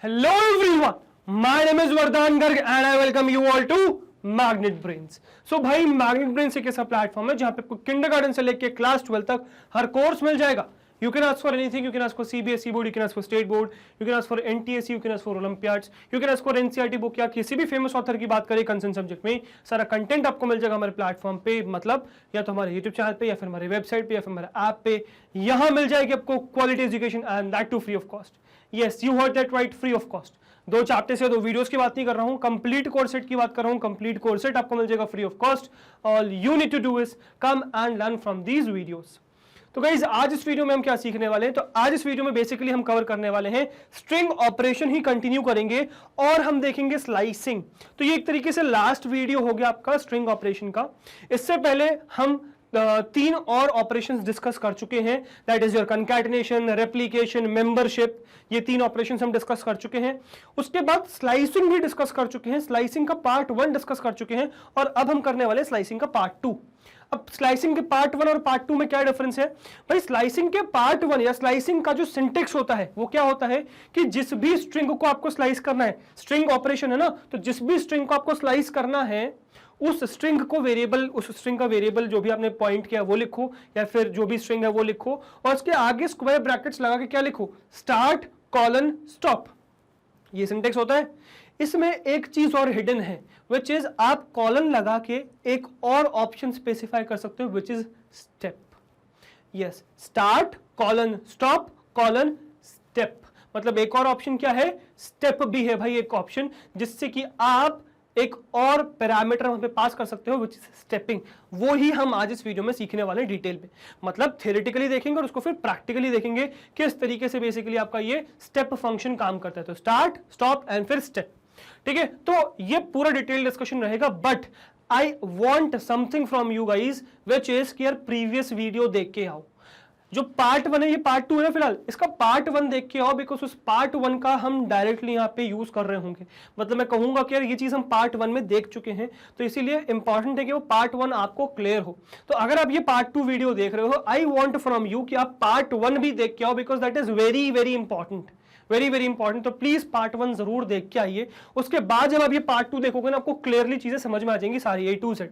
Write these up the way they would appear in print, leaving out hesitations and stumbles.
Hello everyone, my name is Vardhan Garg and I welcome you all to Magnet Brains. So भाई Magnet Brains एक ऐसा platform है जहां पे आपको किंडरगार्टन से लेके क्लास 12 तक हर कोर्स मिल जाएगा. You can ask for anything. You can ask for CBSE board, you can ask for state board, you can ask for NTSE, you can ask for Olympiads, you can ask for NCERT book. या किसी भी famous author की बात करें concern subject में, सारा content आपको मिल जाएगा हमारे प्लेटफॉर्म पे. मतलब या तो हमारे यूट्यूब चैनल पे या फिर हमारे वेबसाइट पे या फिर हमारे ऐप पे. यहाँ मिल जाएगी आपको quality education and that too free of cost. Yes, you heard that right, free of cost. दो चैप्टर से दो वीडियोस की बात नहीं कर रहा हूं, कंप्लीट कोर्स सेट की बात कर रहा हूं. कंप्लीट कोर्स सेट आपको मिल जाएगा free of cost. All you need to do is come and learn from these videos. तो गाइस आज इस वीडियो में हम क्या सीखने वाले हैं, तो आज इस वीडियो में बेसिकली हम कवर करने वाले हैं स्ट्रिंग ऑपरेशन ही कंटिन्यू करेंगे और हम देखेंगे स्लाइसिंग. तो ये एक तरीके से लास्ट वीडियो हो गया आपका स्ट्रिंग ऑपरेशन का. इससे पहले हम तीन और ऑपरेशंस डिस्कस कर चुके हैं, that is your concatenation, replication, membership. ये तीन ऑपरेशंस हम डिस्कस कर चुके हैं. उसके बाद स्लाइसिंग भी डिस्कस कर चुके हैं. स्लाइसिंग का पार्ट 1 डिस्कस कर चुके हैं और अब हम करने वाले स्लाइसिंग का पार्ट 2. अब स्लाइसिंग के पार्ट 1 और पार्ट 2 में क्या डिफरेंस है भाई? स्लाइसिंग के पार्ट 1 या स्लाइसिंग का जो सिंटेक्स होता है वो क्या होता है कि जिस भी स्ट्रिंग को आपको स्लाइस करना है, स्ट्रिंग ऑपरेशन है ना, तो जिस भी स्ट्रिंग को आपको स्लाइस करना है उस स्ट्रिंग को वेरिएबल, उस स्ट्रिंग का वेरिएबल जो भी आपने पॉइंट किया वो लिखो या फिर जो भी स्ट्रिंग है वो लिखो और उसके आगे स्क्वायर ब्रैकेट्स लगा के क्या लिखो, स्टार्ट कॉलन स्टॉप. ये सिंटेक्स होता है. इसमें एक चीज और हिडन है विच इज आप कॉलन लगा के एक और ऑप्शन स्पेसिफाई कर सकते हो which is step. Yes, start colon stop colon step. मतलब एक और ऑप्शन क्या है, स्टेप भी है भाई एक ऑप्शन, जिससे कि आप एक और पैरामीटर वहां पे पास कर सकते हो विच इज स्टेपिंग. वो ही हम आज इस वीडियो में सीखने वाले हैं डिटेल में. मतलब थ्योरेटिकली देखेंगे और उसको फिर प्रैक्टिकली देखेंगे किस तरीके से बेसिकली आपका ये स्टेप फंक्शन काम करता है. तो स्टार्ट, स्टॉप एंड फिर स्टेप. ठीक है, तो ये पूरा डिटेल डिस्कशन रहेगा. But I want something from you guys which is कि यार प्रीवियस वीडियो देख के आओ. जो पार्ट 1 है, ये पार्ट 2 है फिलहाल, इसका पार्ट 1 देख के आओ बिकॉज उस पार्ट 1 का हम डायरेक्टली यहाँ पे यूज कर रहे होंगे. मतलब मैं कहूंगा कि यार ये चीज हम पार्ट 1 में देख चुके हैं, तो इसीलिए इंपॉर्टेंट है कि वो पार्ट 1 आपको क्लियर हो. तो अगर आप ये पार्ट 2 वीडियो देख रहे हो, आई वॉन्ट फ्रॉम यू कि आप पार्ट 1 भी देख के आओ because that is very very important, very very important. तो प्लीज पार्ट 1 जरूर देख के आइए. उसके बाद जब आप ये पार्ट 2 देखोगे ना, आपको क्लियरली चीजें समझ में आ जाएंगी सारी A to Z.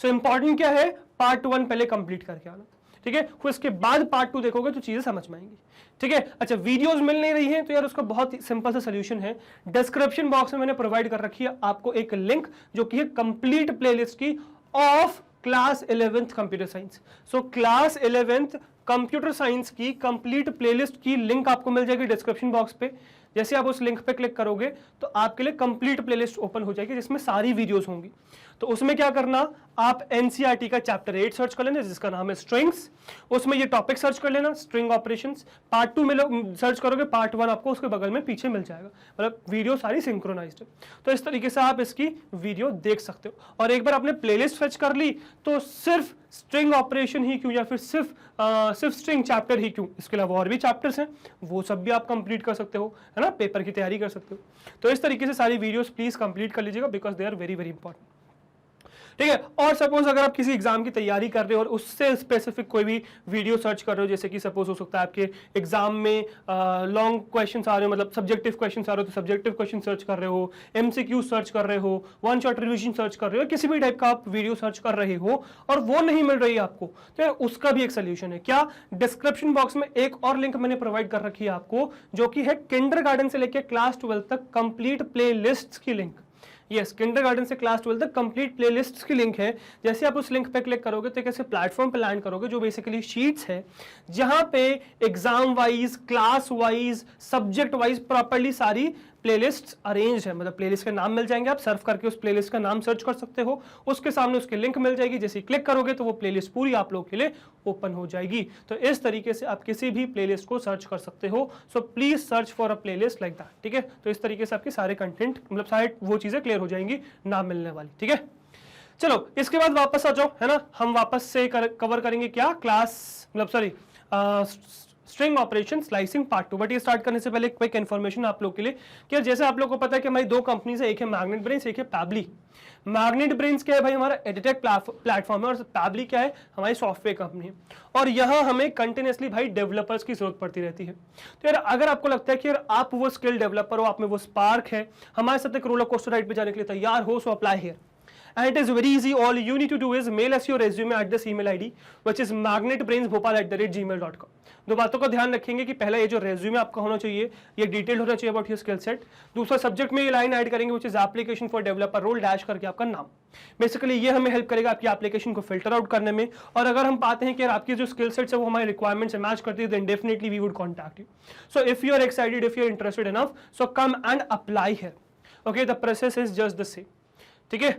So important क्या है, पार्ट 1 पहले कंप्लीट करके आना. ठीक है, फिर उसके बाद पार्ट 2 देखोगे तो चीजें समझ में आएंगी. ठीक है, अच्छा वीडियोस मिल नहीं रही हैं तो यार उसका बहुत सिंपल सा सोल्यूशन है. डिस्क्रिप्शन बॉक्स में मैंने प्रोवाइड कर रखी है आपको एक लिंक जो कि है कंप्लीट प्लेलिस्ट की of class 11th computer science. So class 11th computer science की कंप्लीट प्लेलिस्ट की लिंक आपको मिल जाएगी डिस्क्रिप्शन बॉक्स पे. जैसे आप उस लिंक पे क्लिक करोगे तो आपके लिए कंप्लीट प्लेलिस्ट ओपन हो जाएगी जिसमें सारी वीडियोस होंगी. तो उसमें क्या करना, आप एनसीईआरटी का चैप्टर 8 सर्च कर लेना जिसका नाम है स्ट्रिंग्स. उसमें ये टॉपिक सर्च कर लेना स्ट्रिंग ऑपरेशंस. पार्ट 2 में सर्च करोगे, पार्ट 1 आपको उसके बगल में पीछे मिल जाएगा. मतलब वीडियो सारी सिंक्रोनाइज्ड है. तो इस तरीके से आप इसकी वीडियो देख सकते हो. और एक बार आपने प्लेलिस्ट सर्च कर ली तो सिर्फ स्ट्रिंग ऑपरेशन ही क्यों या फिर सिर्फ स्ट्रिंग चैप्टर ही क्यों, इसके अलावा और भी चैप्टर्स हैं वो सब भी आप कंप्लीट कर सकते हो, है ना, पेपर की तैयारी कर सकते हो. तो इस तरीके से सारी वीडियोस प्लीज कंप्लीट कर लीजिएगा because they are very very important. ठीक है, और सपोज अगर आप किसी एग्जाम की तैयारी कर रहे हो और उससे स्पेसिफिक कोई भी वीडियो सर्च कर रहे हो, जैसे कि सपोज हो सकता है आपके एग्जाम में लॉन्ग क्वेश्चंस आ रहे हो, मतलब सब्जेक्टिव क्वेश्चंस आ रहे हो तो सब्जेक्टिव क्वेश्चन सर्च कर रहे हो, एमसीक्यू सर्च कर रहे हो, वन शॉट रिवीजन सर्च कर रहे हो, किसी भी टाइप का आप वीडियो सर्च कर रहे हो और वो नहीं मिल रही है आपको, तो उसका भी एक सोल्यूशन है. क्या, डिस्क्रिप्शन बॉक्स में एक और लिंक मैंने प्रोवाइड कर रखी है आपको जो कि है किंडरगार्टन से लेकर क्लास 12 तक कंप्लीट प्ले लिस्ट की लिंक. यस, किंडरगार्टन से क्लास 12 तक कंप्लीट प्लेलिस्ट की लिंक है. जैसे आप उस लिंक पे क्लिक करोगे तो एक ऐसे प्लेटफॉर्म पे लैंड करोगे जो बेसिकली शीट्स है जहां पे exam wise, class wise, subject wise properly सारी प्लेलिस्ट अरेंज है. मतलब प्लेलिस्ट के नाम मिल जाएंगे, आप सर्फ करके उस प्लेलिस्ट का नाम सर्च कर सकते हो, उसके सामने उसकी लिंक मिल जाएगी. जैसे क्लिक करोगे तो वो प्लेलिस्ट पूरी आप लोगों के लिए ओपन हो जाएगी. तो इस तरीके से आप किसी भी प्लेलिस्ट को सर्च कर सकते हो. So please search for a playlist like that. ठीक है, तो इस तरीके से आपके सारे कंटेंट, मतलब सारे वो चीजें क्लियर हो जाएंगी ना मिलने वाली. ठीक है, चलो इसके बाद वापस आ जाओ, है ना. हम वापस से कवर करेंगे क्या, क्लास, मतलब sorry string operation slicing part 2। But ये स्टार्ट करने से पहले क्विक इन्फॉर्मेशन आप लोग के लिए कि जैसे आप लोग को पता है कि हमारी दो कंपनीज है, एक है मैग्नेट ब्रेन्स, एक है पैबली। मैग्नेट ब्रेन्स क्या है भाई, हमारा एडिटेक प्लेटफॉर्म है, और पैबली क्या है, हमारी सॉफ्टवेयर कंपनी है। और यहाँ हमें कंटिन्यूसली भाई डेवलपर्स की जरूरत पड़ती रहती है। तो यार अगर आपको लगता है कि यार आप वो स्किल डेवलपर हो, आप में वो स्पार्क है, हमारे साथ एक रोलर कोस्टर राइड पे जाने के लिए तैयार हो, so apply here. And it is very easy. All you need to do is mail us your resume at this email ID, which is magnetbrainsbhopal@gmail.com. दो बातों का ध्यान रखेंगे कि पहला ये जो रेज्यूमे आपका होना चाहिए ये डिटेल होना चाहिए अबाउट योर स्किल सेट। दूसरा सब्जेक्ट में ये लाइन ऐड करेंगे which is application for developer role dash करके आपका नाम। बेसिकली ये हमें हेल्प करेगा आपकी एप्लीकेशन को फिल्टर आउट करने में। और अगर हम पाते हैं कि आपकी जो स्किल सेट्स है वो हमारे रिक्वायरमेंट से मैच करती है, then definitely we would contact you. So if you are excited, if you are interested enough, so come and apply here. Okay, the process is just the same. ठीक है,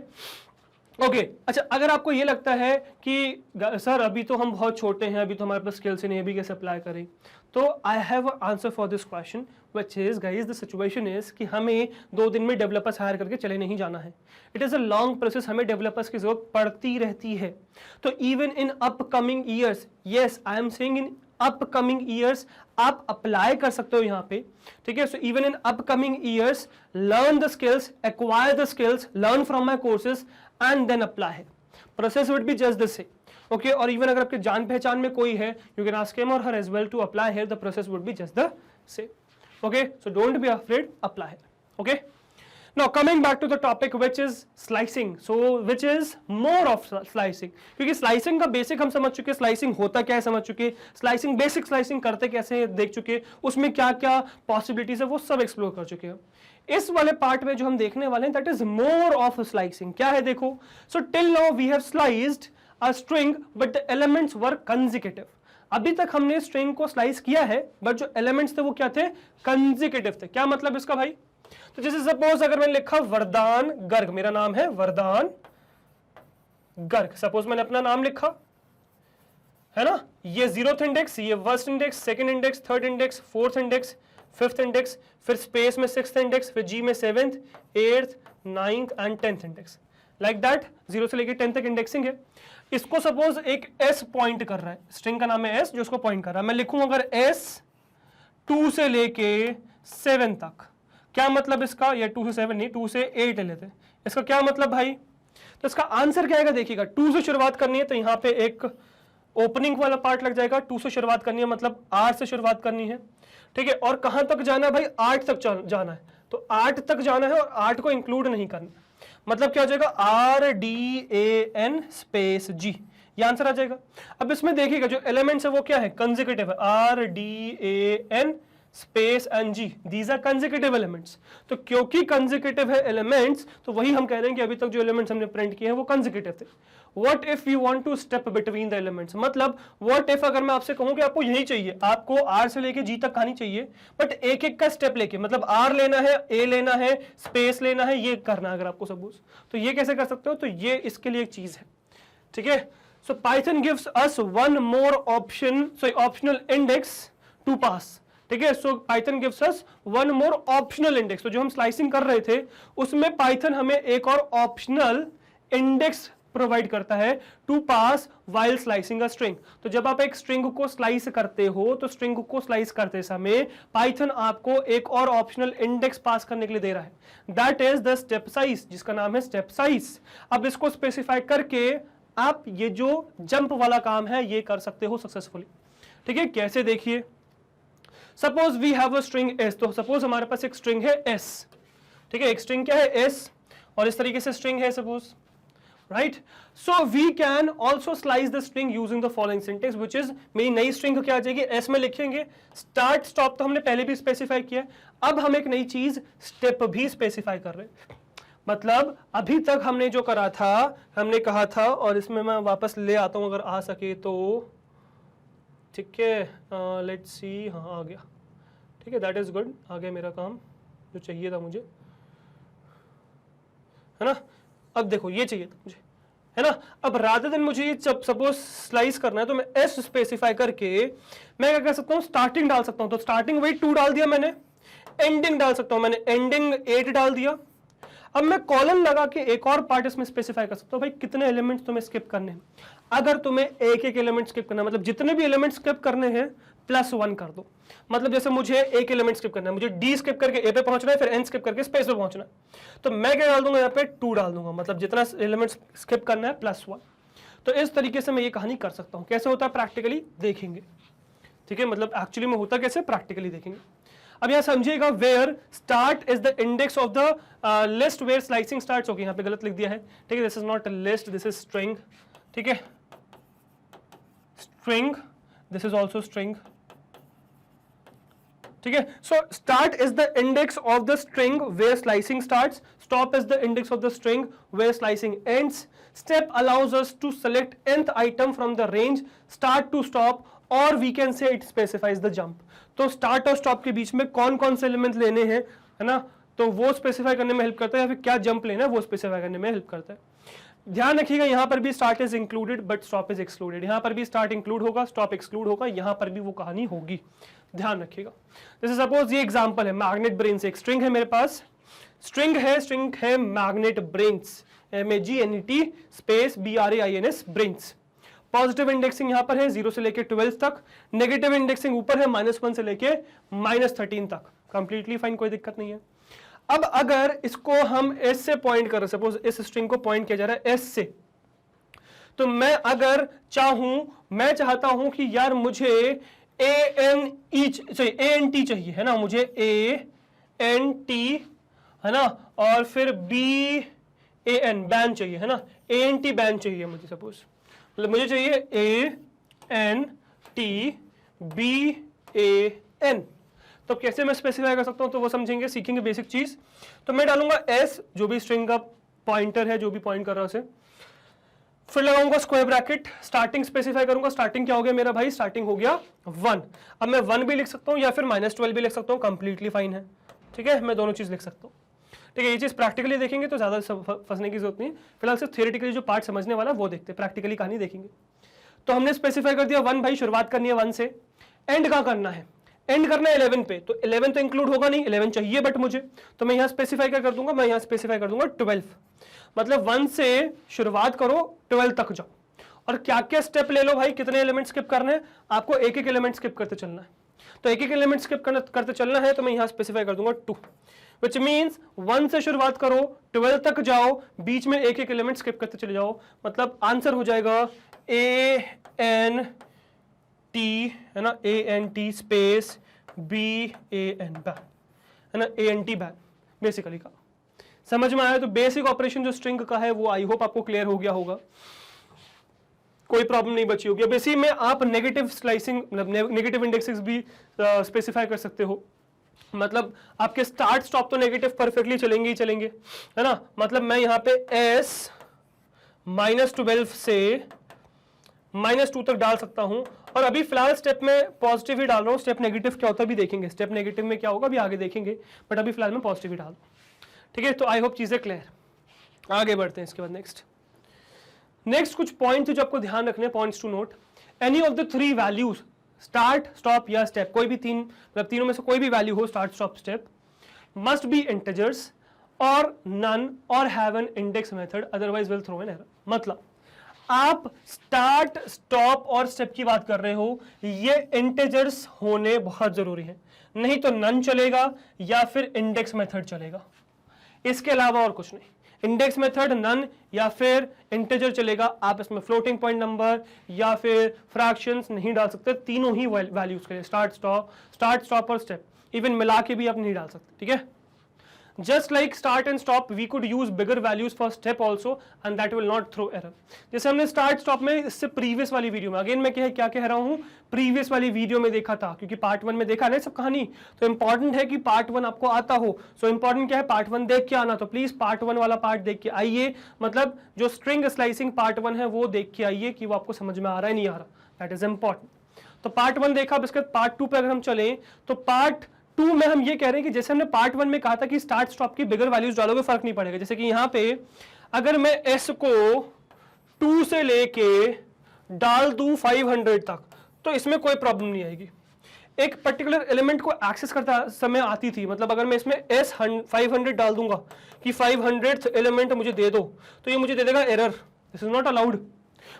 okay अच्छा, अगर आपको ये लगता है कि सर अभी तो हम बहुत छोटे हैं, अभी तो हमारे पास स्किल्स नहीं है, अभी कैसे अप्लाई करें, तो I have answer for this question which is guys the situation is कि हमें 2 दिन में डेवलपर्स हायर करके चले नहीं जाना है। It is a long process, हमें डेवलपर्स की जरूरत पड़ती रहती है। तो even in upcoming years, yes I am saying in upcoming years, आप अप्लाई कर सकते हो यहाँ पे। ठीक है, so even in upcoming years learn the skills, acquire the skills, learn from my courses and then apply है। Process would be just the same. Okay, और even अगर आपके जान पहचान में कोई है, you can ask him or her as well to apply here. The process would be just the same. Okay, so don't be afraid, apply here. Okay. Now coming back to the topic which is slicing. So which is more of slicing. क्योंकि slicing का basic हम समझ चुके, slicing होता क्या है समझ चुके, slicing basic slicing करते कैसे देख चुके, उसमें क्या क्या possibilities है वो सब explore कर चुके हैं। इस वाले पार्ट में जो हम देखने वाले हैं that is more of slicing. क्या है देखो, so till now we have sliced a string but the elements were consecutive. अभी तक हमने स्ट्रिंग को स्लाइस किया है बट जो एलिमेंट्स थे वो क्या थे, कंसेक्यूटिव थे। क्या मतलब इसका भाई, तो जैसे सपोज अगर मैंने लिखा वरदान गर्ग, मेरा नाम है वरदान गर्ग, सपोज मैंने अपना नाम लिखा है ना, ये 0th इंडेक्स, ये 1st index, 2nd index, 3rd index, 4th index, 5th index, फिर स्पेस में 6th इंडेक्स, फिर जी में 7th, 8th, 9th and 10th index, like that 0 से लेके 10 तक इंडेक्सिंग है। इसको सपोज एक S पॉइंट कर रहा है, स्ट्रिंग का नाम है S जो उसको पॉइंट कर रहा है। मैं लिखूं अगर S 2 से लेके 7 तक, क्या मतलब इसका, ये 2 से 7 नहीं 2 से 8 लेते हैं, इसका क्या मतलब भाई, तो इसका आंसर क्या आएगा देखिएगा। 2 से शुरुआत करनी है तो यहाँ पे एक ओपनिंग वाला पार्ट लग जाएगा, 2 से शुरुआत करनी है मतलब 8 से शुरुआत करनी है। ठीक है, और कहां तक जाना है भाई, 8 तक जाना है, तो 8 तक जाना है और 8 को इंक्लूड नहीं करना, मतलब क्या हो जाएगा RDAN स्पेस G, ये आंसर आ जाएगा। अब इसमें देखिएगा जो एलिमेंट्स है वो क्या है, कंसेक्यूटिव है, RDAN space and G, these are consecutive elements. तो क्योंकि कंसेक्यूटिव है एलिमेंट्स तो वही हम कह रहे हैं कि अभी तक जो एलिमेंट्स हमने प्रिंट किए हैं वो कंसेक्यूटिव थे। What if you want to step between the elements, मतलब what if अगर मैं आपसे कहूं कि आपको यही चाहिए, आपको R से लेके G तक कहानी चाहिए, बट एक एक का स्टेप लेके, मतलब R लेना है, A लेना है, स्पेस लेना है, ये करना है अगर आपको सपोज, तो ये कैसे कर सकते हो, तो ये इसके लिए एक चीज है। ठीक है, so Python gives us one more option, so optional index to pass. ठीक है, so Python gives us one more optional index. तो जो हम स्लाइसिंग कर रहे थे उसमें पाइथन हमें एक और ऑप्शनल इंडेक्स प्रोवाइड करता है to pass while slicing a string. तो जब आप एक स्ट्रिंग को स्लाइस करते हो तो स्ट्रिंग को स्लाइस करते समय पाइथन आपको एक और ऑप्शनल इंडेक्स पास करने के लिए दे रहा है, that is the step size, जिसका नाम है स्टेप साइज। अब इसको स्पेसिफाई करके आप ये जो जंप वाला काम है ये कर सकते हो सक्सेसफुली। ठीक है, कैसे देखिए, suppose we have a string S, तो सपोज हमारे पास एक स्ट्रिंग है एस। ठीक है, एक स्ट्रिंग क्या है एस, और इस तरीके से स्ट्रिंग है suppose, right, so we can also slice the string using the following syntax which is, मेरी नई स्ट्रिंग क्या आ जाएगी, एस में लिखेंगे, स्टार्ट स्टॉप तो हमने पहले भी स्पेसिफाई किया, अब हम एक नई चीज स्टेप भी स्पेसिफाई कर रहे हैं। मतलब अभी तक हमने जो करा था, हमने कहा था, और इसमें मैं वापस ले आता हूं अगर आ सके तो, ठीक है, लेट्स सी, हाँ आ गया, ठीक है, दैट इज गुड, आ गया मेरा काम जो चाहिए था मुझे, है ना। अब देखो ये चाहिए था मुझे, है ना। अब रादर देन मुझे ये सपोज स्लाइस करना है तो मैं एस स्पेसिफाई करके मैं क्या कर सकता हूँ, स्टार्टिंग डाल सकता हूँ, तो स्टार्टिंग वही 2 डाल दिया मैंने, एंडिंग डाल सकता हूँ मैंने, एंडिंग 8 डाल दिया। अब मैं कॉलन लगा के एक और पार्ट इसमें स्पेसिफाई कर सकता हूँ, भाई कितने एलिमेंट्स तुम्हें स्किप करने हैं। अगर तुम्हें एक एक एलिमेंट स्किप करना, मतलब जितने भी एलिमेंट स्किप करने हैं +1 कर दो। मतलब जैसे मुझे एक एलिमेंट स्किप करना है, मुझे डी स्किप करके ए पे पहुंचना है, फिर एन स्किप करके स्पेस पे पहुंचना है, तो मैं क्या डाल दूंगा यहाँ पे 2 डाल दूंगा, मतलब जितना एलिमेंट स्किप करना है +1। तो इस तरीके से मैं ये कहानी कर सकता हूँ। कैसे होता है प्रैक्टिकली देखेंगे, ठीक है, मतलब एक्चुअली में होता कैसे प्रैक्टिकली देखेंगे। अब यहाँ समझिएगा, where start is the index of the list where slicing starts. Okay, यहाँ पे गलत लिख दिया है, ठीक है, this is not a list, this is string, ठीक है, string, this is also string, ठीक है। So start is the index of the string where slicing starts, stop is the index of the string where slicing ends, step allows us to select nth item from the range start to stop, और we can say it specifies the jump. तो start और stop के बीच में कौन कौन से element लेने हैं, है ना, तो वो स्पेसिफाई करने में हेल्प करता है, या फिर क्या जंप लेना है वो स्पेसिफाई करने में हेल्प करता है। ध्यान रखिएगा, यहां पर भी start is included but stop is excluded, यहां पर भी स्टार्ट इंक्लूड होगा, स्टॉप एक्सक्लूड होगा, यहां पर भी वो कहानी होगी, ध्यान रखिएगा। जैसे सपोज ये एग्जांपल है मैग्नेट ब्रेन्स, एक स्ट्रिंग है मेरे पास, स्ट्रिंग है magnet brains, MAGNET space BRAINS brains. Positive indexing यहां पर है 0 से लेके 12 तक, नेगेटिव इंडेक्सिंग ऊपर है -1 से लेके -13 तक, कंप्लीटली फाइन, कोई दिक्कत नहीं है। अब अगर इसको हम S से पॉइंट कर रहे, सपोज इस स्ट्रिंग को पॉइंट किया जा रहा है S से, तो मैं अगर मैं चाहता हूं कि यार मुझे ANT चाहिए, है ना, मुझे ANT, है ना, और फिर BAN बैन चाहिए, है ना, ANT बैन चाहिए मुझे, सपोज मतलब मुझे चाहिए ANT BAN। तो कैसे मैं स्पेसिफाई कर सकता हूं, तो वो समझेंगे, सीखेंगे बेसिक चीज। तो मैं डालूंगा S, जो भी स्ट्रिंग का पॉइंटर है, जो भी पॉइंट कर रहा है उसे, फिर लगाऊंगा स्क्वायर ब्रैकेट, स्टार्टिंग स्पेसिफाई करूंगा, स्टार्टिंग क्या हो गया मेरा भाई, स्टार्टिंग हो गया 1। अब मैं 1 भी लिख सकता हूं या फिर -12 भी लिख सकता हूं, कंप्लीटली फाइन है, ठीक है, मैं दोनों चीज लिख सकता हूं, ठीक है। ये चीज प्रैक्टिकली देखेंगे तो ज्यादा फंसने की जरूरत नहीं, फिलहाल सिर्फ थियोरेटिकली जो पार्ट समझने वाला वो देखते हैं, प्रैक्टिकली कहानी देखेंगे। तो हमने स्पेसिफाई कर दिया 1, भाई शुरुआत करनी है 1 से, एंड कहां करना है, एंड करना है 11 पे, तो 11 तो इंक्लूड होगा नहीं, 11 चाहिए बट मुझे, तो मैं यहां स्पेसिफाई क्या कर दूंगा, मैं यहां स्पेसिफाई कर दूंगा 12, मतलब 1 से शुरुआत करो 12 तक जाओ। और क्या क्या स्टेप ले लो भाई, कितने एलिमेंट स्किप करने हैं आपको, एक एक एलिमेंट स्किप करते चलना है, तो एक एक एलिमेंट स्किप करते चलना है, तो मैं यहां स्पेसिफाई कर दूंगा 2, which means 1 से शुरुआत करो 12 तक जाओ, बीच में एक एक एलिमेंट स्किप करते चले जाओ, मतलब आंसर हो जाएगा ANT, है ना, ANT स्पेस BAN बैन, है ना, ANT बैन बेसिकली का। समझ में आया? तो बेसिक ऑपरेशन जो स्ट्रिंग का है वो आई होप आपको क्लियर हो गया होगा, कोई प्रॉब्लम नहीं बची होगी। अब इसी में आप नेगेटिव स्लाइसिंग, मतलब नेगेटिव इंडेक्सेस भी स्पेसिफाई कर सकते हो, मतलब आपके स्टार्ट स्टॉप तो नेगेटिव परफेक्टली चलेंगे ही चलेंगे, है ना, मतलब मैं यहां पे S -12 से -2 तक डाल सकता हूं, और अभी फिलहाल स्टेप में पॉजिटिव ही डाल रहा हूं, स्टेप नेगेटिव क्या होता है अभी देखेंगे, स्टेप नेगेटिव में क्या होगा अभी आगे देखेंगे, बट अभी फिलहाल मैं पॉजिटिव ही डाल दूं, ठीक है। तो आई होप चीजें क्लियर, आगे बढ़ते हैं इसके बाद नेक्स्ट कुछ पॉइंट्स जो आपको ध्यान रखने, points to note, any of the 3 values, start stop या स्टेप, कोई भी 3, मतलब तीनों में से कोई भी वैल्यू हो, start stop step, must be integers और नन और have an index method, otherwise will throw an error. मतलब आप स्टार्ट स्टॉप और स्टेप की बात कर रहे हो, ये इंटीजर्स होने बहुत जरूरी है, नहीं तो नन चलेगा या फिर इंडेक्स मेथड चलेगा, इसके अलावा और कुछ नहीं। इंडेक्स मेथड, नन या फिर इंटीजर चलेगा, आप इसमें फ्लोटिंग पॉइंट नंबर या फिर फ्रैक्शंस नहीं डाल सकते, तीनों ही वैल्यूज के लिए, स्टार्ट स्टॉप और स्टेप, इवन मिला के भी आप नहीं डाल सकते, ठीक है। Just like start and stop, we could use bigger values for step also, and that will not throw error. जैसे हमने start stop में इससे प्रीवियस वाली वीडियो में, अगेन मैं क्या कह रहा हूँ, प्रीवियस वाली वीडियो में देखा था, क्योंकि पार्ट 1 में देखा ना सब कहानी, तो इंपॉर्टेंट है कि पार्ट 1 आपको आता हो। सो इंपॉर्टेंट क्या है, पार्ट 1 देख के आना, तो प्लीज पार्ट 1 वाला पार्ट देख के आइए, मतलब जो स्ट्रिंग स्लाइसिंग पार्ट 1 है वो देख के आइए कि वो आपको समझ में आ रहा है नहीं आ रहा, दैट इज इंपॉर्टेंट। तो पार्ट 1 देखा, अब इसके बाद पार्ट 2 पे अगर हम चलें, तो पार्ट 2 में हम ये कह रहे हैं कि जैसे हमने पार्ट 1 में कहा था कि स्टार्ट स्टॉप की बिगर वैल्यूज डालोगे फर्क नहीं पड़ेगा, जैसे कि यहां पे अगर मैं S को 2 से लेके डाल दूं 500 तक, तो इसमें कोई प्रॉब्लम नहीं आएगी। एक पर्टिकुलर एलिमेंट को एक्सेस करता समय आती थी, मतलब अगर मैं इसमें S 500 डाल दूंगा कि 500th एलिमेंट मुझे दे दो, तो ये मुझे दे देगा error, this is not allowed.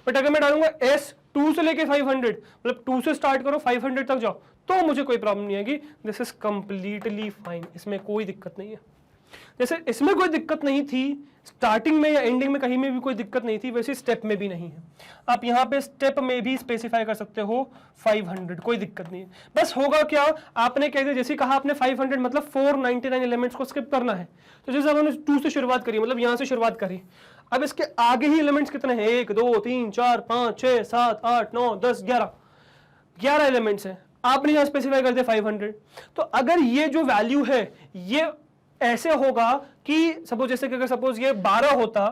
But अगर मैं डालूंगा S 2 से लेके 500, मतलब 2 से स्टार्ट करो 500 तक जाओ तो मुझे कोई प्रॉब्लम नहीं आएगी, दिस इज कंप्लीटली फाइन, इसमें कोई दिक्कत नहीं है। जैसे इसमें कोई दिक्कत नहीं थी स्टार्टिंग में या एंडिंग में कहीं में भी कोई दिक्कत नहीं थी, वैसे स्टेप में भी नहीं है। आप यहाँ पे स्टेप में भी स्पेसिफाई कर सकते हो 500, कोई दिक्कत नहीं है। बस होगा क्या, आपने कैसे जैसे कहा आपने 500 मतलब 499 एलिमेंट्स को स्किप करना है, तो जैसे हमने 2 से शुरुआत करी, मतलब यहाँ से शुरुआत करी, अब इसके आगे ही एलिमेंट्स कितने हैं, 1 2 3 4 5 6 7 8 9 10 11 एलिमेंट्स हैं, आपने यहाँ स्पेसिफाई कर दिया 500। तो अगर ये जो वैल्यू है ये ऐसे होगा कि सपोज जैसे कि अगर सपोज ये 12 होता,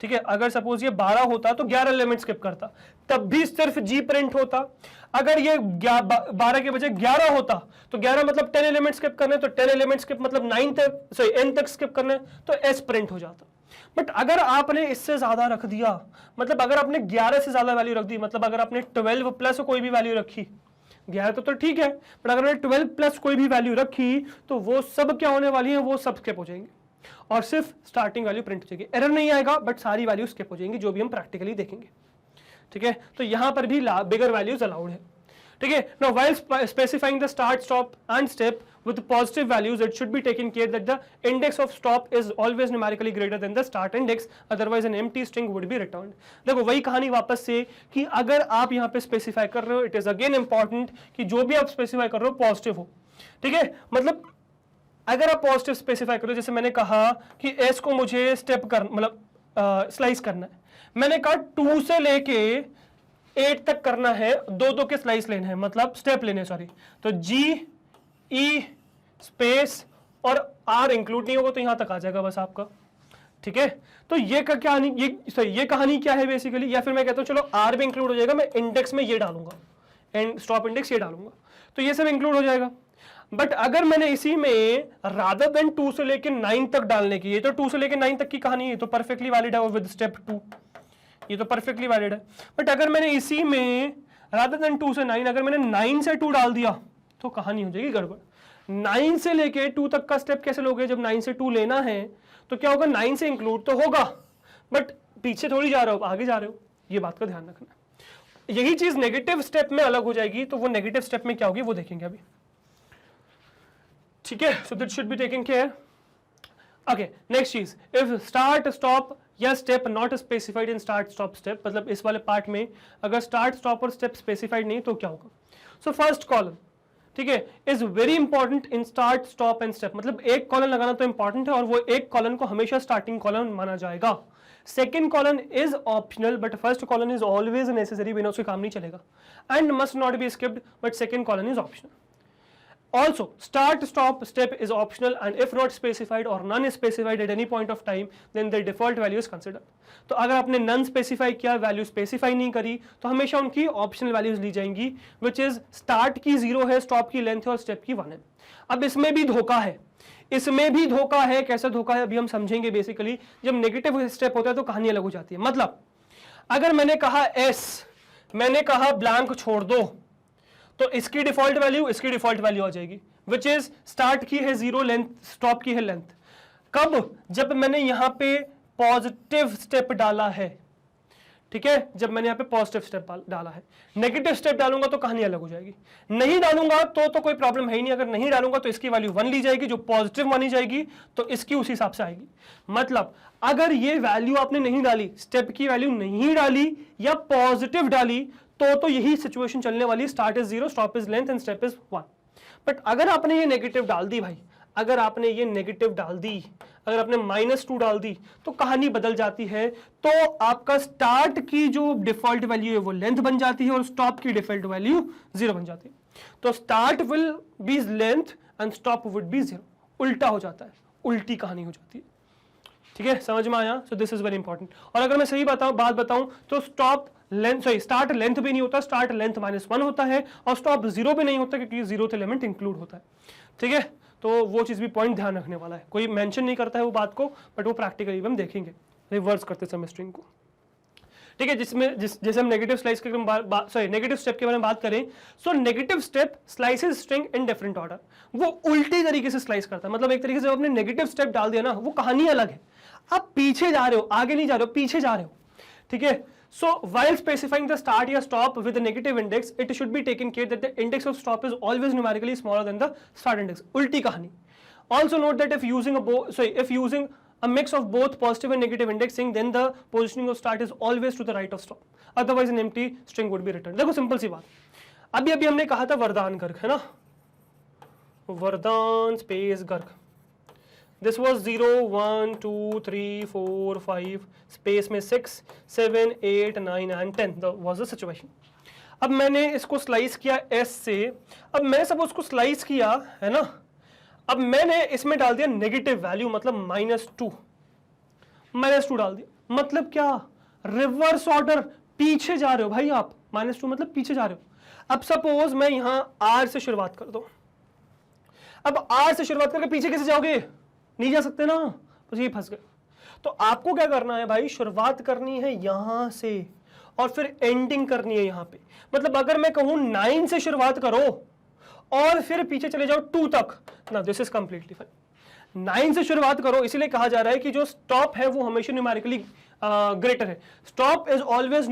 ठीक है, अगर सपोज ये 12 होता तो 11 एलिमेंट स्किप करता, तब भी सिर्फ जी प्रिंट होता। अगर ये 12 के बजाय 11 होता तो 11 मतलब 10 एलिमेंट स्किप करने, तो 10 एलिमेंट स्किप मतलब 9 तक, सॉरी n तक स्किप करने, तो एस प्रिंट हो जाता। बट अगर आपने इससे ज्यादा रख दिया, मतलब अगर आपने 11 से ज्यादा वैल्यू रख दी, मतलब अगर आपने 12 प्लस कोई भी वैल्यू रखी, 11 तो ठीक है, बट अगर मैंने 12 प्लस कोई भी वैल्यू रखी तो वो सब क्या होने वाली है, वो सब स्किप हो जाएंगे और सिर्फ स्टार्टिंग वैल्यू प्रिंट हो जाएगी। एरर नहीं आएगा बट सारी वैल्यू स्किप हो जाएंगी, जो भी हम प्रैक्टिकली देखेंगे। ठीक है, तो यहां पर भी बिगर वैल्यूज अलाउड है। ठीक है, now while specifying the start stop and step with positive values, it should be taken care that the index of stop is always numerically greater than the start index, otherwise an empty string would be returned। देखो वही कहानी वापस से कि अगर आप यहाँ पे स्पेसिफाई कर रहे हो, इट इज अगेन इंपॉर्टेंट कि जो भी आप स्पेसिफाई कर रहे हो पॉजिटिव हो। ठीक है, मतलब अगर आप पॉजिटिव स्पेसिफाई करो, जैसे मैंने कहा कि एस को मुझे स्टेप कर मतलब स्लाइस करना है, मैंने कहा 2 से लेके 8 तक करना है, 2 के स्लाइस लेने हैं, मतलब स्टेप लेने, सॉरी, तो जी ई स्पेस और आर इंक्लूड नहीं होगा तो यहां तक आ जाएगा बस आपका। ठीक है, तो ये का क्या ये कहानी क्या है बेसिकली, या फिर मैं कहता हूं चलो आर भी इंक्लूड हो जाएगा, मैं इंडेक्स में ये डालूंगा, एंड स्टॉप इंडेक्स ये डालूंगा, तो ये सब इंक्लूड हो जाएगा। बट अगर मैंने इसी में रादर देन 2 से लेके 9 तक डालने की, ये तो 2 से लेके 9 तक की कहानी है तो परफेक्टली वैलिड है विद स्टेप 2, ये तो परफेक्टली वैलिड है। बट अगर मैंने इसी में रादर देन 2 से 9, अगर मैंने 9 से 2 डाल दिया तो कहानी हो जाएगी गड़बड़। 9 से लेके 2 तक का स्टेप कैसे लोगे, जब 9 से 2 लेना है तो क्या होगा, 9 से इंक्लूड तो होगा बट पीछे थोड़ी जा रहे हो, आगे जा रहे हो, ये बात का ध्यान रखना। यही चीज नेगेटिव स्टेप में अलग हो जाएगी, तो वो नेगेटिव स्टेप में क्या होगी वो देखेंगे अभी। ठीक है, so that should be taken care. Okay, next चीज, इफ स्टार्ट स्टॉप या step not specified in start stop step, मतलब इस वाले पार्ट में अगर स्टार्ट स्टॉप और स्टेप स्पेसिफाइड नहीं तो क्या होगा। सो फर्स्ट कॉलम, ठीक है, is very important in start stop and step, मतलब एक कॉलन लगाना तो इंपॉर्टेंट है और वो एक कॉलन को हमेशा स्टार्टिंग कॉलन माना जाएगा। Second colon is optional but first colon is always necessary, बिना उसके काम नहीं चलेगा, and must not be skipped but second colon is optional. Also, start stop step is optional and if not specified or none is specified at any point of time then the default value is considered। तो अगर आपने none specify किया, value specify नहीं करी, तो हमेशा उनकी optional values ली जाएंगी, which is start की 0 है, stop की लेंथ है और स्टेप की 1 है। अब इसमें भी धोखा है, इसमें भी धोखा है। कैसा धोखा है अभी हम समझेंगे। बेसिकली जब नेगेटिव स्टेप होता है तो कहानी अलग हो जाती है। मतलब अगर मैंने कहा s, मैंने कहा ब्लैंक छोड़ दो, तो इसकी डिफॉल्ट वैल्यू इसकी डिफॉल्ट वैल्यू आ जाएगी, विच इज स्टार्ट की है 0 लेंथ, स्टॉप की है लेंथ। कब, जब मैंने यहां पे पॉजिटिव स्टेप डाला है। ठीक है, जब मैंने यहां पे पॉजिटिव स्टेप डाला है। नेगेटिव स्टेप डालूंगा तो कहानी अलग हो जाएगी, नहीं डालूंगा तो कोई प्रॉब्लम है ही नहीं। अगर नहीं डालूंगा तो इसकी वैल्यू 1 ली जाएगी, जो पॉजिटिव मानी जाएगी तो इसकी उस हिसाब से आएगी। मतलब अगर ये वैल्यू आपने नहीं डाली, स्टेप की वैल्यू नहीं डाली या पॉजिटिव डाली, तो यही सिचुएशन चलने वाली, start is 0, stop is length and step is 1। But अगर आपने ये नेगेटिव डाल दी भाई, अगर आपने ये नेगेटिव डाल दी, अगर आपने -2 डाल दी, तो कहानी बदल जाती है। तो आपका स्टार्ट की जो डिफॉल्ट वैल्यू है वो लेंथ बन जाती है और स्टॉप की डिफॉल्ट वैल्यू 0 बन जाती है। तो start will be length and stop would be 0, उल्टा हो जाता है, उल्टी कहानी हो जाती है। ठीक है, समझ में आया। So this is very important. और अगर मैं सही बात बताऊं तो stop length, sorry, start length भी नहीं होता, स्टार्ट लेंथ -1 होता है और स्टॉप 0 भी नहीं होता क्योंकि 0th एलिमेंट इंक्लूड होता है। ठीक है, तो वो चीज भी पॉइंट ध्यान रखने वाला है। कोई मेंशन नहीं करता है वो बात को, बट वो प्रैक्टिकली हम देखेंगे रिवर्स करते समय स्ट्रिंग को। ठीक है, जैसे हम नेगेटिव स्लाइस के नेगेटिव स्टेप के बारे में बात करें, so negative step slices string in different order, वो उल्टी तरीके से स्लाइस करता है। मतलब एक तरीके से आपने नेगेटिव स्टेप डाल दिया ना, वो कहानी अलग है, आप पीछे जा रहे हो, आगे नहीं जा रहे हो, पीछे जा रहे हो। ठीक है, So while specifying the start या stop with a negative index, it should be taken care that the index of stop is always numerically smaller than the start index. उल्टी कहानी. Also note that if using a mix of both positive and negative indexing, then the positioning of start is always to the right of stop. Otherwise an empty string would be returned. देखो simple सी बात. अभी हमने कहा था वरदान गर्ग, है ना? वरदान space Garg. This was 0, 1, 2, 3, 4, 5, space में 6, 7, 8, 9 and 10 was the situation. अब मैंने इसको स्लाइस किया S से. अब मैं सब उसको स्लाइस किया, है ना? अब मैंने इसमें डाल दिया नेगेटिव वैल्यू, मतलब -2 डाल दिया. मतलब क्या? रिवर्स ऑर्डर, पीछे जा रहे हो भाई आप. -2 मतलब पीछे जा रहे हो. अब सपोज मैं यहां R से शुरुआत कर दूं. अब R से शुरुआत करके पीछे कैसे जाओगे? नहीं जा सकते ना, बस ये फंस गए. तो आपको क्या करना है भाई? शुरुआत करनी है यहां से और फिर एंडिंग करनी है यहां पे. मतलब अगर मैं कहूं 9 से शुरुआत करो और फिर पीछे चले जाओ 2 तक, ना दिस इज कंप्लीटली फाइन. 9 से शुरुआत करो, इसीलिए कहा जा रहा है कि जो स्टॉप है वो हमेशा न्यूमेरिकली ग्रेटर है. Stop is always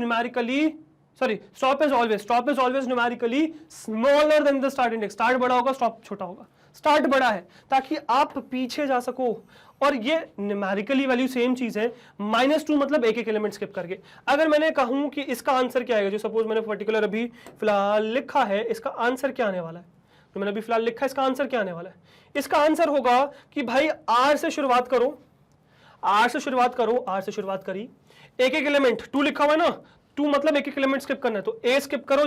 numerically smaller than the start index. Start बड़ा होगा, स्टॉप छोटा होगा. स्टार्ट बड़ा है ताकि आप पीछे जा सको, और ये न्यूमेरिकली वैल्यू सेम चीज है. -2 मतलब एक एलिमेंट स्किप करके. अगर मैंने कहूं कि इसका आंसर क्या आएगा, जो सपोज मैंने पर्टिकुलर अभी फिलहाल लिखा है, इसका आंसर क्या आने वाला है, जो मैंने अभी फिलहाल लिखा है, इसका आंसर क्या आने वाला है? इसका आंसर होगा कि भाई R से शुरुआत करो, R से शुरुआत करी, एक एलिमेंट 2 लिखा हुआ है ना, 2 मतलब एक एलिमेंट स्किप करना है. तो A स्किप करो,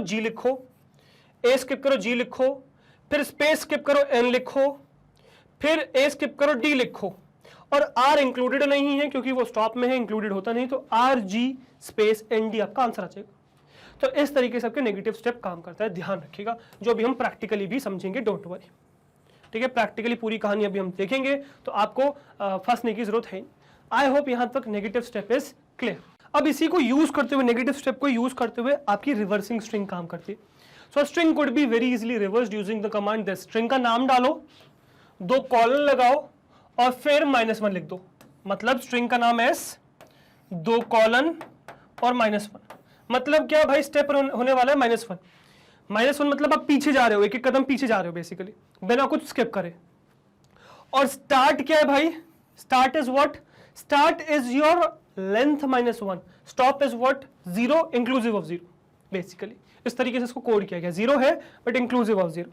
G लिखो, फिर स्पेस स्किप करो, N लिखो, फिर A स्किप करो, D लिखो, और R इंक्लूडेड नहीं है क्योंकि वो स्टॉप में है, इंक्लूडेड होता नहीं, तो RG स्पेस ND आपका आंसर आ जाएगा. तो इस तरीके से आपके नेगेटिव स्टेप काम करता है, ध्यान रखिएगा, जो अभी हम प्रैक्टिकली भी समझेंगे, डोंट वरी. ठीक है, प्रैक्टिकली पूरी कहानी अभी हम देखेंगे, तो आपको फंसने की जरूरत है. आई होप यहां तक नेगेटिव स्टेप इज क्लियर. अब इसी को यूज करते हुए, नेगेटिव स्टेप को यूज करते हुए आपकी रिवर्सिंग स्ट्रिंग काम करती है. सो string could be very easily reversed using the command this. String का नाम डालो, 2 कॉलन लगाओ और फिर -1 लिख दो. मतलब स्ट्रिंग का नाम S, 2 कॉलन और -1. मतलब क्या भाई? स्टेप होने वाला है -1. -1 मतलब आप पीछे जा रहे हो, एक कदम पीछे जा रहे हो बेसिकली, बिना कुछ स्किप करे. और स्टार्ट क्या है भाई? Start is what? Start is your length -1. Stop is what? 0 inclusive of 0. Basically इस तरीके से इसको कोड किया गया. 0 है बट इंक्लूसिव ऑफ 0.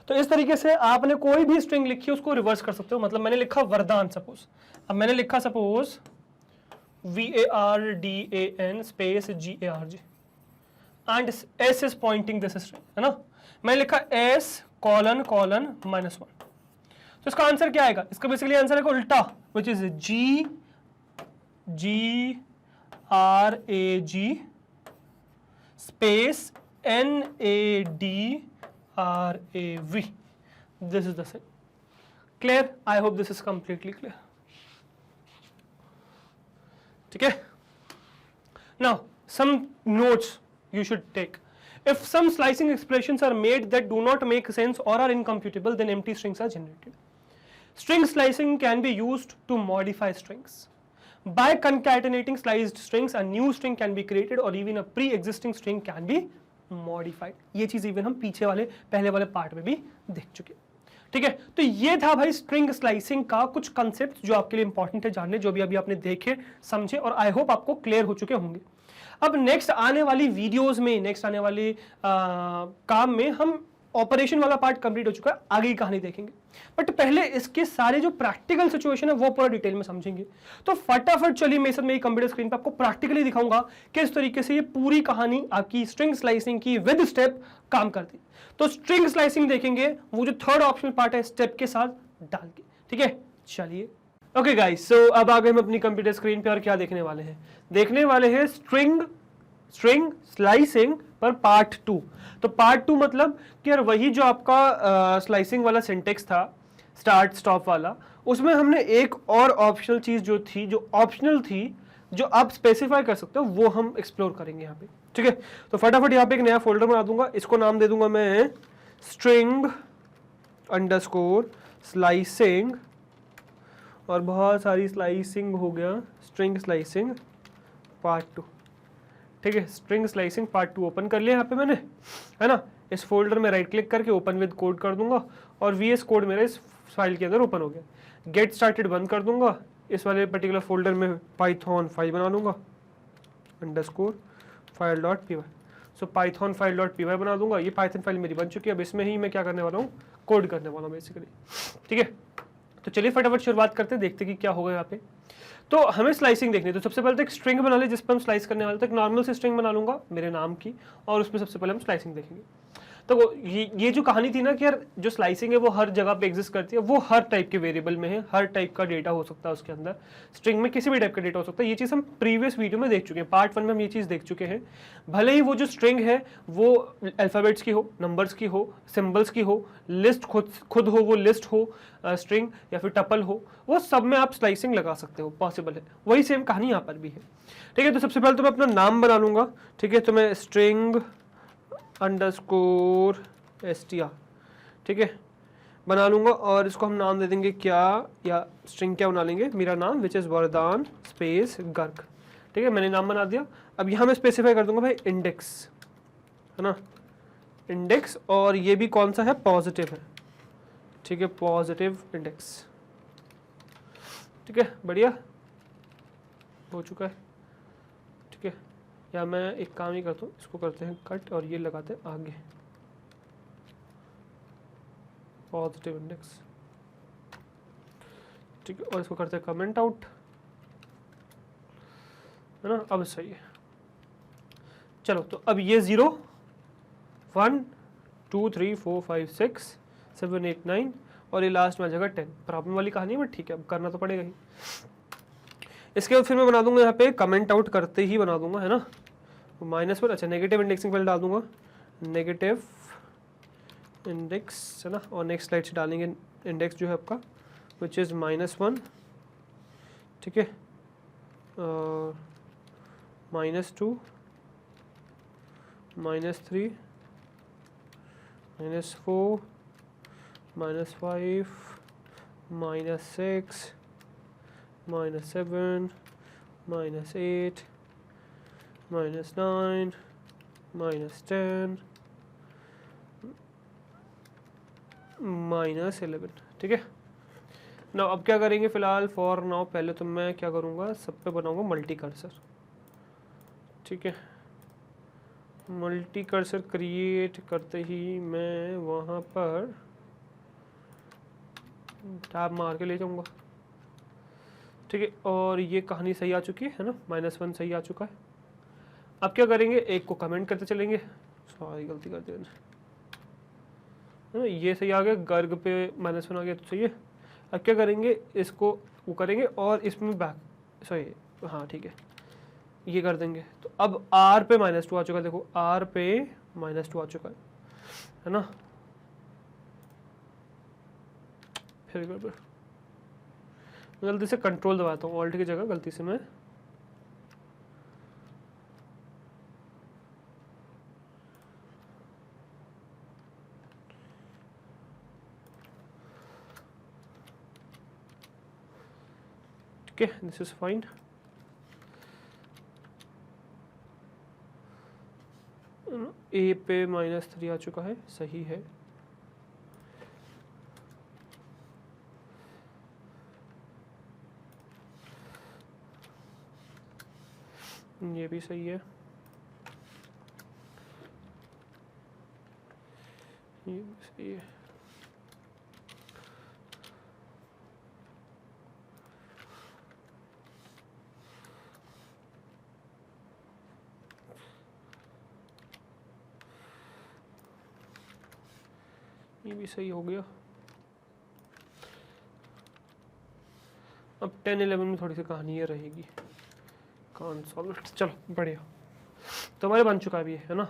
तो इस तरीके से आपने कोई भी स्ट्रिंग लिखी उसको रिवर्स कर सकते हो. मतलब मैंने लिखा वरदान सपोज, अब मैंने लिखा suppose VARDAN space GARG and S is pointing this string, है ना? मैंने लिखा S कॉलन -1. तो इसका आंसर क्या आएगा? इसका बेसिकली आंसर है उल्टा, which is GRAG space NADRAV. This is the same. Clear? I hope this is completely clear. ठीक है? Now, some notes you should take. If some slicing expressions are made that do not make sense or are incomputable, then empty strings are generated. String slicing can be used to modify strings. By concatenating sliced strings, a new string can be created or even a pre-existing string can be modified. ये चीज even हम पहले वाले part में भी देख चुके हैं. ठीक है, तो ये था भाई स्ट्रिंग स्लाइसिंग का कुछ कंसेप्ट जो आपके लिए इंपॉर्टेंट है जानने, जो भी अभी आपने देखे, समझे, और आई होप आपको क्लियर हो चुके होंगे. अब नेक्स्ट आने वाली वीडियोस में, नेक्स्ट आने वाले काम में हम ऑपरेशन वाला पार्ट कंप्लीट हो चुका है, आगे की कहानी देखेंगे. बट पहले इसके सारे जो प्रैक्टिकल सिचुएशन है वो पूरा डिटेल में समझेंगे. तो फटाफट चलिए, मैं मेरी कंप्यूटर स्क्रीन पे आपको प्रैक्टिकली दिखाऊंगा किस तरीके से ये पूरी कहानी आपकी स्ट्रिंग स्लाइसिंग की विद स्टेप काम करती है. तो स्ट्रिंग स्लाइसिंग देखेंगे, वो जो थर्ड ऑप्शनल पार्ट है स्टेप के साथ डाल के. ठीक है, चलिए. ओके गाइस, सो अब आ गए हम अपनी कंप्यूटर स्क्रीन पे और क्या देखने वाले हैं? देखने वाले हैं स्ट्रिंग स्लाइसिंग पर पार्ट 2. तो पार्ट 2 मतलब कि यार वही जो आपका स्लाइसिंग वाला सिंटेक्स था, स्टार्ट स्टॉप वाला, उसमें हमने एक और ऑप्शनल चीज जो थी, जो ऑप्शनल थी, जो आप स्पेसिफाई कर सकते हो, वो हम एक्सप्लोर करेंगे यहाँ पे. ठीक है, तो फटाफट यहाँ पे एक नया फोल्डर बना दूंगा. इसको नाम दे दूंगा मैं string_ स्लाइसिंग, और बहुत सारी स्लाइसिंग हो गया, स्ट्रिंग स्लाइसिंग पार्ट 2. ठीक है, स्ट्रिंग स्लाइसिंग पार्ट 2 ओपन कर लिया यहाँ पे मैंने, है ना। इस फोल्डर में राइट क्लिक करके ओपन विद कोड कर दूंगा और VS कोड मेरा इस फाइल के अंदर ओपन हो गया। गेट स्टार्टेड बंद कर दूंगा, इस वाले पर्टिकुलर फोल्डर में पाइथन फाइल बना लूंगा underscore file dot P Y. So Python file dot P Y बना दूंगा। ये पाइथन फाइल मेरी बन चुकी है। अब इसमें ही मैं क्या करने वाला हूँ, कोड करने वाला हूँ बेसिकली, ठीक है। तो चलिए फटाफट शुरुआत करते हैं, देखते हैं कि क्या होगा यहाँ पे। तो हमें स्लाइसिंग देखनी है, तो सबसे पहले तो एक स्ट्रिंग बना ले जिस पर हम स्लाइस करने वाले। तो एक नॉर्मल सी स्ट्रिंग बना लूंगा मेरे नाम की, और उसमें सबसे पहले हम स्लाइसिंग देखेंगे। तो ये जो कहानी थी ना कि यार जो स्लाइसिंग है वो हर जगह पे एग्जिस्ट करती है, वो हर टाइप के वेरिएबल में है, हर टाइप का डेटा हो सकता है उसके अंदर। स्ट्रिंग में किसी भी टाइप का डेटा हो सकता है। ये चीज़ हम प्रीवियस वीडियो में देख चुके हैं, पार्ट 1 में हम ये चीज़ देख चुके हैं। भले ही वो जो स्ट्रिंग है वो अल्फ़ाबेट्स की हो, नंबर्स की हो, सिंबल्स की हो, लिस्ट खुद हो, वो लिस्ट हो स्ट्रिंग, या फिर टपल हो, वो सब में आप स्लाइसिंग लगा सकते हो, पॉसिबल है। वही सेम कहानी यहाँ पर भी है, ठीक है। तो सबसे पहले तो मैं अपना नाम बना लूंगा, ठीक है। तो मैं स्ट्रिंग अंडरस्कोर str, ठीक है, बना लूंगा और इसको हम नाम दे देंगे क्या, या स्ट्रिंग क्या बना लेंगे, मेरा नाम विच इज़ वरदान स्पेस गर्ग, ठीक है। मैंने नाम बना दिया। अब यहाँ मैं स्पेसिफाई कर दूंगा भाई इंडेक्स, है ना, इंडेक्स, और ये भी कौन सा है, पॉजिटिव है, ठीक है, पॉजिटिव इंडेक्स, ठीक है, बढ़िया हो चुका है, ठीक है। या मैं एक काम ही करता हूँ, इसको करते हैं कट और ये लगाते हैं आगे, पॉजिटिव इंडेक्स, ठीक है, और इसको करते हैं कमेंट आउट, है ना। अब सही है। चलो तो अब ये 0 1 2 3 4 5 6 7 8 9 और ये लास्ट में आ जाएगा 10। प्रॉब्लम वाली कहानी है, बट ठीक है, अब करना तो पड़ेगा ही। इसके बाद फिर मैं बना दूंगा यहाँ पे कमेंट आउट करते ही बना दूंगा, है ना, माइनस पर। अच्छा, नेगेटिव इंडेक्सिंग पहले डाल दूंगा, नेगेटिव इंडेक्स, है ना, और नेक्स्ट स्लाइड से डालेंगे इंडेक्स जो है आपका विच इज़ -1, ठीक है, -2 -3 -4 -5 -6 -7 -8 -9 -10 -11, ठीक है ना। अब क्या करेंगे फिलहाल, फॉर नाउ पहले तो मैं क्या करूँगा, सब पे बनाऊँगा मल्टी कर्सर, ठीक है। मल्टी कर्सर क्रिएट करते ही मैं वहाँ पर टैब मार के ले जाऊँगा, ठीक है। और ये कहानी सही आ चुकी है ना, -1 सही आ चुका है। अब क्या करेंगे, एक को कमेंट करते चलेंगे, सॉरी गलती कर दी मैंने, है ना, ये सही आ गया, गर्ग पे -1 आ गया तो सही है। अब क्या करेंगे, इसको वो करेंगे और इसमें बैक, सॉरी, हाँ ठीक है, ये कर देंगे। तो अब R पे -2 आ चुका है, देखो R पे -2 आ चुका है ना। फिर गलती से कंट्रोल दबाता हूँ, ऑल्ट की जगह गलती से मैं ओके, दिस इज फाइन। ए पे -3 आ चुका है, सही है। ये भी सही है, ये भी सही है। ये भी सही हो गया। अब 10-11 में थोड़ी सी कहानी ये रहेगी, कंसोल, चलो बढ़िया। तो हमारे बन चुका है ये, है ना।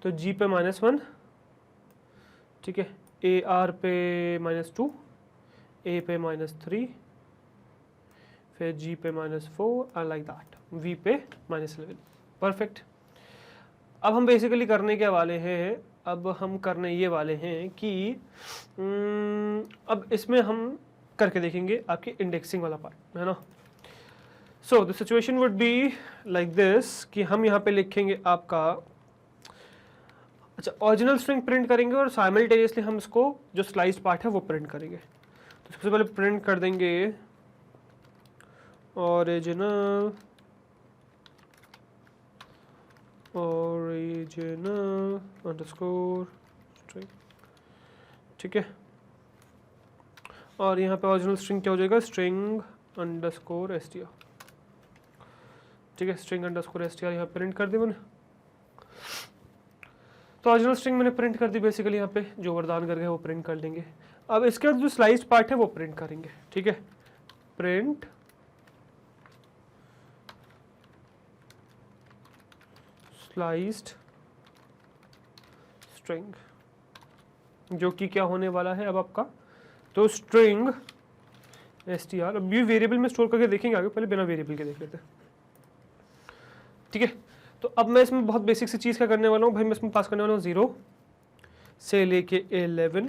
तो G पे -1, ठीक है, AR पे -2, A पे -3, फिर G पे -4 लाइक दैट, V पे -11, परफेक्ट। अब हम बेसिकली करने के वाले हैं, अब हम करने ये वाले हैं कि अब इसमें हम करके देखेंगे आपकी इंडेक्सिंग वाला पार्ट, है ना। So the situation would be like this कि हम यहाँ पे लिखेंगे आपका, अच्छा ओरिजिनल स्ट्रिंग प्रिंट करेंगे और साइमल्टेनियसली हम इसको जो स्लाइस्ड पार्ट है वो प्रिंट करेंगे। तो सबसे पहले प्रिंट कर देंगे ओरिजिनल अंडरस्कोर स्ट्रिंग, ठीक है। और यहाँ पे ओरिजिनल स्ट्रिंग क्या हो जाएगा, स्ट्रिंग अंडरस्कोर str, ठीक है। स्ट्रिंग अंडरस्कोर str यहाँ प्रिंट कर दी मैंने। तो ओरिजिनल स्ट्रिंग मैंने प्रिंट कर दी बेसिकली, यहाँ पे जो वरदान कर गए वो प्रिंट कर लेंगे। अब इसके बाद जो स्लाइस्ड पार्ट है वो प्रिंट करेंगे, ठीक है। प्रिंट स्लाइस्ड स्ट्रिंग, जो कि क्या होने वाला है अब आपका, तो स्ट्रिंग str। अब ये वेरिएबल में स्टोर करके देखेंगे आगे, पहले बिना वेरिएबल के देख लेते हैं, ठीक है। तो अब मैं इसमें बहुत बेसिक सी चीज़ क्या करने वाला हूँ भाई, मैं इसमें पास करने वाला हूँ 0 से लेके 11।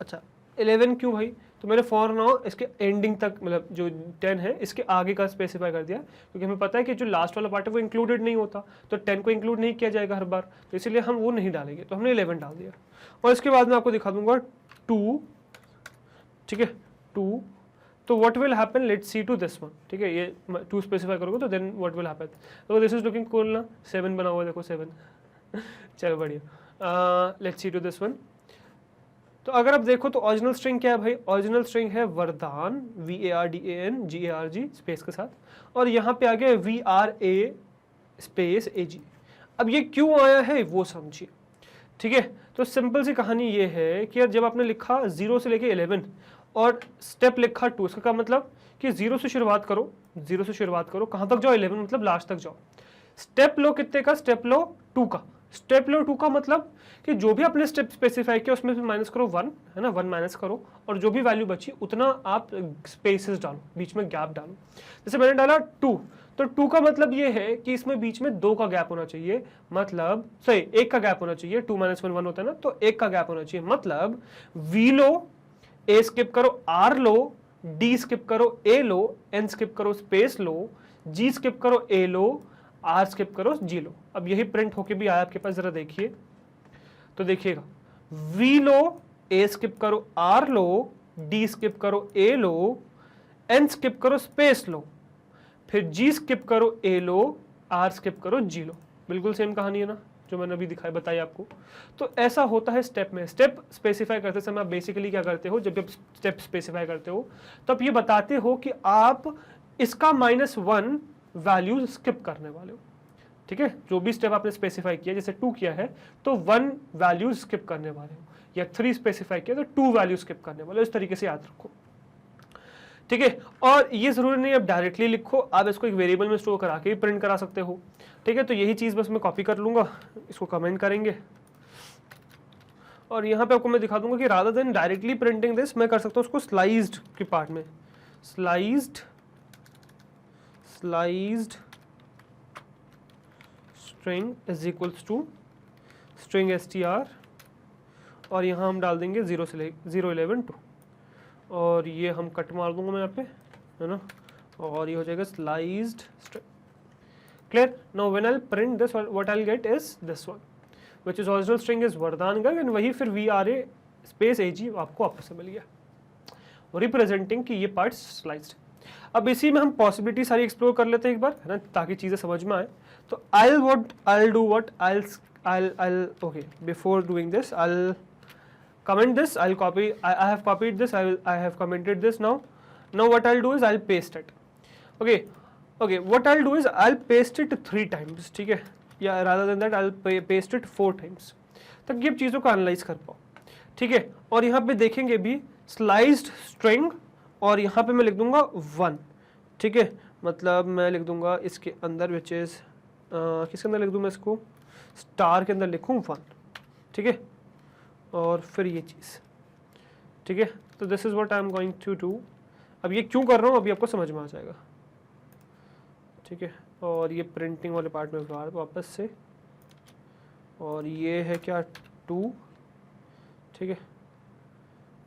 अच्छा 11 क्यों भाई, तो मैंने फॉर नाउ इसके एंडिंग तक, मतलब जो 10 है इसके आगे का स्पेसिफाई कर दिया, क्योंकि हमें पता है कि जो लास्ट वाला पार्ट है वो इंक्लूडेड नहीं होता, तो 10 को इंक्लूड नहीं किया जाएगा हर बार, तो इसीलिए हम वो नहीं डालेंगे, तो हमने 11 डाल दिया। और इसके बाद मैं आपको दिखा दूंगा 2, ठीक है 2। तो what will happen, let's see to this one, ठीक है। ये 2 स्पेसिफाई करोगे तो देन व्हाट विल हैपन, तो दिस इज लुकिंग कूल ना, 7 बना हुआ देखो 7 चलो बढ़िया। Let's see to this one. तो अगर आप देखो तो ओरिजिनल स्ट्रिंग क्या है भाई, ओरिजिनल स्ट्रिंग है वरदान, VARDAN GARG स्पेस के साथ, और यहाँ पे आ गया VRA स्पेस AG। अब ये क्यों आया है वो समझिए, ठीक है। तो सिंपल सी कहानी ये है कि यार जब आपने लिखा 0 से लेके 11 और स्टेप लिखा 2, इसका क्या मतलब कि 0 से शुरुआत करो, 0 से शुरुआत करो, कहाँ तक जाओ, 11 मतलब लास्ट तक जाओ। स्टेप लो कितने का, स्टेप लो 2 का। स्टेप लो 2 का मतलब कि जो भी आपने स्टेप स्पेसिफाई किया उसमें से माइनस करो 1, है ना, 1 माइनस करो, और जो भी वैल्यू बची उतना आप स्पेसेस डालो, बीच में गैप डालो। जैसे मैंने डाला 2, तो 2 का मतलब ये है कि इसमें बीच में 2 का गैप होना चाहिए, मतलब सही 1 का गैप होना चाहिए, 2 - 1 1 होता है ना, तो 1 का गैप होना चाहिए, मतलब V लो, A स्किप करो, R लो, D स्किप करो, A लो, N स्किप करो, स्पेस लो, G स्किप करो, A लो, R स्किप करो, G लो। अब यही प्रिंट होके भी आया आपके पास, जरा देखिए, तो देखिएगा V लो, A स्किप करो, R लो, D स्किप करो, A लो, N स्किप करो, स्पेस लो, फिर G स्किप करो, A लो, R स्किप करो, G लो। बिल्कुल सेम कहानी है ना जो मैंने अभी दिखाई बताई आपको। तो ऐसा होता है स्टेप में। स्टेप स्पेसिफाई करते समय आप बेसिकली क्या करते हो, जब आप स्टेप स्पेसिफाई करते हो तो आप ये बताते हो कि आप इसका -1 वैल्यू स्किप करने वाले हो, ठीक है। जो भी स्टेप आपने स्पेसिफाई किया, जैसे 2 किया है तो 1 वैल्यू स्किप करने वाले हो, या 3 स्पेसिफाई किया तो 2 वैल्यू स्किप करने वाले हो। इस तरीके से याद रखो, ठीक है। और ये जरूरी नहीं आप डायरेक्टली लिखो, आप इसको एक वेरिएबल में स्टोर करा के भी प्रिंट करा सकते हो, ठीक है। तो यही चीज़ बस मैं कॉपी कर लूँगा, इसको कमेंट करेंगे, और यहाँ पे आपको मैं दिखा दूंगा कि rather than directly printing this, मैं कर सकता हूँ उसको स्लाइज्ड के पार्ट में, sliced string is equals to string str, और यहाँ हम डाल देंगे 0 से 11 2, और ये हम कट मार दूंगा मैं यहाँ पे, है ना, और ये हो जाएगा sliced string. Clear? Now when I print this, what I will get is this one, which is original string is Vardan Garg, and वही फिर VRA स्पेस AG आपको वापस से मिल गया, रिप्रेजेंटिंग कि ये पार्ट स्लाइज्ड। अब इसी में हम पॉसिबिलिटी सारी एक्सप्लोर कर लेते हैं एक बार, है ना, ताकि चीज़ें समझ में आए। तो I'll okay, before doing this I'll comment this, I'll copy, I have copied this, I have commented this. Now what I'll do is I'll paste it, okay, what I'll do is I'll paste it 3 times, ठीक है, या rather than that I'll paste it 4 times, ताकि आप चीज़ों को analyse कर पाओ, ठीक है। और यहाँ पे देखेंगे भी स्लाइज्ड स्ट्रिंग, और यहाँ पे मैं लिख दूंगा 1, ठीक है, मतलब मैं लिख दूंगा इसके अंदर विच इज किसके अंदर लिख दूँ मैं इसको, स्टार के अंदर लिखूँ 1, ठीक है, और फिर ये चीज़, ठीक है। तो this is what I am going to do. अब ये क्यों कर रहा हूँ अभी आपको समझ में आ जाएगा, ठीक है। और ये प्रिंटिंग वाले पार्ट में वापस से, और ये है क्या 2, ठीक है,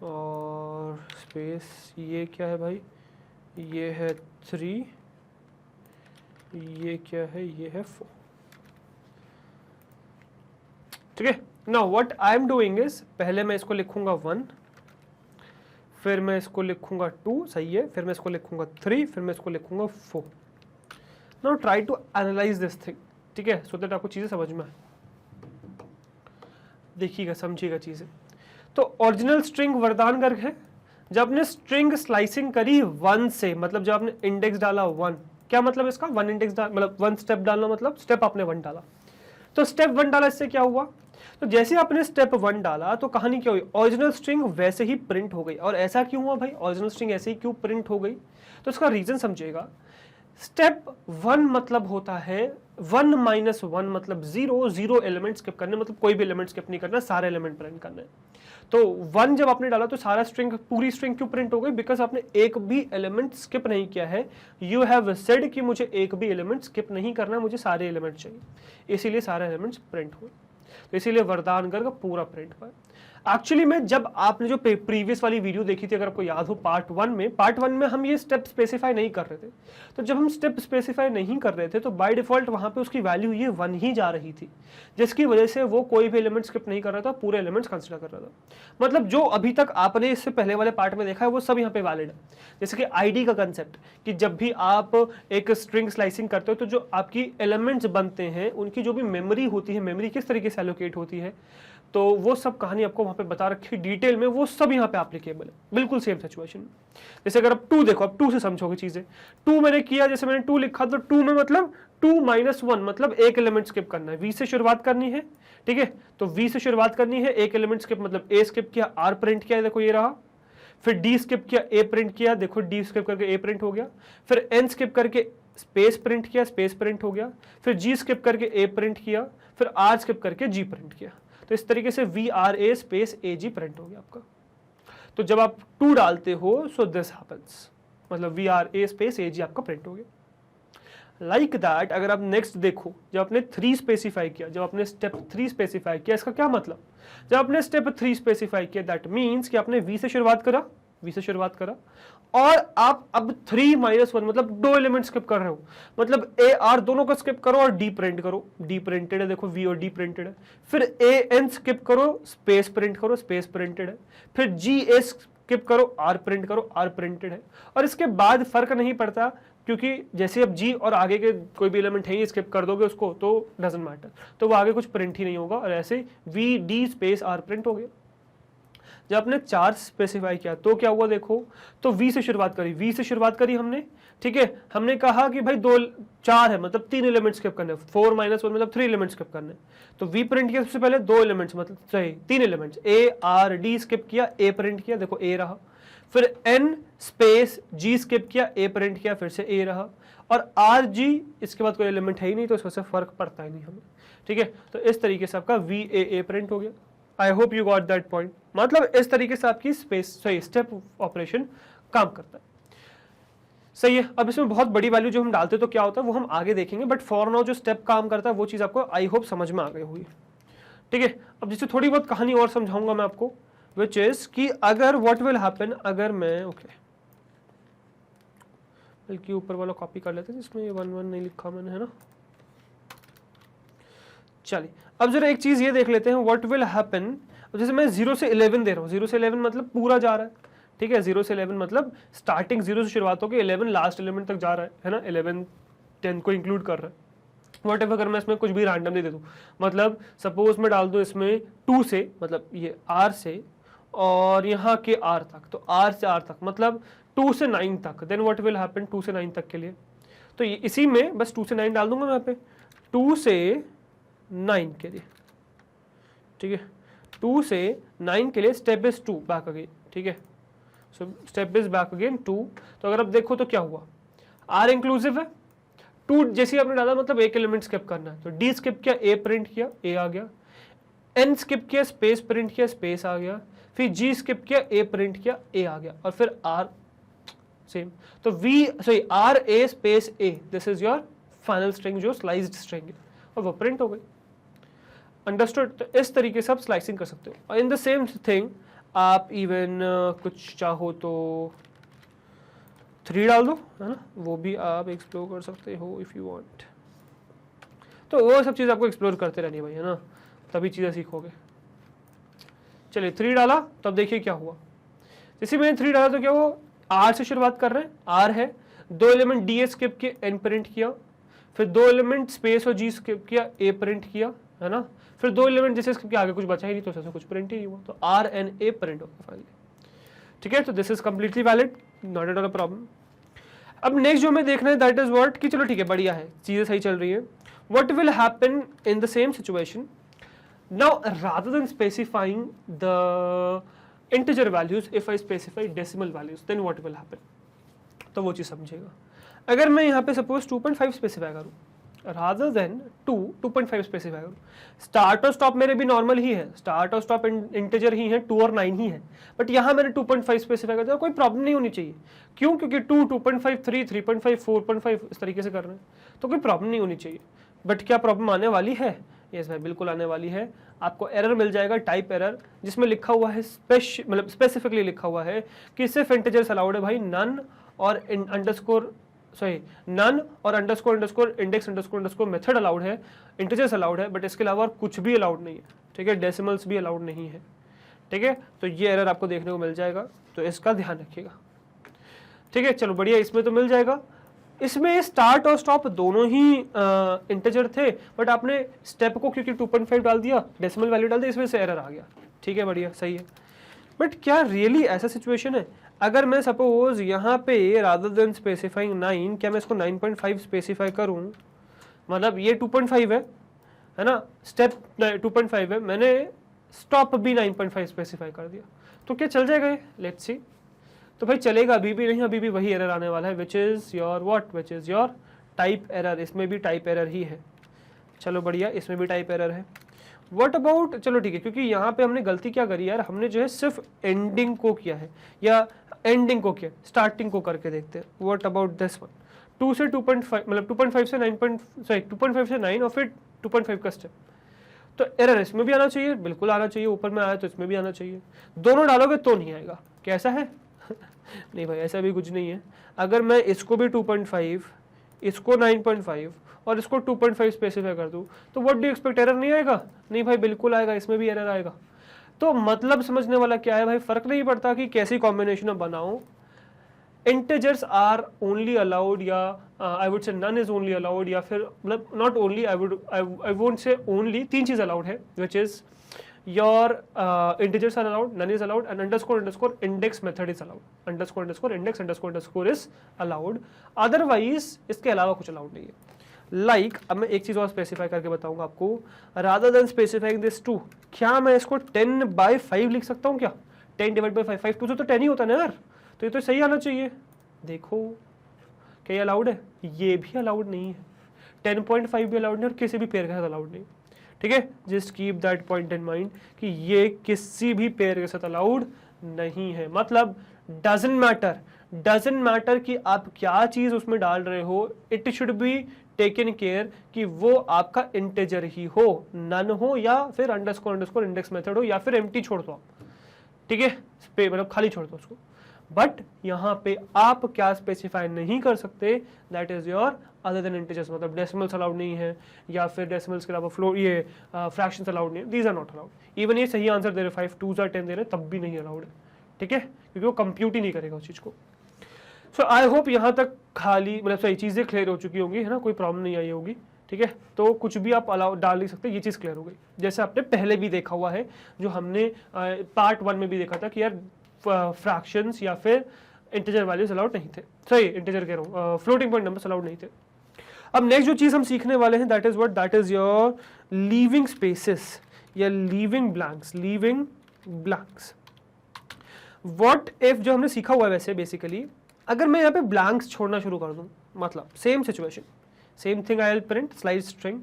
और स्पेस ये क्या है भाई, ये है 3, ये क्या है, ये है 4। ठीक है, now what I am doing is, पहले मैं इसको लिखूंगा 1, फिर मैं इसको लिखूंगा 2, सही है, फिर मैं इसको लिखूंगा 3, फिर मैं इसको लिखूंगा 4। Now try to analyse this thing, ठीक है, सो दैट आपको चीजें समझ में आए। देखिएगा, समझिएगा चीजें। तो ओरिजिनल स्ट्रिंग वरदान गर्ग है। जब आपने स्ट्रिंग स्लाइसिंग करी 1 से, मतलब जब आपने इंडेक्स डाला 1, क्या मतलब इसका, 1 इंडेक्स डाल मतलब 1 स्टेप डालना, मतलब स्टेप आपने 1 डाला। तो स्टेप 1 डाला, इससे क्या हुआ, तो जैसे आपने स्टेप 1 डाला तो कहानी क्या हुई, ओरिजिनल स्ट्रिंग वैसे ही प्रिंट हो गई। और ऐसा क्यों हुआ भाई, ओरिजिनल स्ट्रिंग ऐसे ही क्यों प्रिंट हो गई, तो इसका रीजन समझिएगा। स्टेप 1 मतलब होता है 1 - 1 मतलब 0, 0 एलिमेंट स्किप करने, मतलब कोई भी एलिमेंट स्किप नहीं करना, सारे एलिमेंट प्रिंट करने। तो 1 जब आपने डाला तो सारा स्ट्रिंग, पूरी स्ट्रिंग क्यों प्रिंट हो गई, बिकॉज आपने एक भी एलिमेंट स्किप नहीं किया है। यू हैव सेड कि मुझे एक भी एलिमेंट स्किप नहीं करना, मुझे सारे एलिमेंट चाहिए, इसीलिए सारे एलिमेंट्स प्रिंट हुए। तो इसीलिए वरदान गर्ग पूरा प्रिंट हुआ। एक्चुअली में जब आपने जो प्रीवियस वाली वीडियो देखी थी, अगर आपको याद हो, पार्ट 1 में हम ये स्टेप स्पेसिफाई नहीं कर रहे थे। तो जब हम स्टेप स्पेसिफाई नहीं कर रहे थे तो बाय डिफॉल्ट वहां पे उसकी वैल्यू ये 1 ही जा रही थी, जिसकी वजह से वो कोई भी एलिमेंट स्किप नहीं कर रहा था, पूरे एलिमेंट्स कंसिडर कर रहा था। मतलब जो अभी तक आपने इससे पहले वाले पार्ट में देखा है वो सब यहाँ पे वैलिड है। जैसे कि आईडी का कंसेप्ट, कि जब भी आप एक स्ट्रिंग स्लाइसिंग करते हो तो जो आपकी एलिमेंट्स बनते हैं उनकी जो भी मेमोरी होती है, मेमोरी किस तरीके से एलोकेट होती है, तो वो सब कहानी आपको वहां पे बता रखी डिटेल में, वो सब यहाँ पे एप्लीकेबल है, बिल्कुल सेम सिचुएशन में। जैसे अगर आप 2 देखो, आप 2 से समझोगे चीजें। 2 मैंने किया, जैसे मैंने 2 लिखा तो 2 में मतलब 2 - 1 मतलब एक एलिमेंट स्किप करना है, V से शुरुआत करनी है, ठीक है। तो V से शुरुआत करनी है, एक एलिमेंट स्किप मतलब A स्किप किया, R प्रिंट किया, देखो ये रहा। फिर D स्किप किया, A प्रिंट किया, देखो D स्किप करके A प्रिंट हो गया। फिर N स्किप करके स्पेस प्रिंट किया, स्पेस प्रिंट हो गया। फिर G स्किप करके A प्रिंट किया, फिर R स्किप करके G प्रिंट किया। तो इस तरीके से VRA स्पेस AG प्रिंट हो गया आपका। तो जब आप 2 डालते हो सो दिस हैपेंस, मतलब VRA स्पेस AG आपका प्रिंट हो गया। लाइक दैट अगर आप नेक्स्ट देखो, जब आपने 3 स्पेसिफाई किया, जब आपने स्टेप 3 स्पेसिफाई किया, इसका क्या मतलब, जब आपने स्टेप 3 स्पेसिफाई किया दैट मीन्स कि आपने V से शुरुआत करा, V से शुरुआत करा, और आप अब 3 - 1 मतलब 2 एलिमेंट स्किप कर रहे हो, मतलब A R दोनों को स्किप करो और D प्रिंट करो, D प्रिंटेड है, देखो V और D प्रिंटेड है। फिर A N स्किप करो, स्पेस प्रिंट करो, स्पेस प्रिंटेड है। फिर G A स्किप करो, R प्रिंट करो, R प्रिंटेड है। और इसके बाद फर्क नहीं पड़ता, क्योंकि जैसे अब G और आगे के कोई भी एलिमेंट है, स्किप कर दोगे उसको तो डजंट मैटर, तो वो आगे कुछ प्रिंट ही नहीं होगा, और ऐसे V D space R print हो गया। जब आपने 4 स्पेसिफाई किया तो क्या हुआ, देखो, तो V से शुरुआत करी, V से शुरुआत करी हमने, ठीक है। हमने कहा कि भाई 4 है मतलब 3 एलिमेंट स्किप करने, 4 - 1 मतलब 3 एलिमेंट स्किप करने। तो V प्रिंट किया सबसे पहले 2 एलिमेंट्स, मतलब सही 3 elements, A R D skip किया, A प्रिंट किया, देखो A रहा। फिर N स्पेस G स्किप किया, A प्रिंट किया, फिर से A रहा। और R G इसके बाद कोई एलिमेंट है ही नहीं, तो इसमें से फर्क पड़ता ही नहीं हमें, ठीक है। तो इस तरीके से आपका V A A प्रिंट हो गया। I hope you got that point. मतलब इस तरीके से आपकी स्टेप ऑपरेशन काम करता है, सही है। अब इसमें बहुत बड़ी वैल्यू जो हम डालते हैं तो क्या होता है वो हम आगे देखेंगे, बट फॉर नाउ जो स्टेप काम करता है वो चीज आपको आई होप समझ में आ गई होगी, ठीक है। अब जिससे थोड़ी बहुत कहानी और समझाऊंगा मैं आपको, विच इज कि अगर व्हाट विल हैपन, अगर मैं ओके बल्कि ऊपर वाला कॉपी कर लेते हैं जिसमें ये 1 1 नहीं लिखा मैंने, है ना। चलिए अब जरा एक चीज ये देख लेते हैं, व्हाट विल हैपन। जैसे मैं 0 से 11 दे रहा हूँ, 0 से 11 मतलब पूरा जा रहा है, ठीक है। 0 से 11 मतलब स्टार्टिंग 0 से शुरुआत होकर 11 लास्ट एलिमेंट तक जा रहा है ना, 11 10 को इंक्लूड कर रहा है। वॉट एवर, अगर मैं इसमें कुछ भी रैंडमली दे दूँ, मतलब सपोज मैं डाल दूँ इसमें 2 से, मतलब ये R से और यहाँ के R तक, तो R से R तक मतलब 2 से 9 तक, देन व्हाट विल हैपन 2 से 9 तक के लिए। तो इसी में बस 2 से 9 डाल दूंगा मैं यहाँ पे, 2 से 9 के लिए, ठीक है। 2 से 9 के लिए स्टेप इज 2 बैक अगेन, ठीक है। So step is back again 2। तो अगर आप देखो तो क्या हुआ, R इंक्लूसिव है, 2 जैसे आपने डाला मतलब एक एलिमेंट स्किप करना है, तो D स्किप किया, A प्रिंट किया, A आ गया। N स्किप किया, स्पेस प्रिंट किया, स्पेस आ गया। फिर G स्किप किया, A प्रिंट किया, A आ गया। और फिर R सेम, तो R A space A, this is your final string जो स्लाइस्ड स्ट्रिंग है, और वो प्रिंट हो गई। अंडरस्टूड। तो इस तरीके से आप स्लाइसिंग कर सकते हो। और इन द सेम थिंग आप इवन कुछ चाहो तो 3 डाल दो, है ना, वो भी आप एक्सप्लोर कर सकते हो इफ़ यू वांट। तो वो सब चीज़ आपको एक्सप्लोर करते रहनी भाई, है ना, तभी चीज़ें सीखोगे। चलिए 3 डाला, तब देखिए क्या हुआ। जैसे मैंने 3 डाला तो क्या हुआ, आर से शुरुआत कर रहे हैं, आर है, 2 एलिमेंट डी ए स्किप किए, एन प्रिंट किया, फिर 2 एलिमेंट स्पेस और जी स्किप किया, ए प्रिंट किया, है ना, फिर 2 एलिमेंट जैसे स्किप किया, आगे कुछ बचा ही नहीं तो उससे कुछ प्रिंट ही नहीं हुआ, तो आर एन ए प्रिंट हो गया फाइनली। ठीक है, तो this is completely valid, not at all a problem. अब नेक्स्ट जो हमें देखना है दैट इज व्हाट, कि चलो ठीक है बढ़िया है, चीजें सही चल रही है। What will happen in the same situation now, rather than specifying the integer values, if I specify decimal values, then what will happen? तो वो चीज समझेगा। अगर मैं यहाँ पे सपोज 2.5 स्पेसिफाई करूँ, रादर देन 2.5 स्पेसिफाई करूँ, स्टार्ट और स्टॉप मेरे भी नॉर्मल ही है, स्टार्ट और स्टॉप इंटीजर ही है, 2 और 9 ही है, बट यहाँ मैंने 2.5 स्पेसिफाई कर दिया, कोई प्रॉब्लम नहीं होनी चाहिए। क्यों? क्योंकि 2, 2.5, 3, 3.5, 4.5 इस तरीके से कर रहे हैं, तो कोई प्रॉब्लम नहीं होनी चाहिए। बट क्या प्रॉब्लम आने वाली है? यस भाई, बिल्कुल आने वाली है। आपको एरर मिल जाएगा, टाइप एरर, जिसमें लिखा हुआ है मतलब स्पेसिफिकली लिखा हुआ है कि सिर्फ इंटीजर्स अलाउड है भाई, नन और अंडरस्कोर, सॉरी, नन और underscore underscore index underscore underscore method allowed है, इंटीजर्स अलाउड है, बट इसके अलावा कुछ भी अलाउड नहीं है। ठीक है, डेसिमल्स भी अलाउड नहीं है। ठीक है, तो ये एरर आपको देखने को मिल जाएगा, तो इसका ध्यान रखिएगा। ठीक है, चलो बढ़िया, इसमें तो मिल जाएगा। इसमें स्टार्ट और स्टॉप दोनों ही इंटीजर थे, बट आपने स्टेप को क्योंकि 2.5 डाल दिया, डेसिमल वैल्यू डाल दी, इसमें से एरर आ गया। ठीक है, बढ़िया, सही है। बट क्या रियली ऐसा सिचुएशन है? अगर मैं सपोज यहाँ पे रादर देन स्पेसिफाइंग 9, क्या मैं इसको 9.5 स्पेसिफाई करूँ, मतलब ये 2.5 है ना, स्टेप 2.5 है, मैंने स्टॉप भी 9.5 स्पेसिफाई कर दिया, तो क्या चल जाएगा ये? Let's see. तो भाई चलेगा अभी भी नहीं, अभी भी वही एरर आने वाला है, which is your what, which is your type error. इसमें भी टाइप एरर ही है। चलो बढ़िया, इसमें भी टाइप एरर है। व्हाट अबाउट, चलो ठीक है, क्योंकि यहाँ पे हमने गलती क्या करी यार, हमने जो है सिर्फ एंडिंग को किया है, या एंडिंग को किया, स्टार्टिंग को करके देखते हैं। व्हाट अबाउट दिस वन, 2 से 2.5, मतलब 2.5 से 2.5 से 9 और फिर 2.5 का स्टेप, तो एरर इसमें भी आना चाहिए, बिल्कुल आना चाहिए, ऊपर में आया तो इसमें भी आना चाहिए। दोनों डालोगे तो नहीं आएगा, कैसा है? नहीं भाई, ऐसा भी कुछ नहीं है। अगर मैं इसको भी 2.5, इसको 9.5 और इसको 2.5 स्पेसिफाई कर दूं, तो व्हाट डू एक्सपेक्ट, एरर नहीं आएगा? नहीं भाई, बिल्कुल आएगा, इसमें भी एरर आएगा। तो मतलब समझने वाला क्या है भाई, फर्क नहीं पड़ता कि कैसी कॉम्बिनेशन में बनाओ, इंटीजर्स आर ओनली अलाउड, या I would say none is only allowed, या फिर मतलब not only, I won't say only, 3 चीज अलाउड है, which is your integers are allowed, none is allowed, and underscore underscore index method is allowed, underscore underscore index underscore underscore is allowed, otherwise इसके अलावा कुछ allowed नहीं है। Like, अब मैं एक चीज और स्पेसिफाई करके बताऊंगा आपको, rather than specifying this 2, क्या मैं इसको 10/5 लिख सकता हूँ क्या? 10/5, 5 2 से तो 10 ही होता है ना यार, तो ये तो सही आना चाहिए। देखो क्या ये अलाउड है? ये भी अलाउड नहीं है, 10.5 भी अलाउड नहीं, और किसी भी पेयर के साथ अलाउड नहीं। ठीक है, just keep that point in mind कि ये किसी भी पेयर के साथ अलाउड नहीं है। मतलब डजंट मैटर कि आप क्या चीज उसमें डाल रहे हो, it should be taken care कि वो आपका इंटीजर ही हो, नन हो, या फिर अंडरस्कोर अंडरस्कोर इंडेक्स मेथड हो, या फिर एम्प्टी छोड़ दो आप। ठीक है, मतलब खाली छोड़ दो उसको। बट यहाँ पे आप क्या स्पेसिफाई नहीं कर सकते, that is your other than integers, मतलब डेसिमल्स अलाउड नहीं है, या फिर डेसिमल्स के अलावा फ्लोर, ये फ्रैक्शंस अलाउड नहीं है, these are not allowed. Even ये सही आंसर दे रहे 5 2s are 10 दे रहे, तब भी नहीं अलाउड है। ठीक है, क्योंकि वो कंप्यूट ही नहीं करेगा उस चीज को। सो आई होप यहाँ तक खाली मतलब सही चीजें क्लियर हो चुकी होंगी, है ना, कोई प्रॉब्लम नहीं आई होगी। ठीक है, तो कुछ भी आप अलाउ डाल नहीं सकते, ये चीज क्लियर हो गई। जैसे आपने पहले भी देखा हुआ है, जो हमने पार्ट 1 में भी देखा था कि यार फ्रैक्शंस या फिर इंटीजर वैल्यूज अलाउड नहीं थे, सही इंटीजर कह रहा हूँ, फ्लोटिंग पॉइंट नंबर्स अलाउड नहीं थे। अब नेक्स्ट जो चीज हम सीखने वाले हैं that is what, that is your leaving spaces या लीविंग ब्लैंक्स। व्हाट इफ, जो हमने सीखा हुआ है वैसे बेसिकली, अगर मैं यहाँ पे ब्लैंक्स छोड़ना शुरू कर दूं, मतलब same situation, same thing, I will print slide string,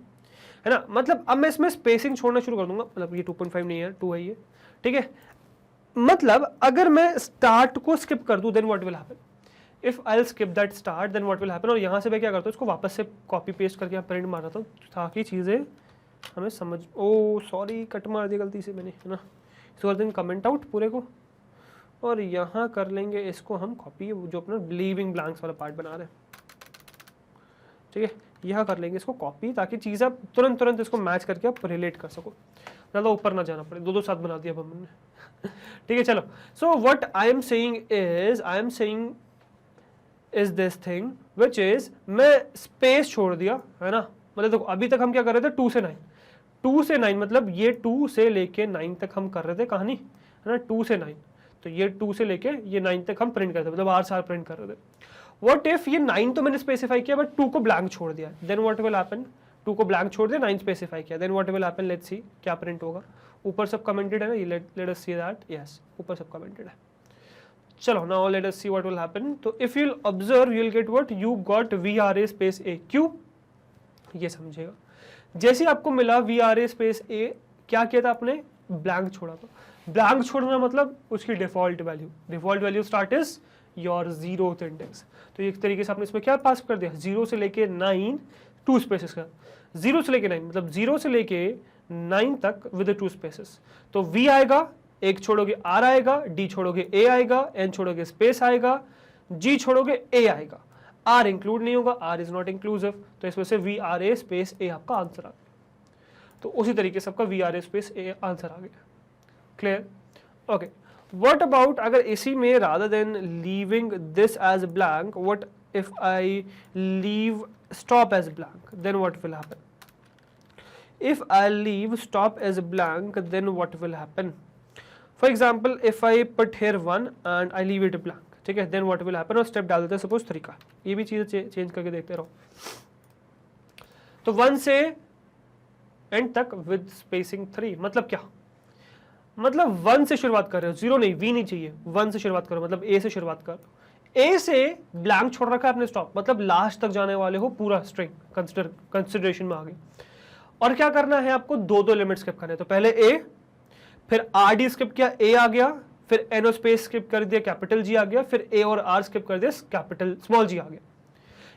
है ना, मतलब अब मैं इसमें स्पेसिंग छोड़ना शुरू कर दूंगा, मतलब ये 2.5 नहीं है, 2 है ये। ठीक है, मतलब अगर मैं स्टार्ट को स्किप कर दूं, then what will happen, if I will skip that start, then what will happen. और यहाँ से मैं क्या करता हूँ, इसको वापस से कॉपी पेस्ट करके यहाँ प्रिंट मार रहा था, ताकि चीज़ें हमें समझ, ओ सॉरी कट मार दिया गलती से मैंने, है ना, इसको कर दें कमेंट आउट पूरे को, और यहाँ कर लेंगे इसको हम कॉपी, जो अपना लीविंग ब्लैंक्स वाला पार्ट बना रहे हैं, ठीक है, यहाँ कर लेंगे इसको कॉपी, ताकि चीज़ आप तुरंत इसको मैच करके आप रिलेट कर सको, ज़्यादा ऊपर ना जाना पड़े। दो साथ बना दिया अब हमने ठीक है, चलो। So what I am saying is this thing which is, मैं स्पेस छोड़ दिया है ना, मतलब देखो अभी तक हम क्या कर रहे थे 2 से 9, 2 से 9 मतलब ये 2 से लेके 9 तक हम कर रहे थे कहानी है ना, 2 से 9, तो ये 2 से लेके ये 9 तक हम प्रिंट करते, मतलब R प्रिंट कर रहे थे। व्हाट इफ ये 9 तो मैंने स्पेसिफाई किया बट 2 को ब्लैंक छोड़ दिया, देन व्हाट विल हैपन, 2 को ब्लैंक छोड़ दिया, 9 स्पेसिफाई किया, then what will happen, let's see क्या प्रिंट होगा। ऊपर सब कमेंटेड है ना, let us see that, yes ऊपर सब कमेंटेड है। चलो now let us see what will happen. तो if you will observe you will get what, you got VRA space A, क्यों ये समझेगा, जैसे आपको मिला VRA स्पेस A, क्या किया था आपने, ब्लैंक छोड़ा था। ब्लैंक छोड़ना मतलब उसकी default value start is your 0th index, तो एक तरीके से आपने इसमें क्या पास कर दिया, 0 से लेके 9 2 स्पेसेस का, 0 से लेके 9 मतलब 0 से लेके 9 तक विद 2 स्पेसेस। तो V आएगा, एक छोड़ोगे R आएगा, D छोड़ोगे A आएगा, N छोड़ोगे स्पेस आएगा, G छोड़ोगे A आएगा, R इंक्लूड नहीं होगा, R इज नॉट इंक्लूसिव, तो इसमें से VRA स्पेस A आपका आंसर आ गया। तो उसी तरीके से आपका VRA स्पेस A आंसर आ गया। Clear, okay. व्हाट अबाउट अगर इसी में rather than leaving this as blank, what if I leave stop as blank, then what will happen? If I leave stop as blank, then what will happen? For example, if I put here 1 and I leave it blank, ठीक है, then what will happen? और step डाल देते हैं suppose 3 का, ये भी चीज़ change करके देखते रहो। तो 1 से एंड तक विद स्पेसिंग 3, मतलब क्या, मतलब 1 से शुरुआत कर रहे हो, 0 नहीं, V नहीं चाहिए, 1 से शुरुआत करो, मतलब A से शुरुआत करो, A से ब्लैंक छोड़ रखा है आपने स्टॉप, मतलब लास्ट तक जाने वाले हो, पूरा स्ट्रिंग कंसिडरेशन में आ गई। और क्या करना है आपको, 2 लिमिट स्किप करने, तो पहले A, फिर RD स्किप किया, A आ गया, फिर NO स्पेस स्किप कर दिया, कैपिटल G आ गया, फिर A और R स्किप कर दिया, कैपिटल स्मॉल G आ गया।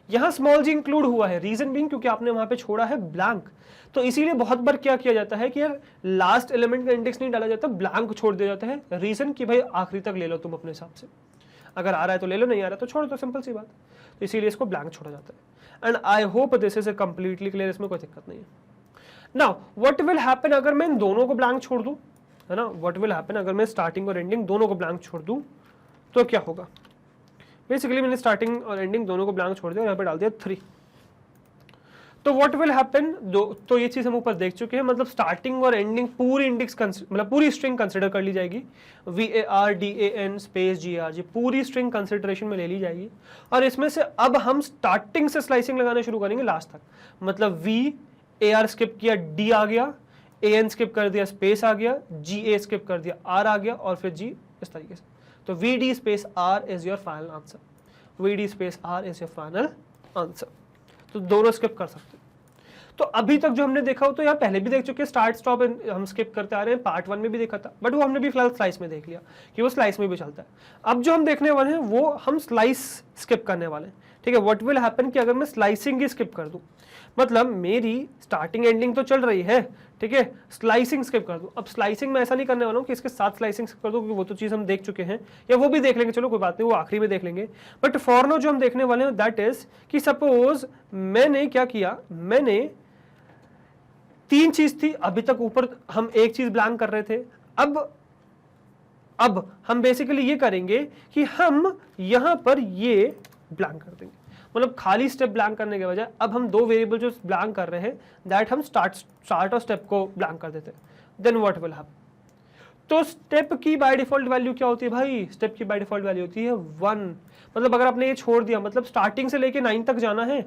यहां स्मॉल g इंक्लूड हुआ है, रीजन बीइंग क्योंकि आपने वहां पे छोड़ा है ब्लैंक, तो इसीलिए बहुत बार क्या किया जाता है कि यार लास्ट एलिमेंट का इंडेक्स नहीं डाला जाता, ब्लैंक छोड़ दिया जाता है, रीजन कि भाई आखिरी तक ले लो तुम अपने हिसाब से, अगर आ रहा है तो ले लो, नहीं आ रहा है तो छोड़ दो, सिंपल सी बात। तो इसीलिए इसको ब्लैंक छोड़ा जाता है। And I hope this is completely clear, इसमें कोई दिक्कत नहीं है। नाउ व्हाट विल हैपन अगर मैं इन दोनों को ब्लैंक छोड़ दूं, है ना, व्हाट विल हैपन अगर मैं स्टार्टिंग और एंडिंग दोनों को ब्लैंक छोड़ दूं तो क्या होगा। बेसिकली मैंने स्टार्टिंग और एंडिंग दोनों को ब्लैंक छोड़ दिया और यहाँ पे डाल दिया 3, तो व्हाट विल हैपन, तो ये चीज हम ऊपर देख चुके हैं, मतलब स्टार्टिंग और एंडिंग पूरी इंडेक्स मतलब पूरी स्ट्रिंग कंसिडर कर ली जाएगी, VARDAN स्पेस GR, पूरी स्ट्रिंग कंसिडरेशन में ले ली जाएगी। और इसमें से अब हम स्टार्टिंग से स्लाइसिंग लगाना शुरू करेंगे लास्ट तक, मतलब VAR स्किप किया, D आ गया, AN स्किप कर दिया, स्पेस आ गया, GA स्किप कर दिया, R आ गया, और फिर G, इस तरीके से। तो VD space R is your final answer, VD space R is your final answer. तो दोनों स्किप कर सकते हैं। तो अभी तक जो हमने देखा हो तो यार पहले भी देख चुके हैं, स्टार्ट स्टॉप हम स्किप करते आ रहे हैं, पार्ट 1 में भी देखा था, बट वो हमने भी फिलहाल स्लाइस में देख लिया कि वो स्लाइस में भी चलता है। अब जो हम देखने वाले हैं वो हम स्लाइस स्किप करने वाले हैं, ठीक है। व्हाट विल हैपन कि अगर मैं स्लाइसिंग ही स्किप कर दूं, मतलब मेरी स्टार्टिंग एंडिंग तो चल रही है, ठीक है, स्लाइसिंग स्किप कर दूं। अब स्लाइसिंग में ऐसा नहीं करने वाला हूं कि इसके साथ स्लाइसिंग कर दूं, क्योंकि वो तो चीज हम देख चुके हैं, या वो भी देख लेंगे, चलो कोई बात नहीं, वो आखिरी में देख लेंगे। बट फॉर नाउ जो हम देखने वाले हैं दैट इज कि सपोज मैंने क्या किया, मैंने 3 चीज थी अभी तक, ऊपर हम एक चीज ब्लैंक कर रहे थे, अब हम बेसिकली ये करेंगे कि हम यहां पर ये ब्लैंक कर देंगे, मतलब खाली स्टेप ब्लैंक करने के बजाय अब हम 2 वेरिएबल जो ब्लैंक कर रहे हैं दैट हम स्टार्ट और स्टेप को ब्लैंक कर देते हैं। देन व्हाट विल हैपन, तो स्टेप की बाय डिफॉल्ट वैल्यू क्या होती है भाई, स्टेप की बाय डिफॉल्ट वैल्यू होती है 1, मतलब अगर आपने ये छोड़ दिया, मतलब स्टार्टिंग से लेके 9 तक जाना है,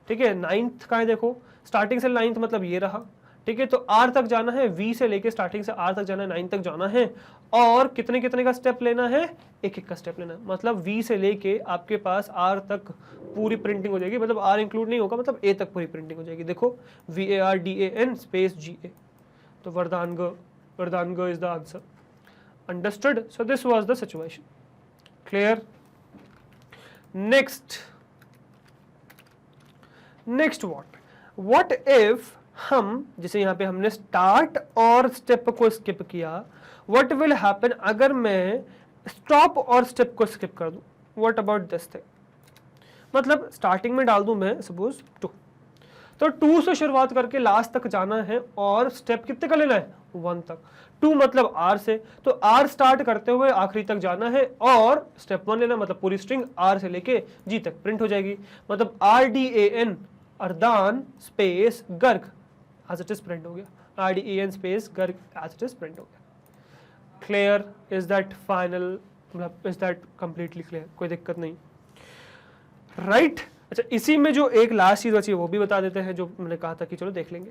ठीक है, 9th का है, देखो स्टार्टिंग से 9th मतलब ये रहा, ठीक है, तो R तक जाना है, V से लेके स्टार्टिंग से R तक जाना है, 9 तक जाना है, और कितने कितने का स्टेप लेना है, एक का स्टेप लेना है, मतलब V से लेके आपके पास R तक पूरी प्रिंटिंग हो जाएगी, मतलब R इंक्लूड नहीं होगा, मतलब A तक पूरी प्रिंटिंग हो जाएगी। देखो VARDAN स्पेस GA, तो वर्दानग is the answer. Understood, so this was the situation. Clear, next what if हम, जैसे यहाँ पे हमने स्टार्ट और स्टेप को स्किप किया, व्हाट विल हैपन अगर मैं स्टॉप और स्टेप को स्किप कर दूं, व्हाट अबाउट दिस थिंग, मतलब स्टार्टिंग में डाल दूं मैं सपोज 2, तो 2 से शुरुआत करके लास्ट तक जाना है और स्टेप कितने का लेना है 1 तक। 2 मतलब R से, तो R स्टार्ट करते हुए आखिरी तक जाना है और स्टेप 1 लेना, मतलब पूरी स्ट्रिंग R से लेके G तक प्रिंट हो जाएगी। मतलब RDAN अर्दान space Garg as it is print हो गया, RDAN space Garg as it is print हो गया। क्लियर? इज दैट फाइनल, मतलब इज दैट कंप्लीटली क्लियर? कोई दिक्कत नहीं, राइट? अच्छा, इसी में जो एक लास्ट चीज बची है वो भी बता देते हैं, जो मैंने कहा था कि चलो देख लेंगे।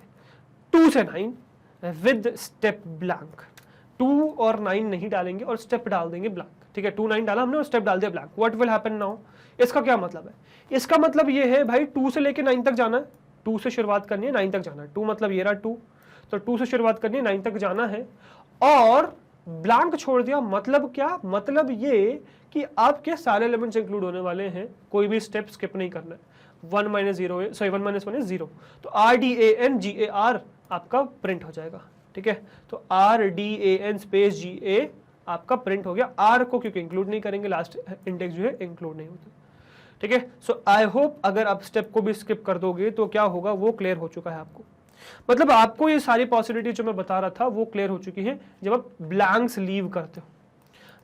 2 से 9 विद स्टेप ब्लैंक, 2 और 9 नहीं डालेंगे और स्टेप डाल देंगे ब्लैंक, ठीक है? 2 9 डाला हमने और स्टेप डाल दिया blank. What will happen now? इसका क्या मतलब है? इसका मतलब ये है भाई 2 से लेके 9 तक जाना है, 2 से शुरुआत करनी है 9 तक जाना है। 2 मतलब ये रहा 2, तो 2 से शुरुआत करनी है 9 तक जाना है और ब्लैंक छोड़ दिया। मतलब क्या? मतलब ये कि आपके सारे एलिमेंट्स इंक्लूड होने वाले हैं, कोई भी स्टेप स्किप नहीं करना है। 1 - 0 सॉरी 1 - 1 is 0, तो RDAN GAR आपका प्रिंट हो जाएगा, ठीक है? तो RDAN स्पेस GA आपका प्रिंट हो गया। R को क्योंकि इंक्लूड नहीं करेंगे, लास्ट इंडेक्स जो है इंक्लूड नहीं होता, ठीक है? सो आई होप अगर आप स्टेप को भी स्किप कर दोगे तो क्या होगा वो क्लियर हो चुका है आपको। मतलब आपको ये सारी पॉसिबिलिटी जो मैं बता रहा था वो क्लियर हो चुकी है जब आप ब्लैंक्स लीव करते हो।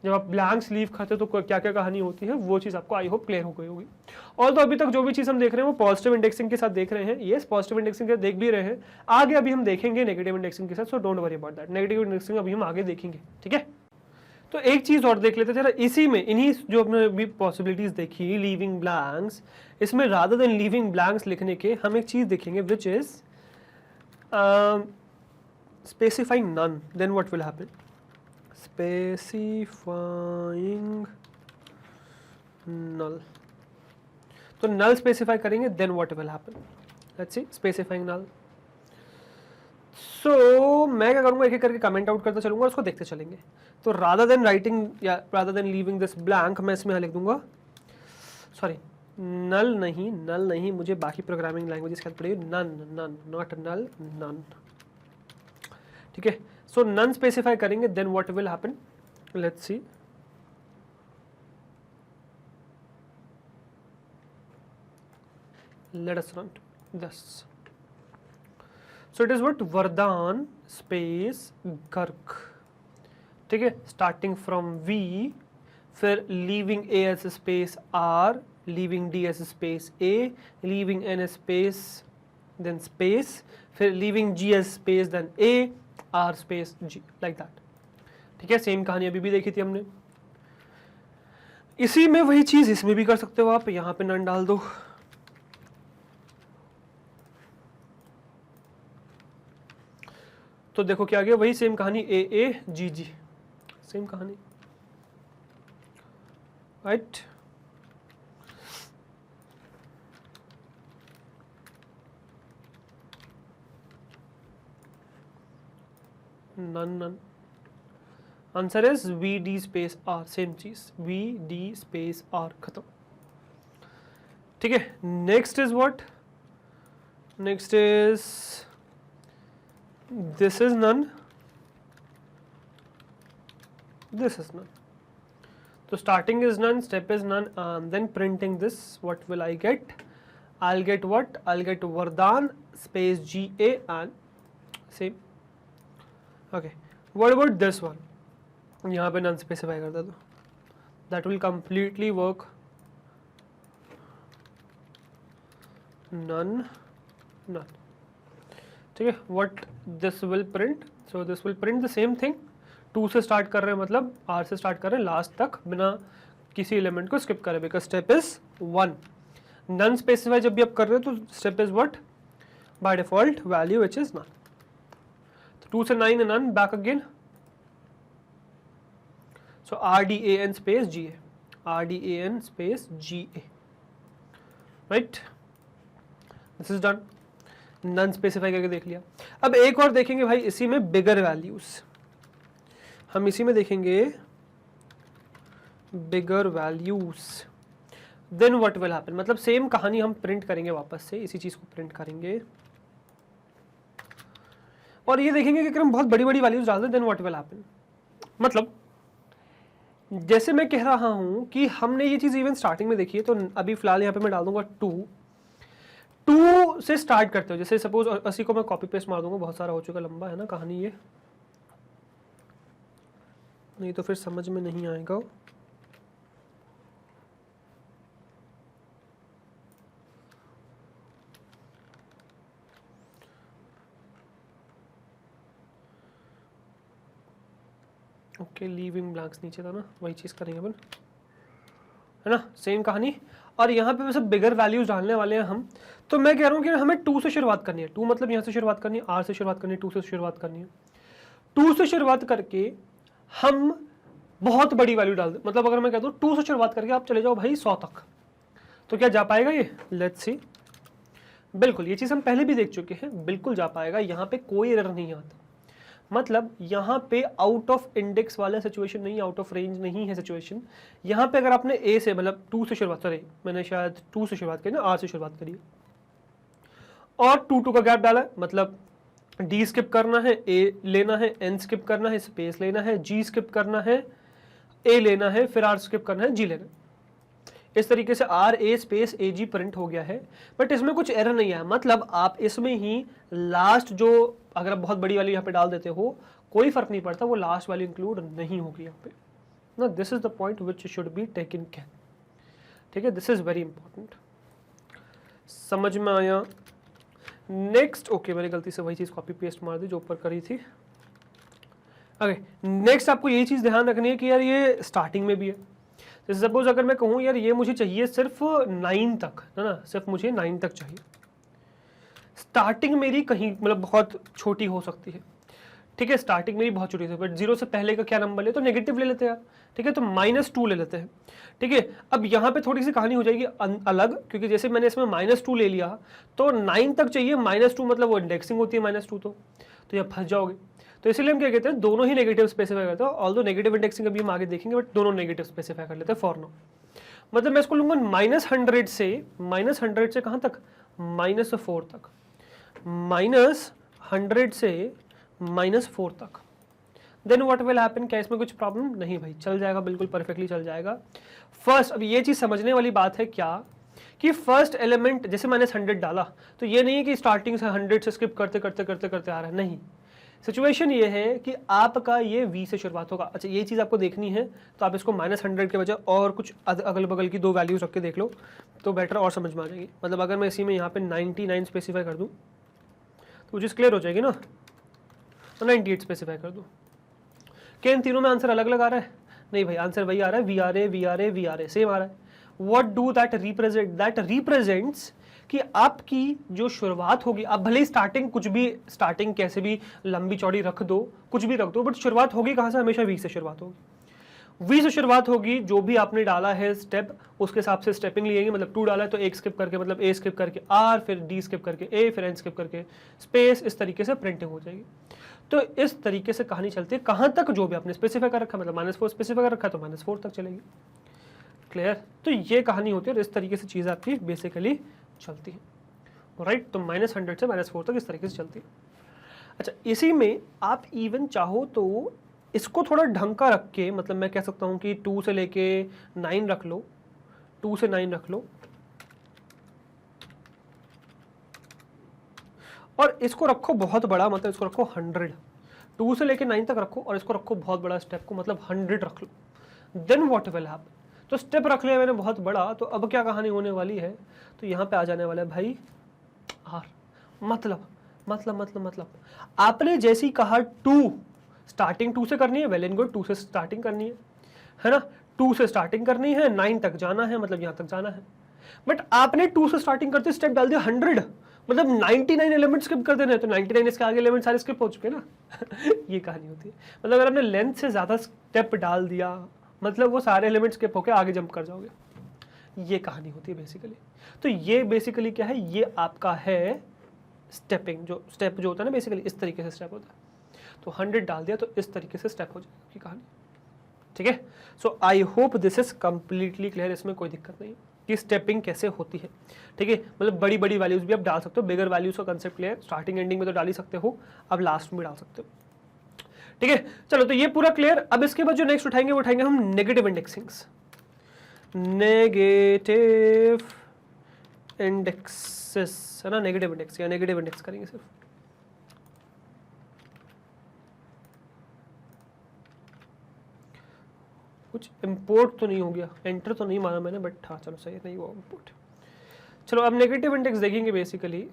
जब आप ब्लैंक्स लीव करते हो तो क्या क्या कहानी होती है वो चीज़ आपको आई होप क्लियर हो गई होगी। और तो अभी तक जो भी चीज़ हम देख रहे हैं वो पॉजिटिव इंडेक्सिंग के साथ देख रहे हैं। यस, पॉजिटिव इंडेक्सिंग के साथ देख भी रहे हैं, आगे अभी हम देखेंगे नेगेटिव इंडेक्सिंग के साथ, so don't worry about that. Negative indexing अभी हम आगे देखेंगे, ठीक है? तो एक चीज़ और देख लेते थे इसी में, इन्हीं जो अपने भी पॉसिबिलिटीज देखी लीविंग ब्लैंक्स, इसमें रादर देन लीविंग ब्लैंक्स लिखने के हम एक चीज़ देखेंगे which is specifying none, then what will happen? Specifying null, तो null specify करेंगे then what will happen? Let's see, specifying null. So मैं क्या करूँगा, एक एक करके कमेंट आउट करता चलूँगा, उसको देखते चलेंगे। तो rather than writing या rather than leaving this blank, मैं इसमें लिख दूंगा, सॉरी null नहीं, मुझे बाकी प्रोग्रामिंग लैंग्वेजेस क्या पड़ेगी, none, not null, none, ठीक है? सो नन स्पेसिफाई करेंगे then what will happen, let's see. Let us run this. So it is what, Vardan space Garg, ठीक है? स्टार्टिंग फ्रॉम V, फिर leaving AS space R, leaving DS space A, leaving N space then space, फिर leaving GS space then A, R space G, like that, ठीक है? Same कहानी अभी भी देखी थी हमने। इसी में वही चीज इसमें भी कर सकते हो आप, यहां पे नन डाल दो, तो देखो क्या आ गया, वही सेम कहानी A G G, सेम कहानी, right? None, answer is VD space R, same चीज VD स्पेस R, खत्म, ठीक है? Next is what, next is this is none, this is none, तो starting is none, step is none, and then printing this, what will I get? I'll get what? I'll get Vardhan space GA and same. Okay, what about this one? यहाँ पे none specify कर दे दो, that will completely work. None, none, ठीक है? What this will print? So this will print the same thing. 2 से start कर रहे हैं, मतलब R से स्टार्ट कर रहे हैं लास्ट तक बिना किसी एलिमेंट को स्किप करे, because step is 1। None specify जब भी आप कर रहे हो तो step is what, by default value which is none. 2 से 9 none, back again. So RDAN space GA, RDAN space GA, right? This is done. None specify करके देख लिया। अब एक और देखेंगे भाई इसी में bigger values, हम इसी में देखेंगे bigger values, then what will happen? मतलब सेम कहानी हम प्रिंट करेंगे, वापस से इसी चीज को प्रिंट करेंगे और ये देखेंगे कि अगर हम बहुत बड़ी बड़ी वैल्यूज डाल दें देन व्हाट विल हैपन। मतलब जैसे मैं कह रहा हूं कि हमने ये चीज इवन स्टार्टिंग में देखी है, तो अभी फिलहाल यहाँ पे मैं डाल दूंगा 2 से स्टार्ट करते हो। जैसे सपोज 80 को मैं कॉपी पेस्ट मार दूंगा, बहुत सारा हो चुका, लंबा है ना कहानी ये, नहीं तो फिर समझ में नहीं आएगा। ओके, लीविंग ब्लैंक्स नीचे था ना, वही चीज़ करेंगे अपन, है ना, सेम कहानी। और यहाँ पे वैसे बिगर वैल्यूज डालने वाले हैं हम, तो मैं कह रहा हूँ कि हमें 2 से शुरुआत करनी है। 2 मतलब यहाँ से शुरुआत करनी है, R से शुरुआत करनी है, 2 से शुरुआत करनी है। 2 से शुरुआत करके हम बहुत बड़ी वैल्यू डाल दें, मतलब अगर मैं कह दूँ 2 से शुरुआत करके आप चले जाओ भाई 100 तक, तो क्या जा पाएगा ये? Let's see. बिल्कुल, ये चीज़ हम पहले भी देख चुके हैं, बिल्कुल जा पाएगा, यहाँ पे कोई एरर नहीं आता। मतलब यहाँ पे आउट ऑफ इंडेक्स वाला सिचुएशन नहीं, आउट ऑफ रेंज नहीं है सिचुएशन। यहाँ पे अगर आपने ए से मतलब 2 से शुरुआत, सॉरी मैंने शायद 2 से शुरुआत की ना, आर से शुरुआत करी और 2 का गैप डाला, मतलब डी स्किप करना है, ए लेना है, एन स्किप करना है, स्पेस लेना है, जी स्किप करना है, ए लेना है, फिर आर स्किप करना है, जी लेना है। इस तरीके से R A space A G print हो गया है, बट इसमें कुछ एरर नहीं है। मतलब आप इसमें ही लास्ट जो, अगर आप बहुत बड़ी वाली यहाँ पे डाल देते हो कोई फर्क नहीं पड़ता, वो लास्ट वाली इंक्लूड नहीं होगी यहाँ पे ना। This is the point which should be taken care, ठीक है, दिस इज वेरी इंपॉर्टेंट। समझ में आया? नेक्स्ट, ओके मैंने गलती से वही चीज कॉपी पेस्ट मार दी जो ऊपर करी थी। ओके, नेक्स्ट आपको यही चीज ध्यान रखनी है कि यार ये स्टार्टिंग में भी है। जैसे सपोज अगर मैं कहूँ यार ये मुझे चाहिए सिर्फ 9 तक, है ना, सिर्फ मुझे 9 तक चाहिए। स्टार्टिंग मेरी कहीं मतलब बहुत छोटी हो सकती है, ठीक है, स्टार्टिंग मेरी बहुत छोटी है, बट 0 से पहले का क्या नंबर ले, तो नेगेटिव ले लेते हैं, ठीक है, तो -2 ले लेते हैं, ठीक है। अब यहाँ पे थोड़ी सी कहानी हो जाएगी अलग, क्योंकि जैसे मैंने इसमें -2 ले लिया तो 9 तक चाहिए, -2 मतलब वो इंडेक्सिंग होती है -2, तो यहाँ फंस जाओगे। तो इसलिए हम क्या कहते हैं, दोनों ही नेगेटिव स्पेसिफाई करते हैं। ऑल्दो नेगेटिव इंडेक्सिंग अभी हम आगे देखेंगे, बट दोनों नेगेटिव स्पेसिफाई कर लेते हैं फॉर नाउ। मतलब मैं इसको लूंगा -100 से कहाँ तक, -4 तक, -100 से -4 तक। देन व्हाट विल हैपन, क्या इसमें कुछ प्रॉब्लम नहीं भाई, चल जाएगा, बिल्कुल परफेक्टली चल जाएगा। फर्स्ट, अब ये चीज समझने वाली बात है क्या, कि फर्स्ट एलिमेंट जैसे मैंने 100 डाला, तो ये नहीं है कि स्टार्टिंग से 100 से स्किप करते करते करते करते आ रहा है, नहीं। सिचुएशन ये है कि आपका ये V से शुरुआत होगा। अच्छा, ये चीज़ आपको देखनी है तो आप इसको -100 के बजाय और कुछ अगल बगल की 2 वैल्यूज रख के देख लो तो बेटर और समझ में आ जाएगी। मतलब अगर मैं इसी में यहाँ पे 99 स्पेसिफाई कर दूँ तो चीज़ क्लियर हो जाएगी ना, तो 98 स्पेसिफाई कर दूँ। क्या इन तीनों में आंसर अलग अलग आ रहा है? नहीं भाई, आंसर वही आ रहा है, VRA सेम आ रहा है। What do that represent? That represents कि आपकी जो शुरुआत होगी, आप भले ही स्टार्टिंग कुछ भी, स्टार्टिंग कैसे भी लंबी चौड़ी रख दो, कुछ भी रख दो, बट शुरुआत होगी कहाँ से? हमेशा V से शुरुआत होगी। V से शुरुआत होगी, जो भी आपने डाला है स्टेप उसके हिसाब से स्टेपिंग लिएंगे। मतलब 2 डाला है तो 1 स्किप करके, मतलब A स्किप करके R, फिर D स्किप करके A, फिर N स्किप करके स्पेस, इस तरीके से प्रिंटिंग हो जाएगी। तो इस तरीके से कहानी चलती है, कहाँ तक जो भी आपने स्पेसिफाई कर रखा, मतलब -4 स्पेसिफाई कर रखा है तो -4 तक चलेगी। क्लियर? तो ये कहानी होती है और इस तरीके से चीज़ आपकी बेसिकली चलती है, राइट। तो -100 से -4 तक इस तरीके से चलती है। अच्छा, इसी में आप इवन चाहो तो इसको थोड़ा ढंग का रख के, मतलब मैं कह सकता हूँ कि 2 से लेके 9 रख लो, 2 से 9 रख लो, और इसको रखो बहुत बड़ा, मतलब इसको रखो 100, 2 से लेके 9 तक रखो और इसको रखो बहुत बड़ा स्टेप को, मतलब 100 रख लो। Then what will happen? तो स्टेप रख लिया मैंने बहुत बड़ा, तो अब क्या कहानी होने वाली है, तो यहाँ पे आ जाने वाला है भाई R। मतलब आपने जैसी कहा 2, स्टार्टिंग 2 से करनी है, वेल एंड गुड, 2 से स्टार्टिंग करनी है ना, 2 से स्टार्टिंग करनी है, 9 तक जाना है, मतलब यहाँ तक जाना है। बट आपने 2 से स्टार्टिंग करते स्टेप डाल दिया 100, मतलब 99 एलिमेंट स्किप कर देने, तो 99 इसके आगे एलिमेंट सारे स्किप हो चुके ना। ये कहानी होती है। मतलब अगर आपने लेंथ से ज़्यादा स्टेप डाल दिया, मतलब वो सारे एलिमेंट स्किप होकर आगे जंप कर जाओगे, ये कहानी होती है बेसिकली। तो ये बेसिकली क्या है, ये आपका है स्टेपिंग, जो स्टेप जो होता है ना बेसिकली इस तरीके से स्टेप होता है। तो 100 डाल दिया तो इस तरीके से स्टेप हो जाएगी कहानी, ठीक है। So I hope this is completely clear, इसमें कोई दिक्कत नहीं कि स्टेपिंग कैसे होती है, ठीक है। मतलब बड़ी बड़ी वैल्यूज भी आप डाल सकते हो, बिगर वैल्यूज का कंसेप्ट क्लियर, स्टार्टिंग एंडिंग में तो डाल ही सकते हो, अब लास्ट में डाल सकते हो, ठीक है, चलो तो ये पूरा क्लियर। अब इसके बाद जो नेक्स्ट उठाएंगे वो उठाएंगे हम नेगेटिव इंडेक्सिंग्स, नेगेटिव इंडेक्सेस है ना, नेगेटिव इंडेक्स या नेगेटिव इंडेक्स करेंगे सिर्फ। कुछ इंपोर्ट तो नहीं हो गया, एंटर तो नहीं मारा मैंने, बट हाँ चलो सही नहीं हुआ इंपोर्ट। चलो अब नेगेटिव इंडेक्स देखेंगे बेसिकली।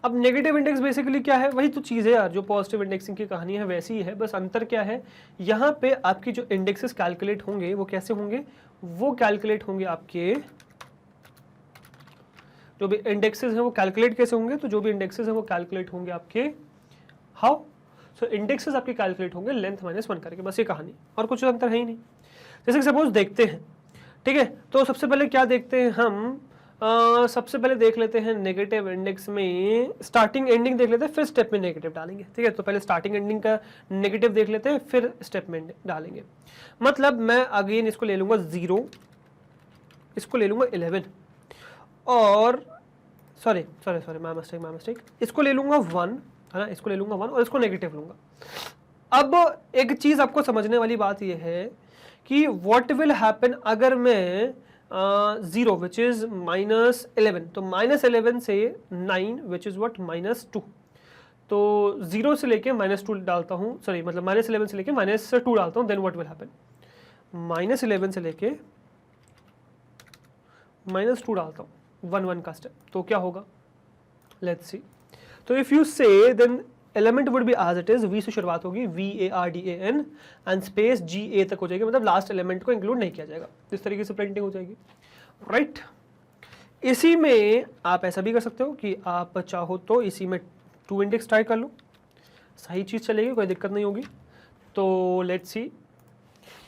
अब नेगेटिव इंडेक्स बेसिकली क्या है, वही तो चीज़ है यार जो पॉजिटिव इंडेक्सिंग की कहानी है वैसी ही है, बस अंतर क्या है, यहाँ पे आपकी जो इंडेक्सेस कैलकुलेट होंगे वो कैसे होंगे, वो कैलकुलेट होंगे आपके जो भी इंडेक्सेस हैं वो कैलकुलेट कैसे होंगे, तो जो भी इंडेक्सेस हैं वो कैलकुलेट होंगे आपके हाउ, सो इंडेक्सेस आपके कैलकुलेट होंगे लेंथ -1 करके, बस ये कहानी, और कुछ अंतर है ही नहीं। जैसे कि सपोज देखते हैं, ठीक है, तो सबसे पहले क्या देखते हैं हम, सबसे पहले देख लेते हैं नेगेटिव इंडेक्स में स्टार्टिंग एंडिंग देख लेते हैं, फिर स्टेप में नेगेटिव डालेंगे। ठीक है, तो पहले स्टार्टिंग एंडिंग का नेगेटिव देख लेते हैं, फिर स्टेप में डालेंगे। मतलब मैं अगेन इसको ले लूंगा 0, इसको ले लूंगा 11, और सॉरी माय मिस्टेक, इसको ले लूंगा 1 है ना, इसको ले लूंगा 1 और इसको नेगेटिव लूंगा। अब एक चीज आपको समझने वाली बात यह है कि व्हाट विल हैपन अगर मैं 0 विच इज -11, तो -11 से 9 विच इज व्हाट -2, तो 0 से लेके -2 डालता हूँ, सॉरी मतलब -11 से लेके -2 डालता हूँ, देन व्हाट विल हैपन, -11 से लेके -2 डालता हूँ, 1 का स्टेप, तो क्या होगा, लेट्स सी। तो if you say then element would be as it is, V से शुरुआत होगी, VARDAN एंड स्पेस GA तक हो जाएगी, मतलब लास्ट एलिमेंट को इंक्लूड नहीं किया जाएगा, इस तरीके से प्रिंटिंग हो जाएगी, राइट। इसी में आप ऐसा भी कर सकते हो कि आप चाहो तो इसी में 2 इंडेक्स ट्राई कर लो, सही चीज़ चलेगी, कोई दिक्कत नहीं होगी। तो लेट्स सी,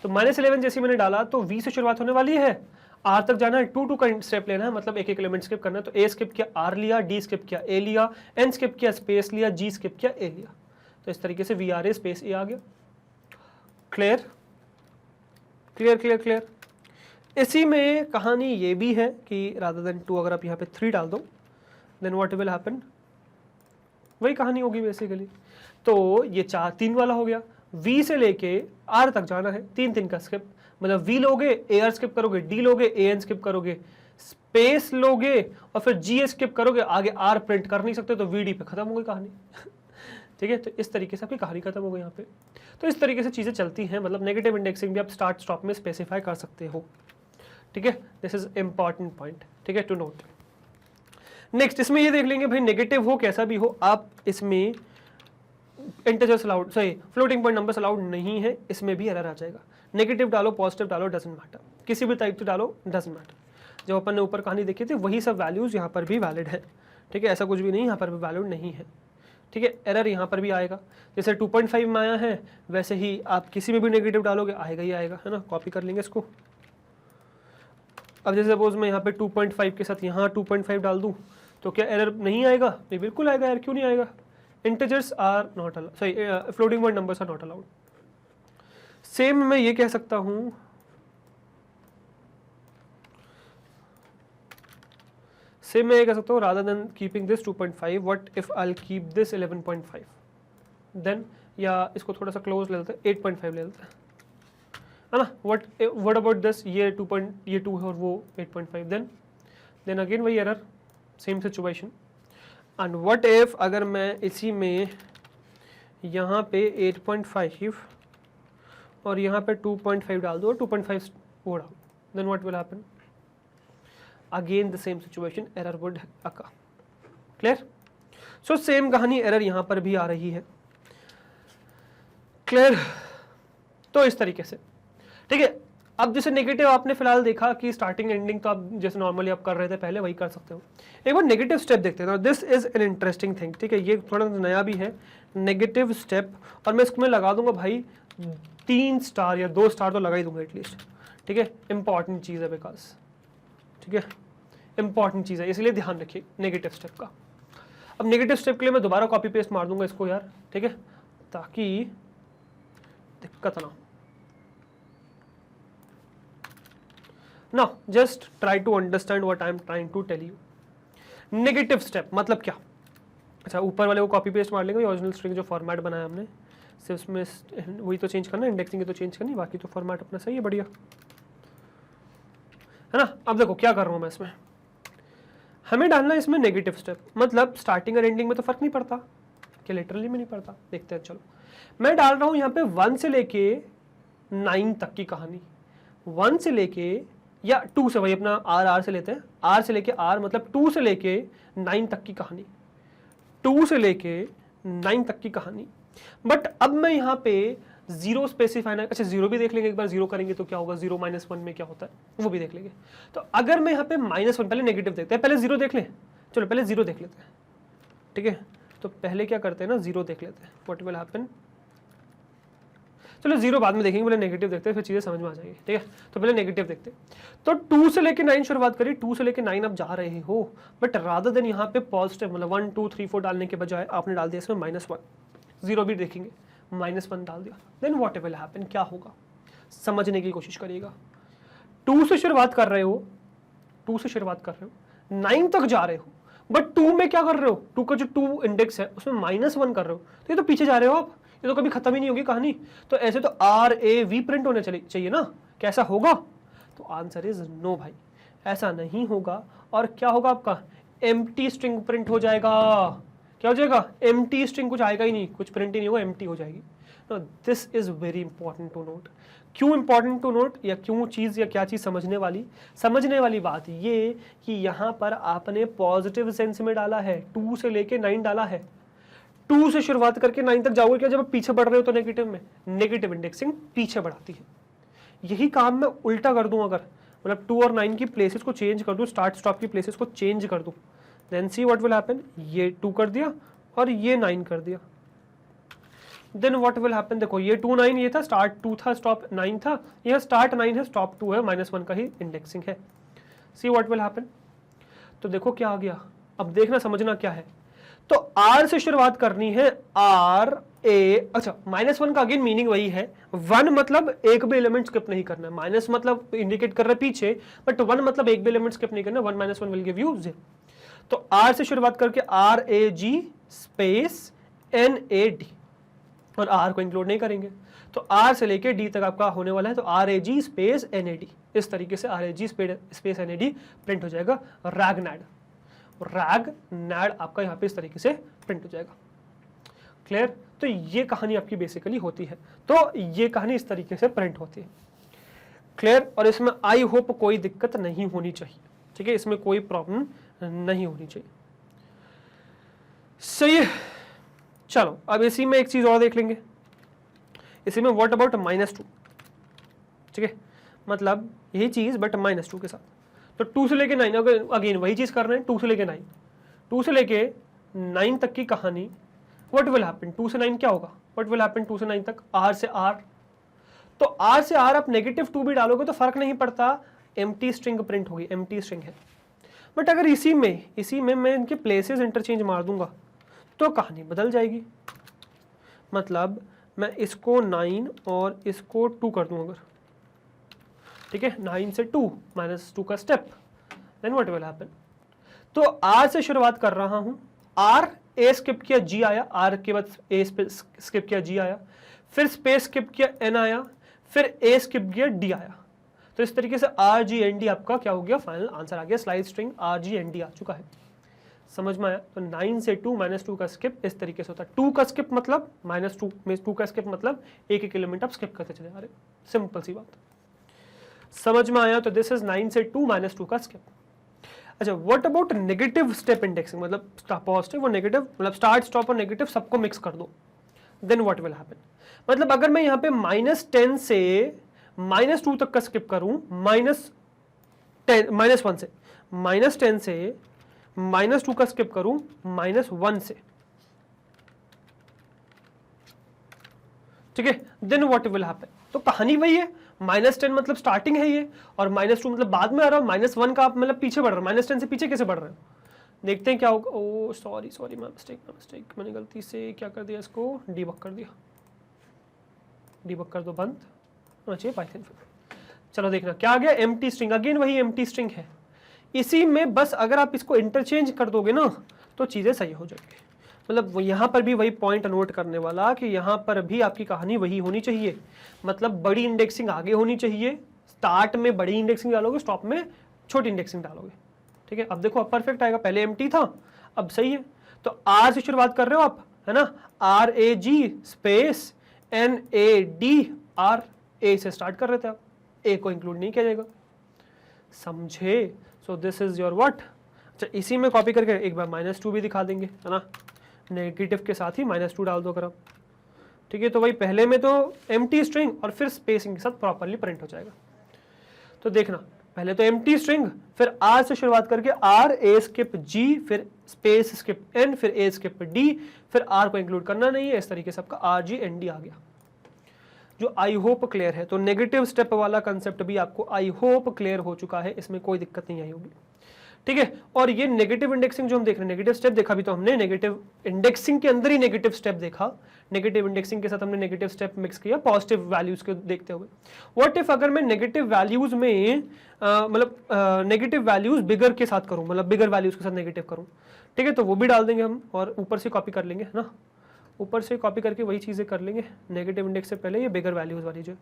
तो -11 जैसे मैंने डाला तो V से शुरुआत होने वाली है, R तक जाना है, 2 का स्टेप लेना है, मतलब एक एलिमेंट स्किप करना है, तो A स्किप किया, R लिया, D स्किप किया, A लिया, N स्किप किया, स्पेस लिया, G स्किप किया, A लिया, तो इस तरीके से VRA स्पेस A आ गया। Clear clear clear clear. इसी में कहानी ये भी है कि रादर देन 2 अगर आप यहाँ पे 3 डाल दो, देन व्हाट विल हैपन, वही कहानी होगी बेसिकली। तो ये 3 वाला हो गया, V से लेके R तक जाना है, 3 का स्किप, मतलब V लोगे, AR स्किप करोगे, D लोगे, AN स्किप करोगे, स्पेस लोगे और फिर GA स्किप करोगे, आगे R प्रिंट कर नहीं सकते तो VD पे खत्म हो गई कहानी। ठीक है, तो इस तरीके से आपकी कहानी खत्म हो गई यहाँ पे। तो इस तरीके से चीज़ें चलती हैं, मतलब नेगेटिव इंडेक्सिंग भी आप स्टार्ट स्टॉप में स्पेसिफाई कर सकते हो। ठीक है, दिस इज इंपॉर्टेंट पॉइंट, ठीक है, टू नोट। नेक्स्ट इसमें ये देख लेंगे भाई, नेगेटिव हो कैसा भी हो, आप इसमें इंटीजर्स अलाउड, सही फ्लोटिंग पॉइंट नंबर्स अलाउड नहीं है, इसमें भी एरर आ जाएगा। नेगेटिव डालो, पॉजिटिव डालो, डजंट मैटर, किसी भी टाइप से डालो, डजंट मैटर। जब अपन ने ऊपर कहानी देखी थी वही सब वैल्यूज यहाँ पर भी वैलिड है। ठीक है, ऐसा कुछ भी नहीं यहाँ पर भी वैलिड नहीं है। ठीक है, एरर यहाँ पर भी आएगा, जैसे 2.5 में आया है वैसे ही आप किसी में भी नेगेटिव डालोगे आएगा ही आएगा, है ना। कॉपी कर लेंगे इसको। अब जैसे सपोज मैं यहाँ पे 2.5 के साथ यहाँ 2.5 डाल दूँ तो क्या एरर नहीं आएगा? नहीं, बिल्कुल आएगा यार, क्यों नहीं आएगा। इंटीजर्स आर नॉट अलाउड, सही, floating point numbers are not allowed. Same मैं ये कह सकता हूँ, सेम मैं ये कह सकता हूँ, rather than keeping this 2.5 what if I will keep this 11.5 then, या इसको थोड़ा सा क्लोज ले लेते हैं, 8.5 ले लेते हैं, है ना। व्हाट अबाउट दिस, ये 2 है और वो 8.5, देन अगेन वही error, same situation. And what if अगर मैं इसी में यहाँ पे 8.5 और यहाँ पे 2.5 डाल दूँ और 2.5 वो डाल, then what will happen, again the same situation, error would occur. Clear? So same कहानी एरर यहाँ पर भी आ रही है। क्लियर? तो इस तरीके से, ठीक है। अब जैसे नेगेटिव आपने फिलहाल देखा कि स्टार्टिंग एंडिंग तो आप जैसे नॉर्मली आप कर रहे थे पहले वही कर सकते हो। एक बार नेगेटिव स्टेप देखते हैं। This is an interesting thing, ठीक है, ये थोड़ा नया भी है, नेगेटिव स्टेप। और मैं इसको लगा दूंगा भाई 3 स्टार या 2 स्टार तो लगा ही दूंगा एटलीस्ट, ठीक है। इंपॉर्टेंट चीज़ है बिकॉज, ठीक है, इंपॉर्टेंट चीज़ है, इसलिए ध्यान रखिए नेगेटिव स्टेप का। अब नेगेटिव स्टेप के लिए मैं दोबारा कॉपी पेस्ट मार दूंगा इसको यार, ठीक है, ताकि दिक्कत ना हो। Now, just try to understand what I am trying to tell you. Negative step मतलब क्या? अच्छा ऊपर वाले को कॉपी पेस्ट मार लेंगे, ओरिजिनल स्ट्रिंग जो फॉर्मेट बनाया हमने सिर्फ उसमें वही तो चेंज करना है, इंडेक्सिंग तो चेंज करनी, बाकी तो फॉर्मेट अपना सही है, बढ़िया है ना। अब देखो क्या कर रहा हूँ मैं इसमें, हमें डालना है इसमें नेगेटिव स्टेप, मतलब स्टार्टिंग और एंडिंग में तो फर्क नहीं पड़ता, कि लिटरली में नहीं पड़ता, देखते हैं चलो। मैं डाल रहा हूँ यहाँ पे 1 से लेके 9 तक की कहानी, 1 से लेके या 2 से, वही अपना आर से लेते हैं, आर से लेके आर मतलब 2 से लेके 9 तक की कहानी, 2 से लेके 9 तक की कहानी। बट अब मैं यहाँ पे जीरो स्पेसिफाई, अच्छा जीरो भी देख लेंगे एक बार, जीरो करेंगे तो क्या होगा, 0 -1 में क्या होता है वो भी देख लेंगे। तो अगर मैं यहाँ पे -1, पहले नेगेटिव देखते हैं, पहले जीरो देख लें, चलो पहले जीरो देख लेते हैं, ठीक है। तो पहले क्या करते हैं ना, जीरो देख लेते हैं, व्हाट विल हैपन। चलो जीरो बाद में देखेंगे, पहले नेगेटिव देखते हैं, फिर चीजें समझ में आ जाएगी, ठीक है। तो पहले नेगेटिव देखते हैं। तो 2 से लेके 9 शुरुआत करी, 2 से लेके 9 आप जा रहे हो, बट रादर देन यहाँ पे पॉजिटिव मतलब 1 2 3 4 डालने के बजाय आपने डाल दिया इसमें -1, जीरो भी देखेंगे, -1 डाल दिया, देन व्हाट विल हैपन, क्या होगा समझने की कोशिश करिएगा। 2 से शुरुआत कर रहे हो, 2 से शुरुआत कर रहे हो, 9 तक जा रहे हो, बट 2 में क्या कर रहे हो, 2 का जो 2 इंडेक्स है उसमें -1 कर रहे हो, तो ये तो पीछे जा रहे हो आप, ये तो कभी खत्म ही नहीं होगी कहानी। तो ऐसे तो RAV प्रिंट होने चाहिए ना, कैसा होगा, तो आंसर इज नो भाई, ऐसा नहीं होगा। और क्या होगा आपका, एम्प्टी स्ट्रिंग प्रिंट हो जाएगा, क्या हो जाएगा, एम्प्टी स्ट्रिंग, कुछ आएगा ही नहीं, कुछ प्रिंट ही नहीं होगा, एम्प्टी हो जाएगी। तो this is very important to note. क्यों इंपॉर्टेंट टू नोट, या क्यों चीज, या क्या चीज समझने वाली बात ये कि यहाँ पर आपने पॉजिटिव सेंस में डाला है, 2 से लेके 9 डाला है, 2 से शुरुआत करके 9 तक जाओगे क्या, जब आप पीछे बढ़ रहे हो तो नेगेटिव में, नेगेटिव इंडेक्सिंग पीछे बढ़ाती है। यही काम मैं उल्टा कर दूं, अगर मतलब 2 और 9 की प्लेसेस को चेंज कर दूं, स्टार्ट स्टॉप की प्लेसेस को चेंज कर दूं, then see what will happen, ये 2 कर दिया और ये 9 कर दिया, देन व्हाट विल हैपन, देखो ये 2 9 ये था, स्टार्ट 2 था, स्टॉप 9 था, यह स्टार्ट 9 है, स्टॉप 2 है, -1 का ही इंडेक्सिंग है, सी व्हाट विल हैपन। तो देखो क्या आ गया, अब देखना समझना क्या है। तो R से शुरुआत करनी है, RA, अच्छा -1 का अगेन मीनिंग वही है, 1 मतलब एक भी एलिमेंट स्किप नहीं करना है, माइनस मतलब इंडिकेट कर रहा है पीछे, बट 1 मतलब एक भी एलिमेंट स्किप नहीं करना, 1 -1 विल गिव यू 0। तो R से शुरुआत करके RAG स्पेस NAD, और R को इंक्लूड नहीं करेंगे, तो R से लेके D तक आपका होने वाला है, तो RAG स्पेस NAD, इस तरीके से RAG स्पेस NAD प्रिंट हो जाएगा, रैगनैड आपका यहाँ पे इस तरीके से प्रिंट हो जाएगा, क्लियर। तो ये कहानी आपकी बेसिकली होती है, तो ये कहानी इस तरीके से प्रिंट होती है, क्लियर। और इसमें आई होप कोई दिक्कत नहीं होनी चाहिए, ठीक है, इसमें कोई प्रॉब्लम नहीं होनी चाहिए, सही है। चलो अब इसी में एक चीज और देख लेंगे, इसी में व्हाट अबाउट -2, ठीक है, मतलब यही चीज बट -2 के साथ। तो 2 से लेके 9, अगेन वही चीज कर रहे हैं, 2 से लेके 9, 2 से लेके 9 तक की कहानी, व्हाट विल हैपन, 2 से 9 क्या होगा, व्हाट विल हैपन 2 से 9 तक, R से R, तो R से R आप -2 भी डालोगे तो फर्क नहीं पड़ता, एम्प्टी स्ट्रिंग प्रिंट होगी, एम्प्टी स्ट्रिंग है। बट अगर इसी में मैं इनके प्लेसेस इंटरचेंज मार दूंगा तो कहानी बदल जाएगी, मतलब मैं इसको 9 और इसको 2 कर दूं अगर, ठीक है, 9 से 2 -2 का step, then what will happen. तो R से शुरुआत कर रहा हूं, R A स्किप किया, G आया, R के बाद A स्किप किया, G आया, फिर स्पेस स्किप किया, N आया, फिर A स्किप किया, D आया। तो इस तरीके से RGND आपका क्या हो गया, फाइनल आंसर आ गया, स्लाइड स्ट्रिंग RGND आ चुका है, समझ में आया। तो 9 से 2 -2 का स्किप इस तरीके से होता है, 2 का स्किप मतलब -2 में 2 का स्किप मतलब एक एलिमेंट आप स्किप करते चले जा रहे, सिंपल सी बात, समझ में आया। तो दिस इज 9 से 2 -2 का स्किप। अच्छा what about negative step indexing, मतलब पॉजिटिव और नेगेटिव, मतलब स्टार्ट स्टॉप और नेगेटिव सबको मिक्स कर दो, देन व्हाट विल हैपन। मतलब अगर मैं यहाँ पे -10 से -2 तक का स्किप करूं, -1 से -10 से -2 का स्किप करूं -1 से, ठीक है, देन व्हाट विल हैपन। तो कहानी वही है, -10 मतलब स्टार्टिंग है ये, और -2 मतलब बाद में आ रहा हूं, -1 का आप मतलब पीछे बढ़ रहे हो, -10 से पीछे कैसे बढ़ रहे हो, देखते हैं क्या होगा। ओ सॉरी मिस्टेक, मैंने गलती से क्या कर दिया, इसको डीबग कर दिया, डीबग कर दो, बंद होना चाहिए पाइथन फिर। चलो देखना क्या आ गया, एम्प्टी स्ट्रिंग, अगेन वही एम्प्टी स्ट्रिंग है, इसी में बस अगर आप इसको इंटरचेंज कर दोगे ना तो चीजें सही हो जाएंगी। मतलब यहाँ पर भी वही पॉइंट नोट करने वाला कि यहाँ पर भी आपकी कहानी वही होनी चाहिए, मतलब बड़ी इंडेक्सिंग आगे होनी चाहिए, स्टार्ट में बड़ी इंडेक्सिंग डालोगे, स्टॉप में छोटी इंडेक्सिंग डालोगे। ठीक है, अब देखो अब परफेक्ट आएगा, पहले एम्प्टी था अब सही है। तो आर से शुरुआत कर रहे हो आप, है ना, RAG स्पेस NAD, ए से स्टार्ट कर रहे थे आप, ए को इंक्लूड नहीं किया जाएगा, समझे। So this is your what. अच्छा, इसी में कॉपी करके एक बार -2 भी दिखा देंगे, है ना, नेगेटिव के साथ ही -2 डाल दो अगर आप। ठीक है, तो वही पहले में तो एम्प्टी स्ट्रिंग और फिर स्पेसिंग के साथ प्रॉपर्ली प्रिंट हो जाएगा। तो देखना, पहले तो एम्प्टी स्ट्रिंग, फिर आर से शुरुआत करके R A स्किप G, फिर स्पेस स्किप N, फिर A स्किप D, फिर R को इंक्लूड करना नहीं है, इस तरीके से आपका RGND आ गया, जो आई होप क्लियर है। तो नेगेटिव स्टेप वाला कंसेप्ट भी आपको आई होप क्लियर हो चुका है, इसमें कोई दिक्कत नहीं आई होगी। ठीक है, और ये नेगेटिव इंडेक्सिंग जो हम देख रहे हैं, नेगेटिव स्टेप देखा भी तो हमने, नेगेटिव इंडेक्सिंग के अंदर ही नेगेटिव स्टेप देखा, नेगेटिव इंडेक्सिंग के साथ हमने नेगेटिव स्टेप मिक्स किया पॉजिटिव वैल्यूज को देखते हुए। व्हाट इफ अगर मैं नेगेटिव वैल्यूज में मतलब नेगेटिव वैल्यूज बिगर के साथ करूं, मतलब बिगर वैल्यूज के साथ नेगेटिव करूं, ठीक है, तो वो भी डाल देंगे हम, और ऊपर से कॉपी कर लेंगे, है ना, ऊपर से कॉपी करके वही चीजें कर लेंगे। नेगेटिव इंडेक्स से पहले ये बिगर वैल्यूज वाली, जो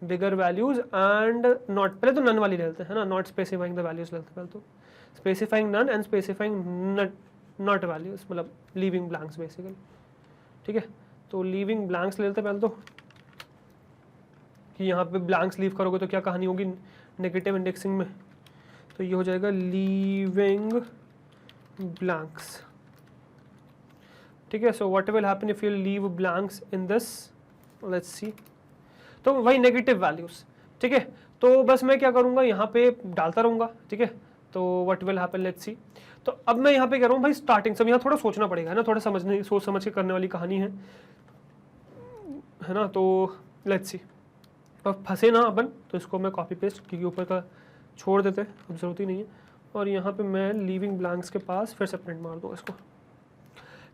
बिगर वैल्यूज एंड नॉट, पहले तो नन वाली लेते हैं, है ना, नॉट स्पेसिफाइंग द वैल्यूज लेते हैं पहले तो, specifying none and specifying not values, मतलब लीविंग ब्लैंक्स बेसिकली। ठीक है, तो लीविंग ब्लैंक्स लेते हैं पहले तो, कि यहाँ पे ब्लैंक्स लीव करोगे तो क्या कहानी होगी नेगेटिव इंडेक्सिंग में, तो ये हो जाएगा लीविंग ब्लैंक्स। ठीक है, so what will happen if you leave blanks in this, let's see, तो वही नेगेटिव वैल्यूज। ठीक है, तो बस मैं क्या करूंगा, यहाँ पे डालता रहूंगा। ठीक है, तो what will happen, let's see. तो अब मैं यहाँ पे कह रहा हूँ भाई स्टार्टिंग से, यहाँ थोड़ा सोचना पड़ेगा, है ना, थोड़ा समझने, सोच समझ के करने वाली कहानी है ना। तो लेट्स सी, अब फंसे ना अपन, तो इसको मैं कॉपी पेस्ट, क्योंकि ऊपर का छोड़ देते हैं, अब जरूरत ही नहीं है, और यहाँ पे मैं लीविंग ब्लैंक्स के पास फिर से प्रिंट मार दूँ इसको।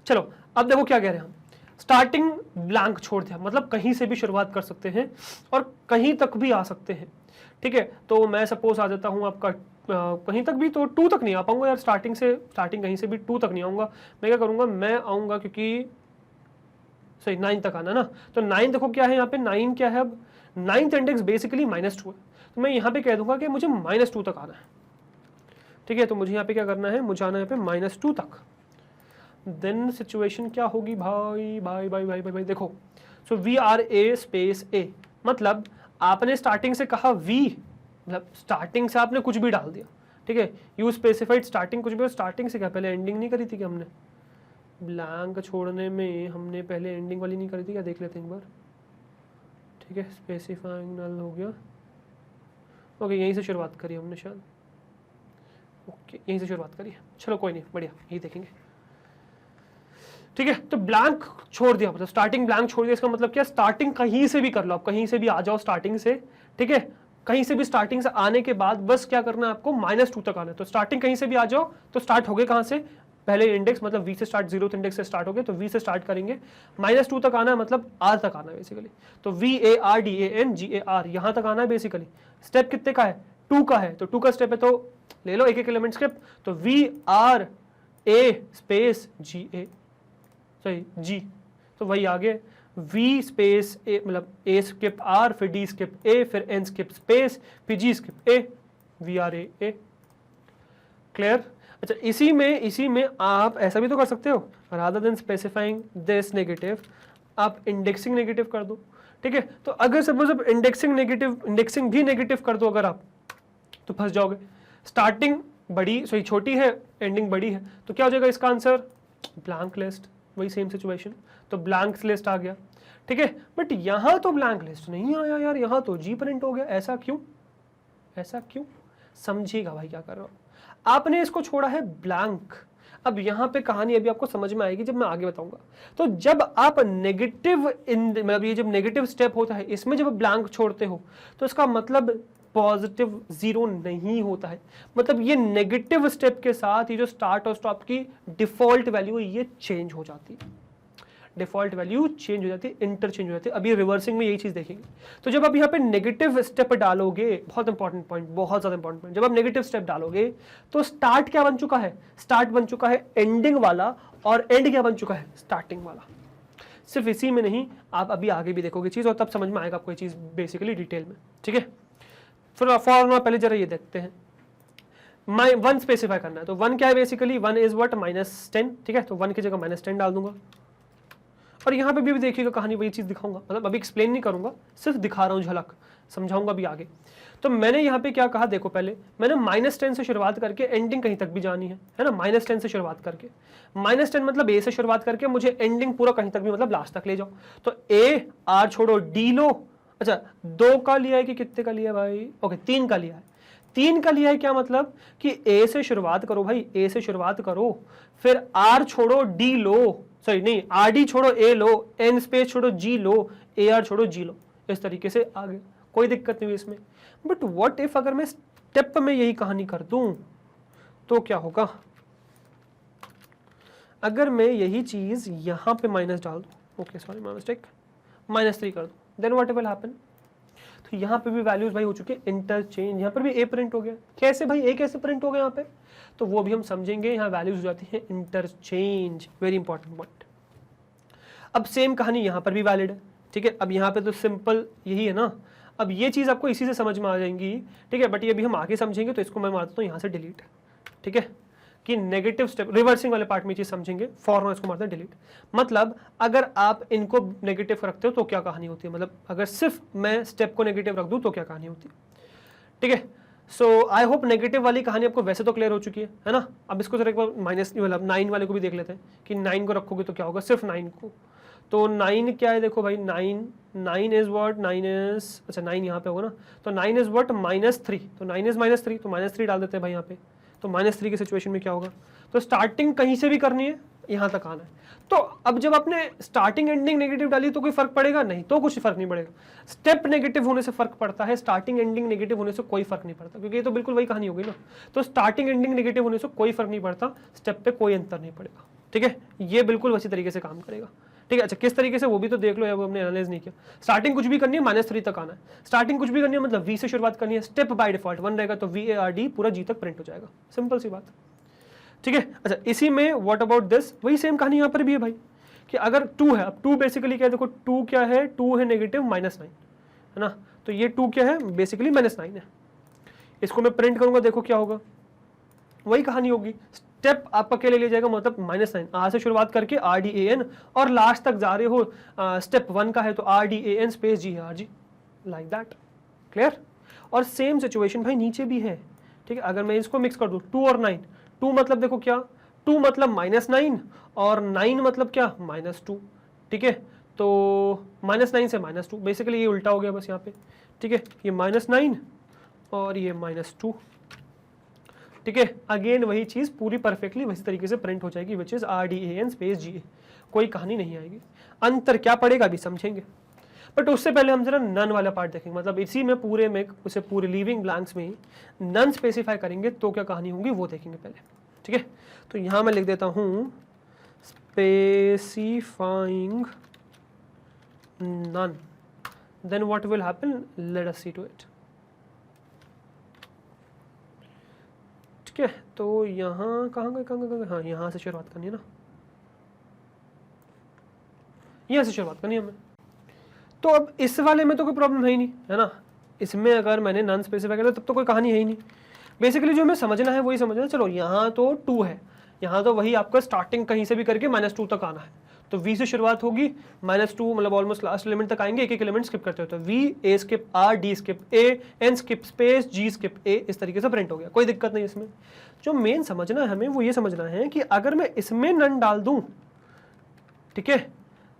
चलो अब देखो क्या कह रहे हैं हम, स्टार्टिंग ब्लैंक छोड़ दिया, मतलब कहीं से भी शुरुआत कर सकते हैं और कहीं तक भी आ सकते हैं। ठीक है, तो मैं सपोज आ जाता हूँ आपका कहीं तक भी, तो 2 तक नहीं आ पाऊंगा यार, स्टार्टिंग कहीं से भी 2 तक नहीं आऊंगा। मैं क्या करूंगा, मैं आऊंगा क्योंकि सही 9 तक आना ना, तो 9 देखो क्या है यहाँ पे, 9 क्या है, अब 9th इंडेक्स बेसिकली -2 है, तो मैं यहाँ पे कह दूंगा कि मुझे -2 तक आना है। ठीक है, तो मुझे यहाँ पे क्या करना है, मुझे आना है यहाँ पे -2 तक। देन सिचुएशन क्या होगी भाई भाई भाई भाई भाई, भाई देखो, सो VRA स्पेस A, मतलब आपने स्टार्टिंग से कहा V, मतलब स्टार्टिंग से आपने कुछ भी डाल दिया। ठीक है, यू स्पेसिफाइड स्टार्टिंग कुछ भी, स्टार्टिंग से क्या पहले एंडिंग नहीं करी थी क्या हमने, ब्लैंक छोड़ने में हमने पहले एंडिंग वाली नहीं करी थी क्या, देख लेते हैं एक बार। ठीक है, स्पेसिफाइंग नल हो गया, ओके, यहीं से शुरुआत करी हमने शायद, ओके यहीं से शुरुआत करी, चलो कोई नहीं, बढ़िया, यही देखेंगे। ठीक है, तो ब्लैंक छोड़ दिया, मतलब स्टार्टिंग ब्लैंक छोड़ दिया, इसका मतलब क्या, स्टार्टिंग कहीं से भी कर लो आप, कहीं से भी आ जाओ स्टार्टिंग से। ठीक है, कहीं से भी स्टार्टिंग से आने के बाद बस क्या करना है आपको, -2 तक आना है। तो स्टार्टिंग कहीं से भी आ जाओ, तो स्टार्ट हो गए कहाँ से, पहले इंडेक्स, मतलब V से स्टार्ट, 0th इंडेक्स से स्टार्ट हो गए, तो V से स्टार्ट करेंगे, -2 तक आना है, मतलब R तक आना है बेसिकली, तो VARDANGAR यहाँ तक आना है बेसिकली। स्टेप कितने का है, 2 का है, तो 2 का स्टेप है, तो ले लो एक एक एलिमेंट स्किप, तो VRA स्पेस GA, सही G, तो वही आगे V स्पेस A, मतलब A स्किप R, फिर D स्किप A, फिर N स्किप स्पेस, फिर G skip A, VRA। Clear. अच्छा, इसी में आप ऐसा भी तो कर सकते हो, rather than specifying this negative, आप इंडेक्सिंग नेगेटिव कर दो। ठीक है, तो अगर सपोज आप इंडेक्सिंग भी नेगेटिव कर दो अगर आप, तो फंस जाओगे। स्टार्टिंग बड़ी सॉरी छोटी है, एंडिंग बड़ी है, तो क्या हो जाएगा इसका आंसर, ब्लैंक लिस्ट, वही सेम सिचुएशन, तो ब्लैंक लिस्ट आ गया। ठीक है, बट यहां तो ब्लैंक लिस्ट नहीं आया यार, यहां तो G प्रिंट हो गया, ऐसा क्यों, ऐसा क्यों, समझिएगा भाई क्या कर रहा हूं, आपने इसको छोड़ा है ब्लैंक। अब यहां पे कहानी अभी आपको समझ में आएगी जब मैं आगे बताऊंगा। तो जब आप नेगेटिव मतलब ये जब नेगेटिव स्टेप होता है, इसमें जब ब्लैंक छोड़ते हो, तो इसका मतलब पॉजिटिव 0 नहीं होता है, मतलब ये नेगेटिव स्टेप के साथ ये जो स्टार्ट और स्टॉप की डिफॉल्ट वैल्यू है ये चेंज हो जाती है। डिफॉल्ट वैल्यू चेंज हो जाती है, इंटरचेंज हो जाती है। अभी रिवर्सिंग में यही चीज देखेंगे। तो जब आप यहाँ पे नेगेटिव स्टेप डालोगे, बहुत इंपॉर्टेंट पॉइंट, बहुत ज्यादा इंपॉर्टेंट पॉइंट, जब आप नेगेटिव स्टेप डालोगे तो स्टार्ट क्या बन चुका है, स्टार्ट बन चुका है एंडिंग वाला, और एंड क्या बन चुका है, स्टार्टिंग वाला। सिर्फ इसी में नहीं, आप अभी आगे भी देखोगे चीज और तब समझ में आएगा आपको ये चीज बेसिकली डिटेल में, ठीक है। फिर फॉर्मूला पहले जरा ये देखते हैं। 1 स्पेसिफाई करना है, तो 1 क्या है बेसिकली, 1 इज व्हाट, -10, ठीक है। तो 1 की जगह -10 डाल दूंगा। और यहाँ पे भी देखिएगा कहानी वही चीज दिखाऊंगा, मतलब अभी एक्सप्लेन नहीं करूंगा, सिर्फ दिखा रहा हूँ, झलक समझाऊंगा भी आगे। तो मैंने यहाँ पे क्या कहा, देखो पहले मैंने -10 से शुरुआत करके एंडिंग कहीं तक भी जानी है ना, -10 से शुरुआत करके, -10 मतलब ए से शुरुआत करके मुझे एंडिंग पूरा कहीं तक भी मतलब लास्ट तक ले जाओ। तो ए, आर छोड़ो, डी लो। अच्छा 2 का लिया है कि कितने का लिया है भाई, ओके 3 का लिया है। 3 का लिया है, क्या मतलब कि ए से शुरुआत करो भाई, ए से शुरुआत करो, फिर आर छोड़ो डी लो, सॉरी नहीं, आर डी छोड़ो ए लो, एन स्पेस छोड़ो जी लो, ए आर छोड़ो जी लो, इस तरीके से आगे कोई दिक्कत नहीं हुई इसमें। बट व्हाट इफ अगर मैं स्टेप में यही कहानी कर दूं तो क्या होगा, अगर मैं यही चीज यहां पे माइनस डाल दूं, ओके सॉरी माय मिस्टेक, -3 कर दूं, देन व्हाट विल हैपन। तो यहाँ पे भी वैल्यूज भाई हो चुके हैं इंटरचेंज, यहाँ पर भी ए प्रिंट हो गया। कैसे भाई, ए कैसे प्रिंट हो गया यहाँ पे, तो वो भी हम समझेंगे। यहाँ वैल्यूज हो जाती है इंटरचेंज, वेरी इंपॉर्टेंट पॉइंट। अब सेम कहानी यहाँ पर भी वैलिड है, ठीक है। अब यहाँ पे तो सिंपल यही है ना, अब ये चीज आपको इसी से समझ में आ जाएंगी, ठीक है। बट ये भी हम आगे समझेंगे, तो इसको मैं मारता हूँ यहाँ से डिलीट, ठीक है, कि नेगेटिव स्टेप रिवर्सिंग वाले पार्ट में चीज समझेंगे। फॉर इसको मारते हैं डिलीट। मतलब अगर आप इनको नेगेटिव रखते हो तो क्या कहानी होती है, मतलब अगर सिर्फ मैं स्टेप को नेगेटिव रख दूं तो क्या कहानी होती है, ठीक है। सो आई होप नेगेटिव वाली कहानी आपको वैसे तो क्लियर हो चुकी है ना। अब इसको जरा एक बार मतलब 9 वाले को भी देख लेते हैं कि 9 को रखोगे तो क्या होगा, सिर्फ 9 को। तो 9 क्या है, देखो भाई 9 इज व्हाट, 9 इज, अच्छा 9 यहाँ पे होगा ना, तो 9 इज व्हाट, -3, तो 9 इज -3, तो -3 डाल देते हैं भाई यहाँ पे। तो -3 की सिचुएशन में क्या होगा, तो स्टार्टिंग कहीं से भी करनी है, यहाँ तक आना है। तो अब जब आपने स्टार्टिंग एंडिंग नेगेटिव डाली तो कोई फर्क पड़ेगा नहीं, तो कुछ फर्क नहीं पड़ेगा। स्टेप नेगेटिव होने से फर्क पड़ता है, स्टार्टिंग एंडिंग नेगेटिव होने से कोई फर्क नहीं पड़ता, क्योंकि ये तो बिल्कुल वही कहानी होगी ना। तो स्टार्टिंग एंडिंग नेगेटिव होने से कोई फर्क नहीं पड़ता, स्टेप पे कोई अंतर नहीं पड़ेगा, ठीक है। ये बिल्कुल वैसी तरीके से काम करेगा, ठीक है। अच्छा किस तरीके से वो भी तो देख लो, वो हमने एनालाइज नहीं किया। स्टार्टिंग कुछ भी करनी है, -3 तक आना है। स्टार्टिंग कुछ भी करनी है मतलब V से शुरुआत करनी है, स्टेप बाय डिफॉल्ट 1 रहेगा, तो VARD पूरा G तक प्रिंट हो जाएगा, सिंपल सी बात, ठीक है। अच्छा इसी में व्हाट अबाउट दिस, वही सेम कहानी यहाँ पर भी है भाई, कि अगर 2 है, अब 2 बेसिकली क्या है, देखो 2 क्या है, 2 है नेगेटिव -9 है ना, तो ये 2 क्या है, बेसिकली -9 है। इसको मैं प्रिंट करूंगा, देखो क्या होगा, वही कहानी होगी। स्टेप आपका क्या ले लिया जाएगा, मतलब -9, आर से शुरुआत करके RDAN और लास्ट तक जा रहे हो, स्टेप 1 का है तो RDAN space GRG, like that, clear. और सेम सिचुएशन भाई नीचे भी है, ठीक है। अगर मैं इसको मिक्स कर दूं 2 और 9, 2 मतलब देखो क्या, 2 मतलब -9 और 9 मतलब क्या, -2, ठीक है। तो -9 से -2, बेसिकली ये उल्टा हो गया बस यहाँ पे, ठीक है। ये -9 और ये -2, ठीक है। अगेन वही चीज पूरी परफेक्टली वैसी तरीके से प्रिंट हो जाएगी, which is RDAN space GA, कोई कहानी नहीं आएगी। अंतर क्या पड़ेगा अभी समझेंगे, बट उससे पहले हम जरा नन वाला पार्ट देखेंगे, मतलब इसी में पूरे में उसे पूरे लीविंग ब्लैंक्स में नन स्पेसिफाई करेंगे तो क्या कहानी होगी वो देखेंगे पहले, ठीक है। तो यहां मैं लिख देता हूं specifying none, then what will happen, let us see to it, ठीक है। तो यहाँ कहाँ, हाँ यहाँ से शुरुआत करनी है ना, यहाँ से शुरुआत करनी है हमें। तो अब इस वाले में तो कोई प्रॉब्लम है ही नहीं, है ना। इसमें अगर मैंने नॉन स्पेसिफाई किया तब तो कोई कहानी है ही नहीं। बेसिकली जो हमें समझना है वही समझना है। चलो यहाँ तो 2 है, यहाँ तो वही आपका स्टार्टिंग कहीं से भी करके -2 तक आना है, तो V से शुरुआत होगी, -2 मतलब ऑलमोस्ट लास्ट एलिमेंट तक आएंगे, एक एक एलिमेंट स्किप करते होते हैं। V A skip R D skip A N skip space G skip A, इस तरीके से प्रिंट हो गया, कोई दिक्कत नहीं इसमें। जो मेन समझना है हमें वो ये समझना है कि अगर मैं इसमें नन डाल दूं, ठीक है,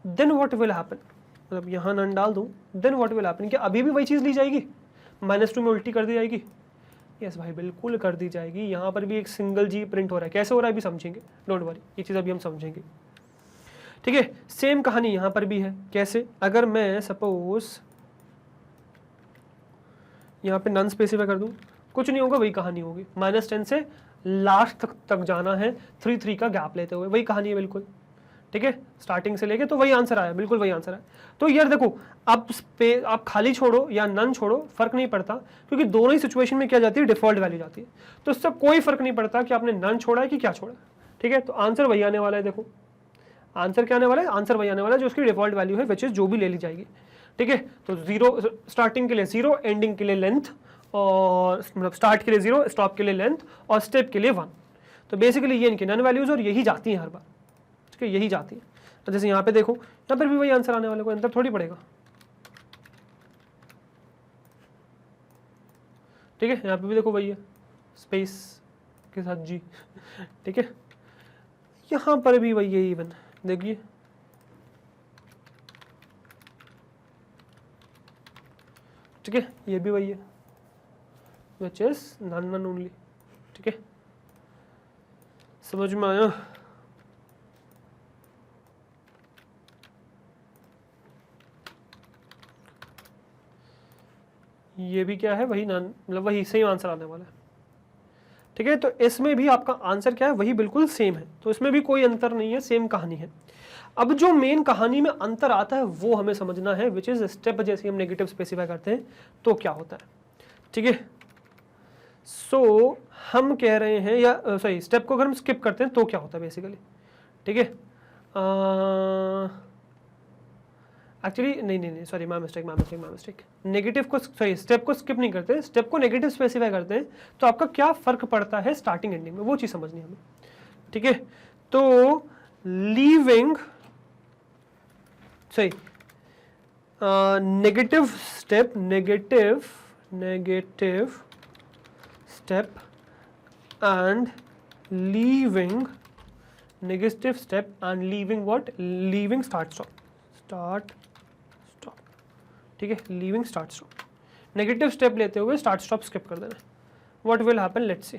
देन व्हाट विल हैपन, मतलब यहाँ नन डाल दूं देन व्हाट विल हैपन, क्या अभी भी वही चीज ली जाएगी, -2 में उल्टी कर दी जाएगी। यस भाई बिल्कुल कर दी जाएगी। यहाँ पर भी एक सिंगल G प्रिंट हो रहा है, कैसे हो रहा है अभी समझेंगे, डोंट वरी, ये चीज अभी हम समझेंगे, ठीक है। सेम कहानी यहाँ पर भी है, कैसे, अगर मैं सपोज यहाँ पे नन स्पेसिफाई कर दूं, कुछ नहीं होगा, वही कहानी होगी, -10 से लास्ट तक जाना है 3 का गैप लेते हुए, वही कहानी है बिल्कुल, ठीक है, स्टार्टिंग से लेके तो वही आंसर आया, बिल्कुल वही आंसर आया। तो यार देखो, आप खाली छोड़ो या नन छोड़ो फर्क नहीं पड़ता, क्योंकि दोनों ही सिचुएशन में क्या जाती है, डिफॉल्ट वैल्यू जाती है। तो इससे कोई फर्क नहीं पड़ता कि आपने नन छोड़ा है कि क्या छोड़ा है, ठीक है। तो आंसर वही आने वाला है, देखो आंसर क्या आने वाला है, आंसर वही आने वाला है जो उसकी डिफॉल्ट वैल्यू है, विच इज जो भी ले ली जाएगी, ठीक है। तो 0 स्टार्टिंग के लिए 0, एंडिंग के लिए लेंथ, और मतलब स्टार्ट के लिए 0, स्टॉप के लिए लेंथ, और स्टेप के लिए 1। तो बेसिकली ये इनकी नन वैल्यूज और यही जाती हैं हर बार, ठीक है, यही जाती है। तो जैसे यहाँ पे देखो, यहाँ पर भी वही आंसर आने वाले को अंतर थोड़ी पड़ेगा, ठीक है। यहाँ पे भी देखो वही है, स्पेस के साथ जी, ठीक है। यहाँ पर भी वही है इवन, देखिए ठीक है, ये भी वही है, which is none none only, ठीक है। समझ में आया? ये भी क्या है, वही नन, मतलब वही सेम आंसर आने वाला है, ठीक है। तो इसमें भी आपका आंसर क्या है, वही बिल्कुल सेम है, तो इसमें भी कोई अंतर नहीं है, सेम कहानी है। अब जो मेन कहानी में अंतर आता है वो हमें समझना है, विच इज स्टेप। जैसे हम नेगेटिव स्पेसिफाई करते हैं तो क्या होता है, ठीक है। सो हम कह रहे हैं, या सॉरी स्टेप को अगर हम स्किप करते हैं तो क्या होता है बेसिकली, ठीक है। एक्चुअली नहीं सॉरी, माय मिस्टेक। नेगेटिव को सॉरी स्टेप को स्किप नहीं करते, स्टेप को नेगेटिव स्पेसिफाई करते हैं, तो आपका क्या फर्क पड़ता है स्टार्टिंग एंडिंग में, वो चीज समझनी है हमें, ठीक है। तो लीविंग सही negative step and leaving negative step and leaving what, leaving start stop, ठीक है, leaving start stop. Negative step लेते हुए स्टार्ट स्टॉप स्किप कर देना, what will happen, let's see.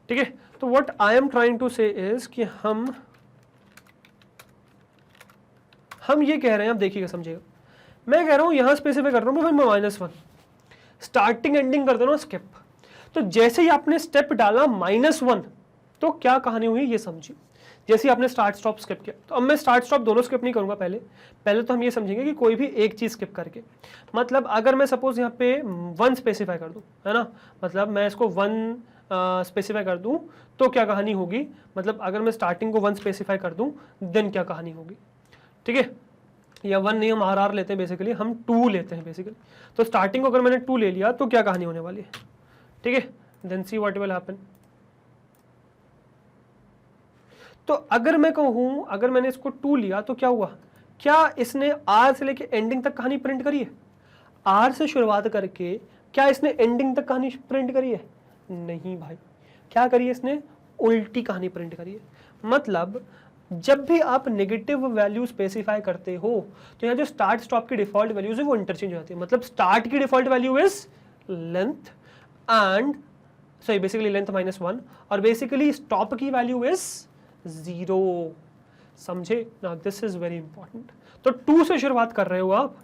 ठीक है, तो what I am trying to say is कि हम ये कह रहे हैं, आप देखिएगा समझिएगा, मैं कह रहा हूं यहां स्पेसिफाई कर रहा हूं मैं -1, स्टार्टिंग एंडिंग कर दे रहा हूं स्किप। तो जैसे ही आपने स्टेप डाला -1, तो क्या कहानी हुई ये समझिए। जैसे आपने स्टार्ट स्टॉप स्किप किया, तो अब मैं स्टार्ट स्टॉप दोनों स्किप नहीं करूंगा, पहले तो हम ये समझेंगे कि कोई भी एक चीज स्किप करके, मतलब अगर मैं सपोज यहाँ पे 1 स्पेसिफाई कर दूं, है ना, मतलब मैं इसको 1 स्पेसिफाई कर दूं तो क्या कहानी होगी, मतलब अगर मैं स्टार्टिंग को 1 स्पेसिफाई कर दूं देन क्या कहानी होगी, ठीक है। या 1 नहीं, हम आर लेते हैं बेसिकली, हम 2 लेते हैं बेसिकली। तो स्टार्टिंग को अगर मैंने 2 ले लिया तो क्या कहानी होने वाली है, ठीक है। Then see what will happen. तो अगर मैं कहूं, अगर मैंने इसको 2 लिया तो क्या हुआ, क्या इसने आर से लेके एंडिंग तक कहानी प्रिंट करी है, आर से शुरुआत करके क्या इसने एंडिंग तक कहानी प्रिंट करी है, नहीं भाई, क्या करी है इसने, उल्टी कहानी प्रिंट करी है। मतलब जब भी आप नेगेटिव वैल्यू स्पेसिफाई करते हो तो यहाँ जो स्टार्ट स्टॉप की डिफॉल्ट वैल्यूज है वो इंटरचेंज हो जाती है। मतलब स्टार्ट की default value is length and sorry basically length -1, और बेसिकली स्टॉप की वैल्यू इज 0, समझे ना, दिस इज वेरी इंपॉर्टेंट। तो 2 से शुरुआत कर रहे हो आप,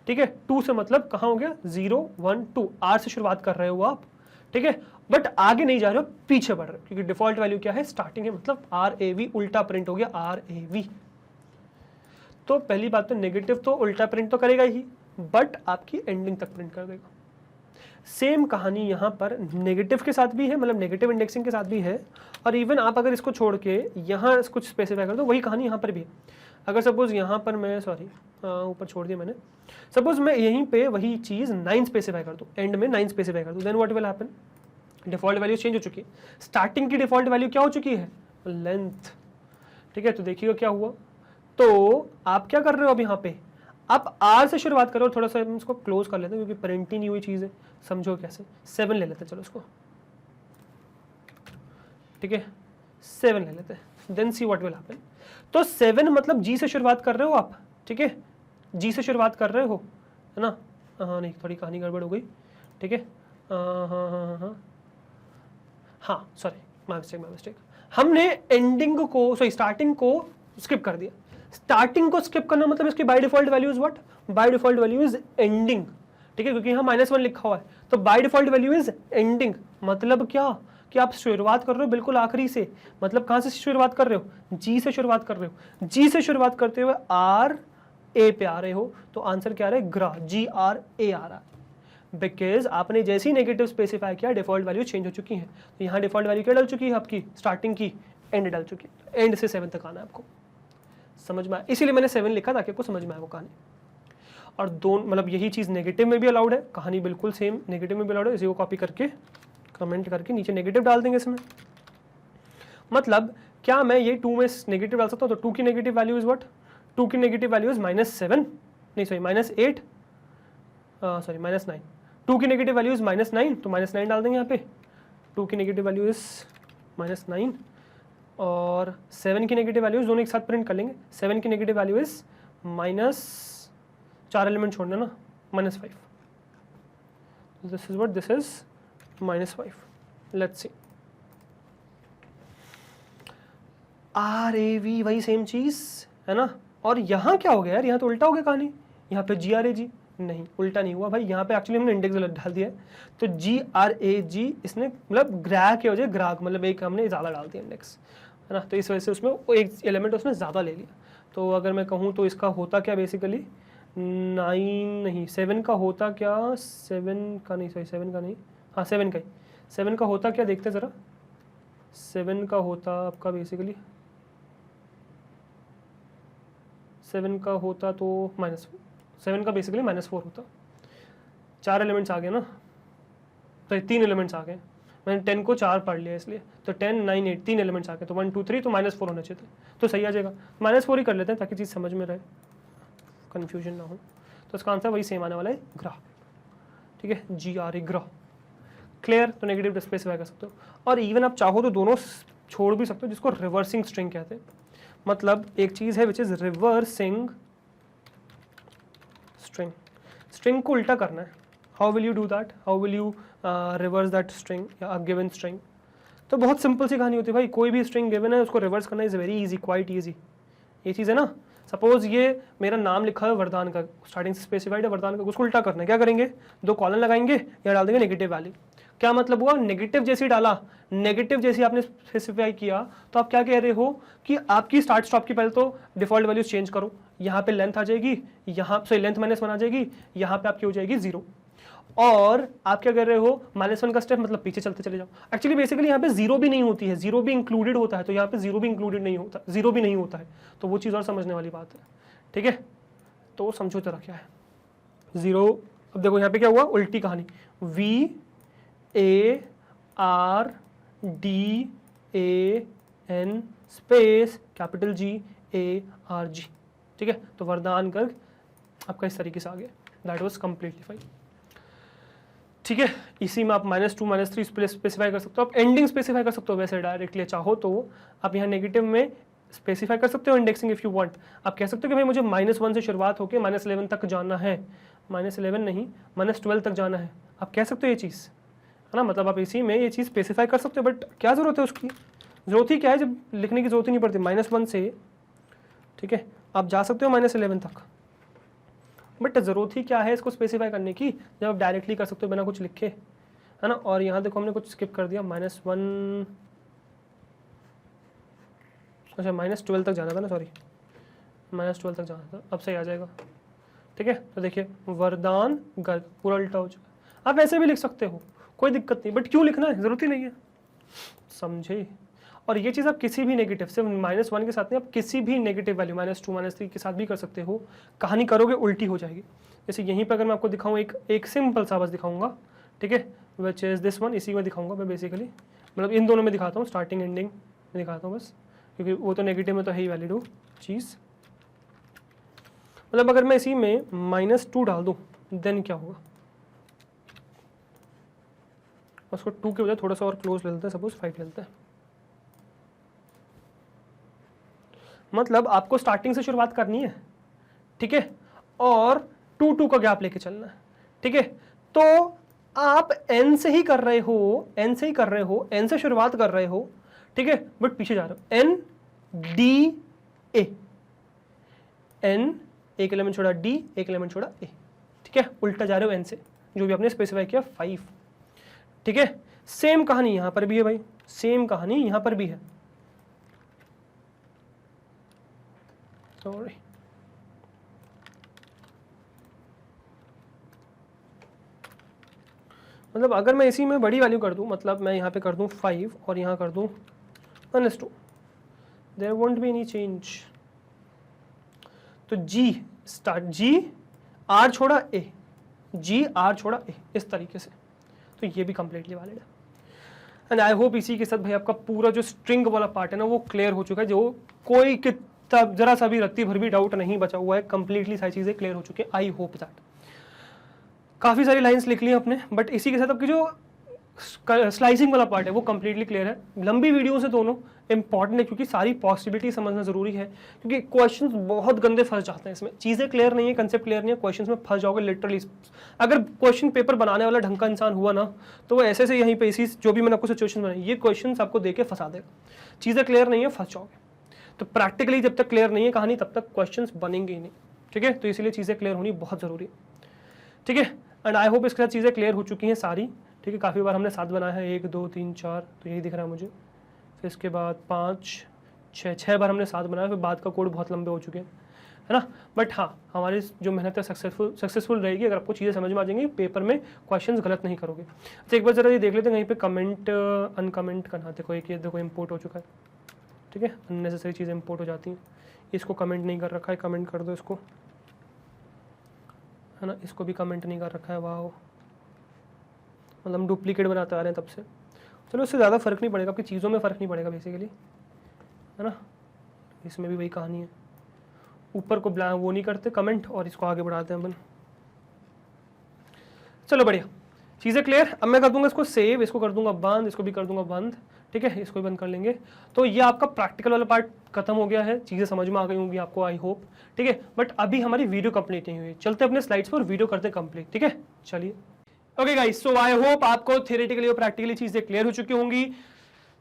ठीक है, 2 से मतलब कहाँ हो गया, 0 1 2, आर से शुरुआत कर रहे हो आप, ठीक है, बट आगे नहीं जा रहे हो, पीछे बढ़ रहे हो, क्योंकि डिफॉल्ट वैल्यू क्या है, स्टार्टिंग है, मतलब RAV उल्टा प्रिंट हो गया, RAV। तो पहली बात तो नेगेटिव तो उल्टा प्रिंट तो करेगा ही, बट आपकी एंडिंग तक प्रिंट कर देगा। सेम कहानी यहाँ पर नेगेटिव के साथ भी है, मतलब नेगेटिव इंडेक्सिंग के साथ भी है, और इवन आप अगर इसको छोड़ के यहाँ कुछ स्पेसिफाई कर दो वही कहानी यहाँ पर भी है। अगर सपोज यहाँ पर मैं ऊपर छोड़ दिया मैंने, सपोज मैं यहीं पे वही चीज़ 9 स्पेसिफाई कर दूँ, एंड में 9 स्पेसिफाई कर दूँ, then what will happen, default value change हो चुकी है, स्टार्टिंग की डिफॉल्ट वैल्यू क्या हो चुकी है, लेंथ, ठीक है। तो देखिएगा क्या हुआ, तो आप क्या कर रहे हो अब यहाँ पे, आप आर से शुरुआत करो, थोड़ा सा इसको क्लोज कर लेते हैं क्योंकि प्रिंट ही नहीं हुई चीज़ है, समझो कैसे, 7 ले लेते हैं, चलो इसको, ठीक है, 7 ले लेते हैं, then see what will happen. तो 7 मतलब जी से शुरुआत कर रहे हो आप, ठीक है, जी से शुरुआत कर रहे हो, है ना, हाँ नहीं थोड़ी कहानी गड़बड़ हो गई, ठीक है, हाँ सॉरी माय मिस्टेक, हमने एंडिंग को सॉरी स्टार्टिंग को स्किप कर दिया। स्टार्टिंग को स्किप करना मतलब इसकी bye default value is what, by default value is ending, ठीक है, क्योंकि यहाँ -1 लिखा हुआ है। तो bye default value is ending, मतलब क्या कि आप शुरुआत कर रहे हो बिल्कुल आखिरी से, मतलब कहाँ से शुरुआत कर रहे हो, जी से शुरुआत कर रहे हो। जी से शुरुआत करते हुए आर ए पे आ रहे हो, तो आंसर क्या आ रहा है, ग्रा, GRA आ रहा है। बिकॉज आपने जैसे ही नेगेटिव स्पेसिफाई किया डिफॉल्ट वैल्यू चेंज हो चुकी है। तो यहाँ डिफॉल्ट वैल्यू क्या डल चुकी है आपकी, स्टार्टिंग की, एंड डल चुकी है। एंड से 7 तक आना है आपको, समझ में आया, इसीलिए मैंने 7 लिखा ताकि आपको समझ में आए वो कहानी। और दोनों मतलब यही चीज़ नेगेटिव में भी अलाउड है, कहानी बिल्कुल सेम नेगेटिव में भी अलाउड है। इसी को कॉपी करके कमेंट करके नीचे नेगेटिव डाल देंगे इसमें। मतलब क्या मैं ये 2 में नेगेटिव डाल सकता हूँ, तो 2 की नेगेटिव वैल्यू इज व्हाट, 2 की नेगेटिव वैल्यू इज -7, नहीं सॉरी -8, सॉरी -9। 2 की नेगेटिव वैल्यू इज -9, तो -9 डाल देंगे यहाँ पे। 2 की नेगेटिव वैल्यू इज -9 और 7 की नेगेटिव वैल्यूज दोनों एक साथ प्रिंट कर लेंगे। 7 की नेगेटिव वैल्यू इज -4 एलिमेंट छोड़ना ना, -5। This is what, this is -5। Let's see, RAV वही सेम चीज है ना। और यहाँ क्या हो गया यार, यहाँ तो उल्टा हो गया कहानी, यहाँ पे GRAG, नहीं उल्टा नहीं हुआ भाई, यहाँ पे एक्चुअली हमने इंडेक्स डाल दिया है। तो GRAG इसने मतलब ग्राह के वजह ग्राहक, मतलब एक हमने ज़्यादा डाल दिया इंडेक्स, है ना, तो इस वजह से उसमें वो एक एलिमेंट उसने ज़्यादा ले लिया। तो अगर मैं कहूँ तो इसका होता क्या बेसिकली 9 नहीं 7 का होता क्या, 7 का नहीं, सॉरी 7 का नहीं, हाँ 7 का ही, 7 का होता क्या देखते ज़रा। 7 का होता आपका बेसिकली 7 का होता तो -7 का बेसिकली -4 होता। 4 एलिमेंट्स आ गए ना, तो 3 एलिमेंट्स आ गए, मैंने 10 को 4 पढ़ लिया इसलिए, तो 10 9 8 3 एलिमेंट्स आ गए, तो 1 2 3, तो -4 होना चाहिए था, तो सही आ जाएगा। -4 ही कर लेते हैं ताकि चीज़ समझ में रहे, कन्फ्यूजन ना हो। तो इसका आंसर वही सेम आने वाला है, ग्राह, ठीक है, GRA ग्राह। क्लियर, तो नेगेटिव स्पेसिफाई कर सकते हो। और इवन आप चाहो तो दोनों छोड़ भी सकते हो, जिसको रिवर्सिंग स्ट्रिंग कहते हैं। मतलब एक चीज़ है which is reversing string, string को उल्टा करना है। How will you do that, how will you reverse that string या गिवन स्ट्रिंग। तो बहुत सिंपल सी कहानी होती है भाई, कोई भी स्ट्रिंग गिवन है उसको रिवर्स करना is very easy, quite easy. ये चीज़ है ना, सपोज ये मेरा नाम लिखा है वरदान का, स्टार्टिंग से स्पेसिफाइड है वरदान का, उसको उल्टा करना है, क्या करेंगे, 2 कॉलन लगाएंगे या डाल देंगे नेगेटिव वैल्यू। क्या मतलब हुआ, नेगेटिव जैसे डाला, नेगेटिव जैसे आपने स्पेसिफाई किया, तो आप क्या कह रहे हो कि आपकी स्टार्ट स्टॉप की पहले तो डिफॉल्ट वैल्यूज चेंज करो। यहाँ पे लेंथ आ जाएगी, यहाँ से लेंथ -1 आ जाएगी, यहाँ पे आपकी हो जाएगी 0। और आप क्या कर रहे हो, -1 का स्टेप मतलब पीछे चलते चले जाओ। एक्चुअली बेसिकली यहाँ पे 0 भी नहीं होती है, 0 भी इंक्लूडेड होता है, तो यहाँ पे 0 भी इंक्लूडेड नहीं होता, 0 भी नहीं होता है, तो वो चीज़ और समझने वाली बात है, ठीक है। तो समझो तरह क्या है 0। अब देखो यहाँ पे क्या हुआ, उल्टी कहानी, VARDAN स्पेस GARG, ठीक है। तो वरदान गर्ग आपका इस तरीके से आ गया, दैट वाज कंप्लीटली फाइन, ठीक है। इसी में आप -2 -3 स्पेसिफाई कर सकते हो, आप एंडिंग स्पेसिफाई कर सकते हो वैसे डायरेक्टली, चाहो तो आप यहाँ नेगेटिव में स्पेसिफाई कर सकते हो इंडेक्सिंग इफ यू वांट। आप कह सकते हो कि भाई मुझे -1 से शुरुआत होकर -11 तक जाना है, -11 नहीं -12 तक जाना है, आप कह सकते हो ये चीज़, है ना। मतलब आप इसी में ये चीज़ स्पेसिफाई कर सकते हो, बट क्या ज़रूरत है उसकी, ज़रूरत ही क्या है, जब लिखने की ज़रूरत ही नहीं पड़ती। -1 से, ठीक है, आप जा सकते हो -11 तक, बट ज़रूरत ही क्या है इसको स्पेसिफाई करने की, जब आप डायरेक्टली कर सकते हो बिना कुछ लिखे, है ना। और यहाँ देखो हमने कुछ स्किप कर दिया, -1, अच्छा -12 तक जाना था ना, सॉरी -12 तक जाना था, अब सही आ जाएगा, ठीक है। तो देखिए वरदान गर्ग पूरा उल्टा हो चुका। आप ऐसे भी लिख सकते हो, कोई दिक्कत नहीं, बट क्यों लिखना है, ज़रूरत ही नहीं है, समझे। और ये चीज़ आप किसी भी नेगेटिव, सिर्फ -1 के साथ नहीं, आप किसी भी नेगेटिव वैल्यू -2 -3 के साथ भी कर सकते हो। कहानी करोगे उल्टी हो जाएगी। जैसे यहीं पर अगर मैं आपको दिखाऊँ, एक सिंपल सा बस दिखाऊंगा, ठीक है, विच इज़ दिस वन, इसी में दिखाऊंगा मैं बेसिकली, मतलब इन दोनों में दिखाता हूँ, स्टार्टिंग एंडिंग में दिखाता हूँ बस, क्योंकि वो तो नेगेटिव में तो है ही वैलिड हो चीज़। मतलब अगर मैं इसी में -2 डाल दूँ देन क्या होगा, उसको 2 के बजाय थोड़ा सा और क्लोज ले लेते हैं, सपोज 5 ले लेते हैं। मतलब आपको स्टार्टिंग से शुरुआत करनी है, ठीक है, और 2 का गैप लेके चलना है, ठीक है। तो आप n से ही कर रहे हो, n से ही कर रहे हो, n से शुरुआत कर रहे हो, ठीक है, बट पीछे जा रहे हो, n D A, n एक एलिमेंट छोड़ा D, एक एलिमेंट छोड़ा A, ठीक है, उल्टा जा रहे हो एन से, जो भी आपने स्पेसिफाई किया 5, ठीक है। सेम कहानी यहां पर भी है भाई, सेम कहानी यहां पर भी है, सॉरी मतलब अगर मैं इसी में बड़ी वैल्यू कर दूं, मतलब मैं यहाँ पे कर दूं 5 और यहाँ कर दूं -2, there won't be any change. तो जी स्टार्ट, जी आर छोड़ा ए, जी आर छोड़ा ए, इस तरीके से, तो ये भी कंप्लीटली वैलिड है। एंड आई होप इसी के साथ भाई आपका पूरा जो स्ट्रिंग वाला पार्ट है ना वो क्लियर हो चुका है, जो कोई कितना जरा सा भी रत्ती भर भी डाउट नहीं बचा हुआ है, कंप्लीटली सारी चीज़ें क्लियर हो चुकी है। I hope that. काफ़ी सारी लाइंस लिख ली अपने, बट इसी के साथ आपकी जो स्लाइसिंग वाला पार्ट है वो कंप्लीटली क्लियर है। लंबी वीडियो से दोनों इंपॉर्टेंट है क्योंकि सारी पॉसिबिलिटी समझना जरूरी है, क्योंकि क्वेश्चंस बहुत गंदे फंस जाते हैं इसमें, चीज़ें क्लियर नहीं है, कंसेप्ट क्लियर नहीं है, क्वेश्चंस में फंस जाओगे लिटरली। अगर क्वेश्चन पेपर बनाने वाला ढंग का इंसान हुआ ना तो वो ऐसे से यहीं पे इसी जो भी मैंने आपको सिचुएशन बनाई ये क्वेश्चन आपको देके फंसा देगा। चीज़ें क्लियर नहीं है, फंस जाओगे। तो प्रैक्टिकली जब तक क्लियर नहीं है कहानी तब तक क्वेश्चन बनेंगे ही नहीं, ठीक है। तो इसीलिए चीज़ें क्लियर होनी बहुत ज़रूरी है, ठीक है। एंड आई होप इसके साथ चीज़ें क्लियर हो चुकी हैं सारी, ठीक है। काफ़ी बार हमने 7 बनाया है, 1 2 3 4, तो यही दिख रहा है मुझे। फिर इसके बाद 5 6 बार हमने 7 बनाया, फिर बाद का कोड बहुत लंबे हो चुके हैं, है ना। बट हाँ, हमारी जो मेहनत है सक्सेसफुल रहेगी अगर आपको चीज़ें समझ में आ जाएंगी, पेपर में क्वेश्चंस गलत नहीं करोगे। तो एक बार ज़रा ये देख लेते हैं कहीं पे कमेंट अनकमेंट करना, देखो एक ये देखो इम्पोर्ट हो चुका है, ठीक है। अननेसेसरी चीज़ें इम्पोर्ट हो जाती हैं, इसको कमेंट नहीं कर रखा है, कमेंट कर दो इसको, है ना। इसको भी कमेंट नहीं कर रखा है, वाह, मतलब हम डुप्लीकेट बनाते आ रहे हैं तब से। चलो इससे ज़्यादा फर्क नहीं पड़ेगा, आपकी चीज़ों में फ़र्क नहीं पड़ेगा बेसिकली, है ना। इसमें भी वही कहानी है, ऊपर को ब्लैंक वो नहीं करते कमेंट और इसको आगे बढ़ाते हैं अपन। चलो बढ़िया, चीज़ें क्लियर। अब मैं कर दूंगा इसको सेव, इसको कर दूंगा बंद, इसको भी कर दूंगा बंद, ठीक है। इसको भी बंद कर लेंगे। तो ये आपका प्रैक्टिकल वाला पार्ट खत्म हो गया है, चीज़ें समझ में आ गई होंगी आपको, आई होप, ठीक है। बट अभी हमारी वीडियो कंप्लीट नहीं हुई, चलते अपने स्लाइड्स पर, वीडियो करते कंप्लीट, ठीक है। चलिए okay guys, so I hope आपको थियोरेटिकली और प्रैक्टिकली चीजें क्लियर हो चुकी होंगी।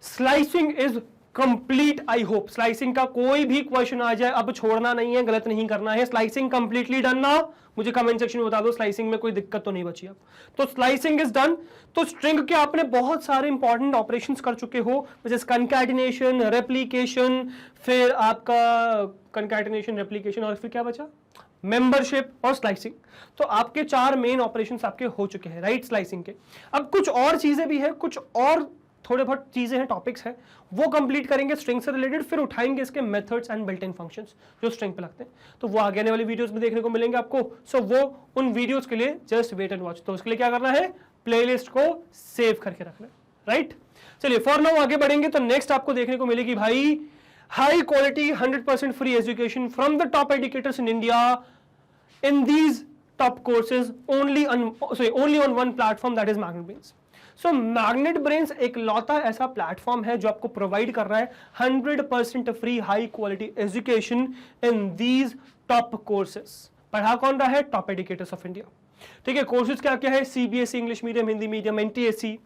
Slicing is complete. I hope slicing का कोई भी क्वेश्चन आ जाए अब छोड़ना नहीं है, गलत नहीं करना है। स्लाइसिंग कंप्लीटली डन ना, मुझे कमेंट सेक्शन में बता दो स्लाइसिंग में कोई दिक्कत तो नहीं बची अब। तो स्लाइसिंग इज डन। तो स्ट्रिंग के आपने बहुत सारे इंपॉर्टेंट ऑपरेशंस कर चुके हो, जैसे कंकैटिनेशन, रेप्लिकेशन, फिर आपका कंकैटिनेशन, रेप्लिकेशन, और फिर क्या बचा, मेंबरशिप और स्लाइसिंग। तो आपके 4 मेन ऑपरेशंस आपके हो चुके हैं, राइट, स्लाइसिंग के। अब कुछ और चीजें भी है, कुछ और थोड़े बहुत चीजें हैं, टॉपिक्स हैं, वो कंप्लीट करेंगे स्ट्रिंग से रिलेटेड, फिर उठाएंगे इसके methods and built in functions जो स्ट्रिंग पे लगते हैं। तो वो आगे आने वाली वीडियोस में देखने को मिलेंगे आपको। सो वो उन वीडियोस के लिए जस्ट वेट एंड वॉच। तो उसके लिए क्या करना है, प्लेलिस्ट को सेव करके रखना है, राइट। चलिए फॉर नाउ आगे बढ़ेंगे। तो नेक्स्ट आपको देखने को मिलेगी भाई high quality 100% free education from the top educators in India in these top courses only on one platform, that is MagnetBrains. So MagnetBrains एक लौता ऐसा प्लेटफॉर्म है जो आपको प्रोवाइड कर रहा है 100% free high quality education in these top courses. पढ़ा कौन रहा है, टॉप एजुकेटर्स ऑफ इंडिया, ठीक है। कोर्सेज क्या क्या है, CBSE English medium, Hindi medium, NTSC,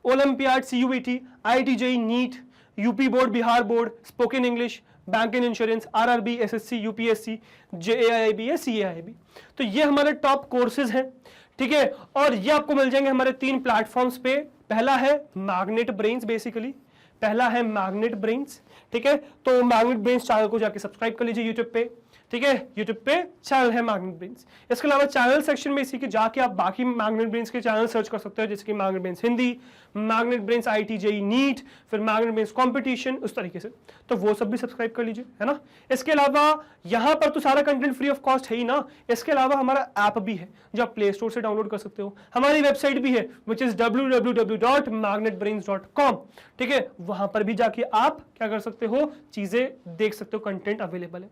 olympiad, CUET, IIT, NEET, UP board, Bihar board, spoken English, bank and insurance, RRB, SSC, UPSC, JAIIB या सीएआईबी। तो ये हमारे टॉप कोर्सेज हैं, ठीक है। और ये आपको मिल जाएंगे हमारे 3 प्लेटफॉर्म्स पे। पहला है मैग्नेट ब्रेन्स, बेसिकली पहला है मैग्नेट ब्रेन्स, ठीक है। तो मैग्नेट ब्रेन्स चैनल को जाके सब्सक्राइब कर लीजिए यूट्यूब पे, ठीक है। यूट्यूब पे चैनल है मैग्नेट ब्रेन्स। इसके अलावा चैनल सेक्शन में इसी के जाके आप बाकी मैग्नेट ब्रेन्स के चैनल सर्च कर सकते हो, जैसे कि Magnet Brains Hindi, Magnet Brains IIT JEE NEET, फिर मैग्नेट ब्रेन्स कंपटीशन, उस तरीके से। तो वो सब भी सब्सक्राइब कर लीजिए, है ना। इसके अलावा यहाँ पर तो सारा कंटेंट फ्री ऑफ कॉस्ट है ही ना, इसके अलावा हमारा ऐप भी है जो आप प्ले स्टोर से डाउनलोड कर सकते हो। हमारी वेबसाइट भी है विच इज www.magnetbrains.com, ठीक है। वहां पर भी जाके आप क्या कर सकते हो, चीजें देख सकते हो, कंटेंट अवेलेबल है।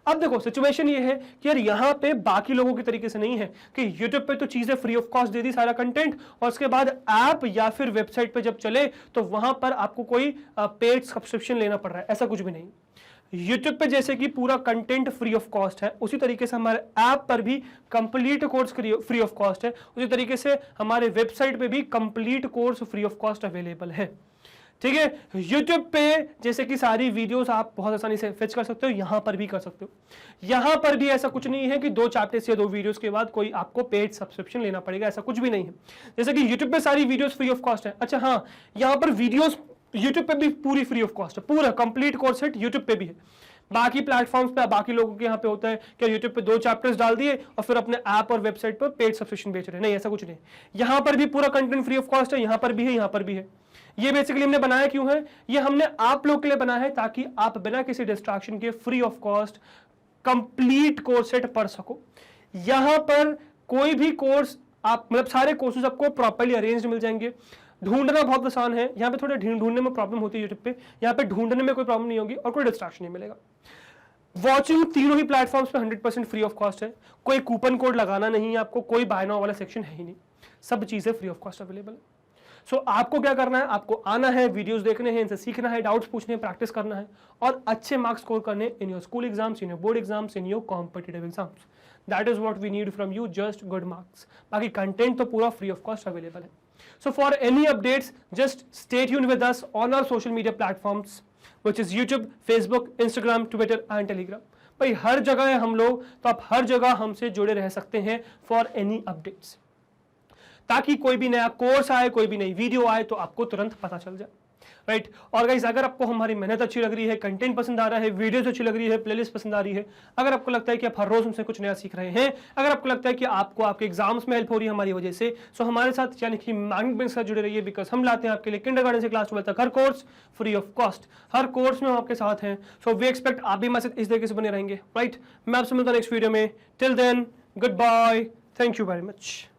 अब देखो सिचुएशन ये है कि यार यहाँ पे बाकी लोगों के तरीके से नहीं है कि यूट्यूब पे तो चीजें फ्री ऑफ कॉस्ट दे दी सारा कंटेंट, और उसके बाद ऐप या फिर वेबसाइट पे जब चले तो वहां पर आपको कोई पेड सब्सक्रिप्शन लेना पड़ रहा है, ऐसा कुछ भी नहीं। यूट्यूब पे जैसे कि पूरा कंटेंट फ्री ऑफ कॉस्ट है, उसी तरीके से हमारे ऐप पर भी complete course free of cost है, उसी तरीके से हमारे वेबसाइट पे भी complete course free of cost available है, ठीक है। यूट्यूब पे जैसे कि सारी वीडियोस आप बहुत आसानी से फेच कर सकते हो, यहां पर भी कर सकते हो। यहां पर भी ऐसा कुछ नहीं है कि 2 चैप्टर्स या 2 वीडियोस के बाद कोई आपको पेड सब्सक्रिप्शन लेना पड़ेगा, ऐसा कुछ भी नहीं है। जैसे कि यूट्यूब पे सारी वीडियोस फ्री ऑफ कॉस्ट है। अच्छा हाँ, यहां पर वीडियोस यूट्यूब पे भी पूरी फ्री ऑफ कॉस्ट है, पूरा कंप्लीट कोर्स सेट यूट्यूब पे भी है। बाकी प्लेटफॉर्म्स पे, बाकी लोगों के यहाँ पे होता है कि यूट्यूब पे 2 चैप्टर्स डाल दिए और फिर अपने ऐप और वेबसाइट पर पेड सब्सक्रिप्शन बेच रहे हैं। नहीं, ऐसा कुछ नहीं। यहाँ पर भी पूरा कंटेंट फ्री ऑफ कॉस्ट है, यहाँ पर भी है, यहाँ पर भी है। ये बेसिकली हमने बनाया क्यों है? ये हमने आप लोग के लिए बनाया है ताकि आप बिना किसी डिस्ट्रैक्शन के free of cost complete course set पढ़ सको। यहां पर कोई भी कोर्स आप, मतलब सारे कोर्सेज आपको प्रॉपर्ली अरेंज्ड मिल जाएंगे। ढूंढना बहुत आसान है, यहाँ पे थोड़ा ढूंढने में प्रॉब्लम होती है यूट्यूब पे, यहाँ पे ढूंढने में कोई प्रॉब्लम नहीं होगी और कोई डिस्ट्रैक्शन नहीं मिलेगा। वॉचिंग तीनों ही प्लेटफॉर्म्स पे 100% फ्री ऑफ कॉस्ट है। कोई कूपन कोड लगाना नहीं है आपको, कोई बाय नाउ वाला सेक्शन है ही नहीं, सब चीजें फ्री ऑफ कॉस्ट अवेलेबल है। सो आपको क्या करना है? आपको आना है, वीडियोस देखने हैं, इनसे सीखना है, डाउट्स पूछने हैं, प्रैक्टिस करना है और अच्छे मार्क्स स्कोर करने in your school exams, in your board exams, in your competitive exams. That is what we need from you, just good marks. बाकी कंटेंट तो पूरा फ्री ऑफ कॉस्ट अवेलेबल है। So for any updates, just stay tuned with us on our social media platforms, which is YouTube, Facebook, Instagram, Twitter and Telegram. भाई हर जगह है हम लोग, तो आप हर जगह हमसे जुड़े रह सकते हैं for any updates, ताकि कोई भी नया कोर्स आए, कोई भी नई वीडियो आए तो आपको तुरंत पता चल जाए, राइट। और गाइस, अगर आपको हमारी मेहनत अच्छी लग रही है, कंटेंट पसंद आ रहा है, वीडियोस अच्छी लग रही है, प्लेलिस्ट पसंद आ रही है, अगर आपको लगता है कि आप हर रोज हमसे कुछ नया सीख रहे हैं, अगर आपको लगता है कि आपको आपके एग्जाम्स में हेल्प हो रही है हमारी वजह से, सो हमारे साथ यानी कि मैग्नेट ब्रेन्स के साथ जुड़े रहिए, बिकॉज हम लाते हैं आपके लिए किंडरगार्टन से क्लास 12 तक हर कोर्स फ्री ऑफ कॉस्ट। हर कोर्स में हम आपके साथ हैं। सो वी एक्सपेक्ट आप भी हमारे साथ इस तरीके से बने रहेंगे, राइट। मैं आपसे मिलता हूं नेक्स्ट वीडियो में। Till then, good bye, thank you very much.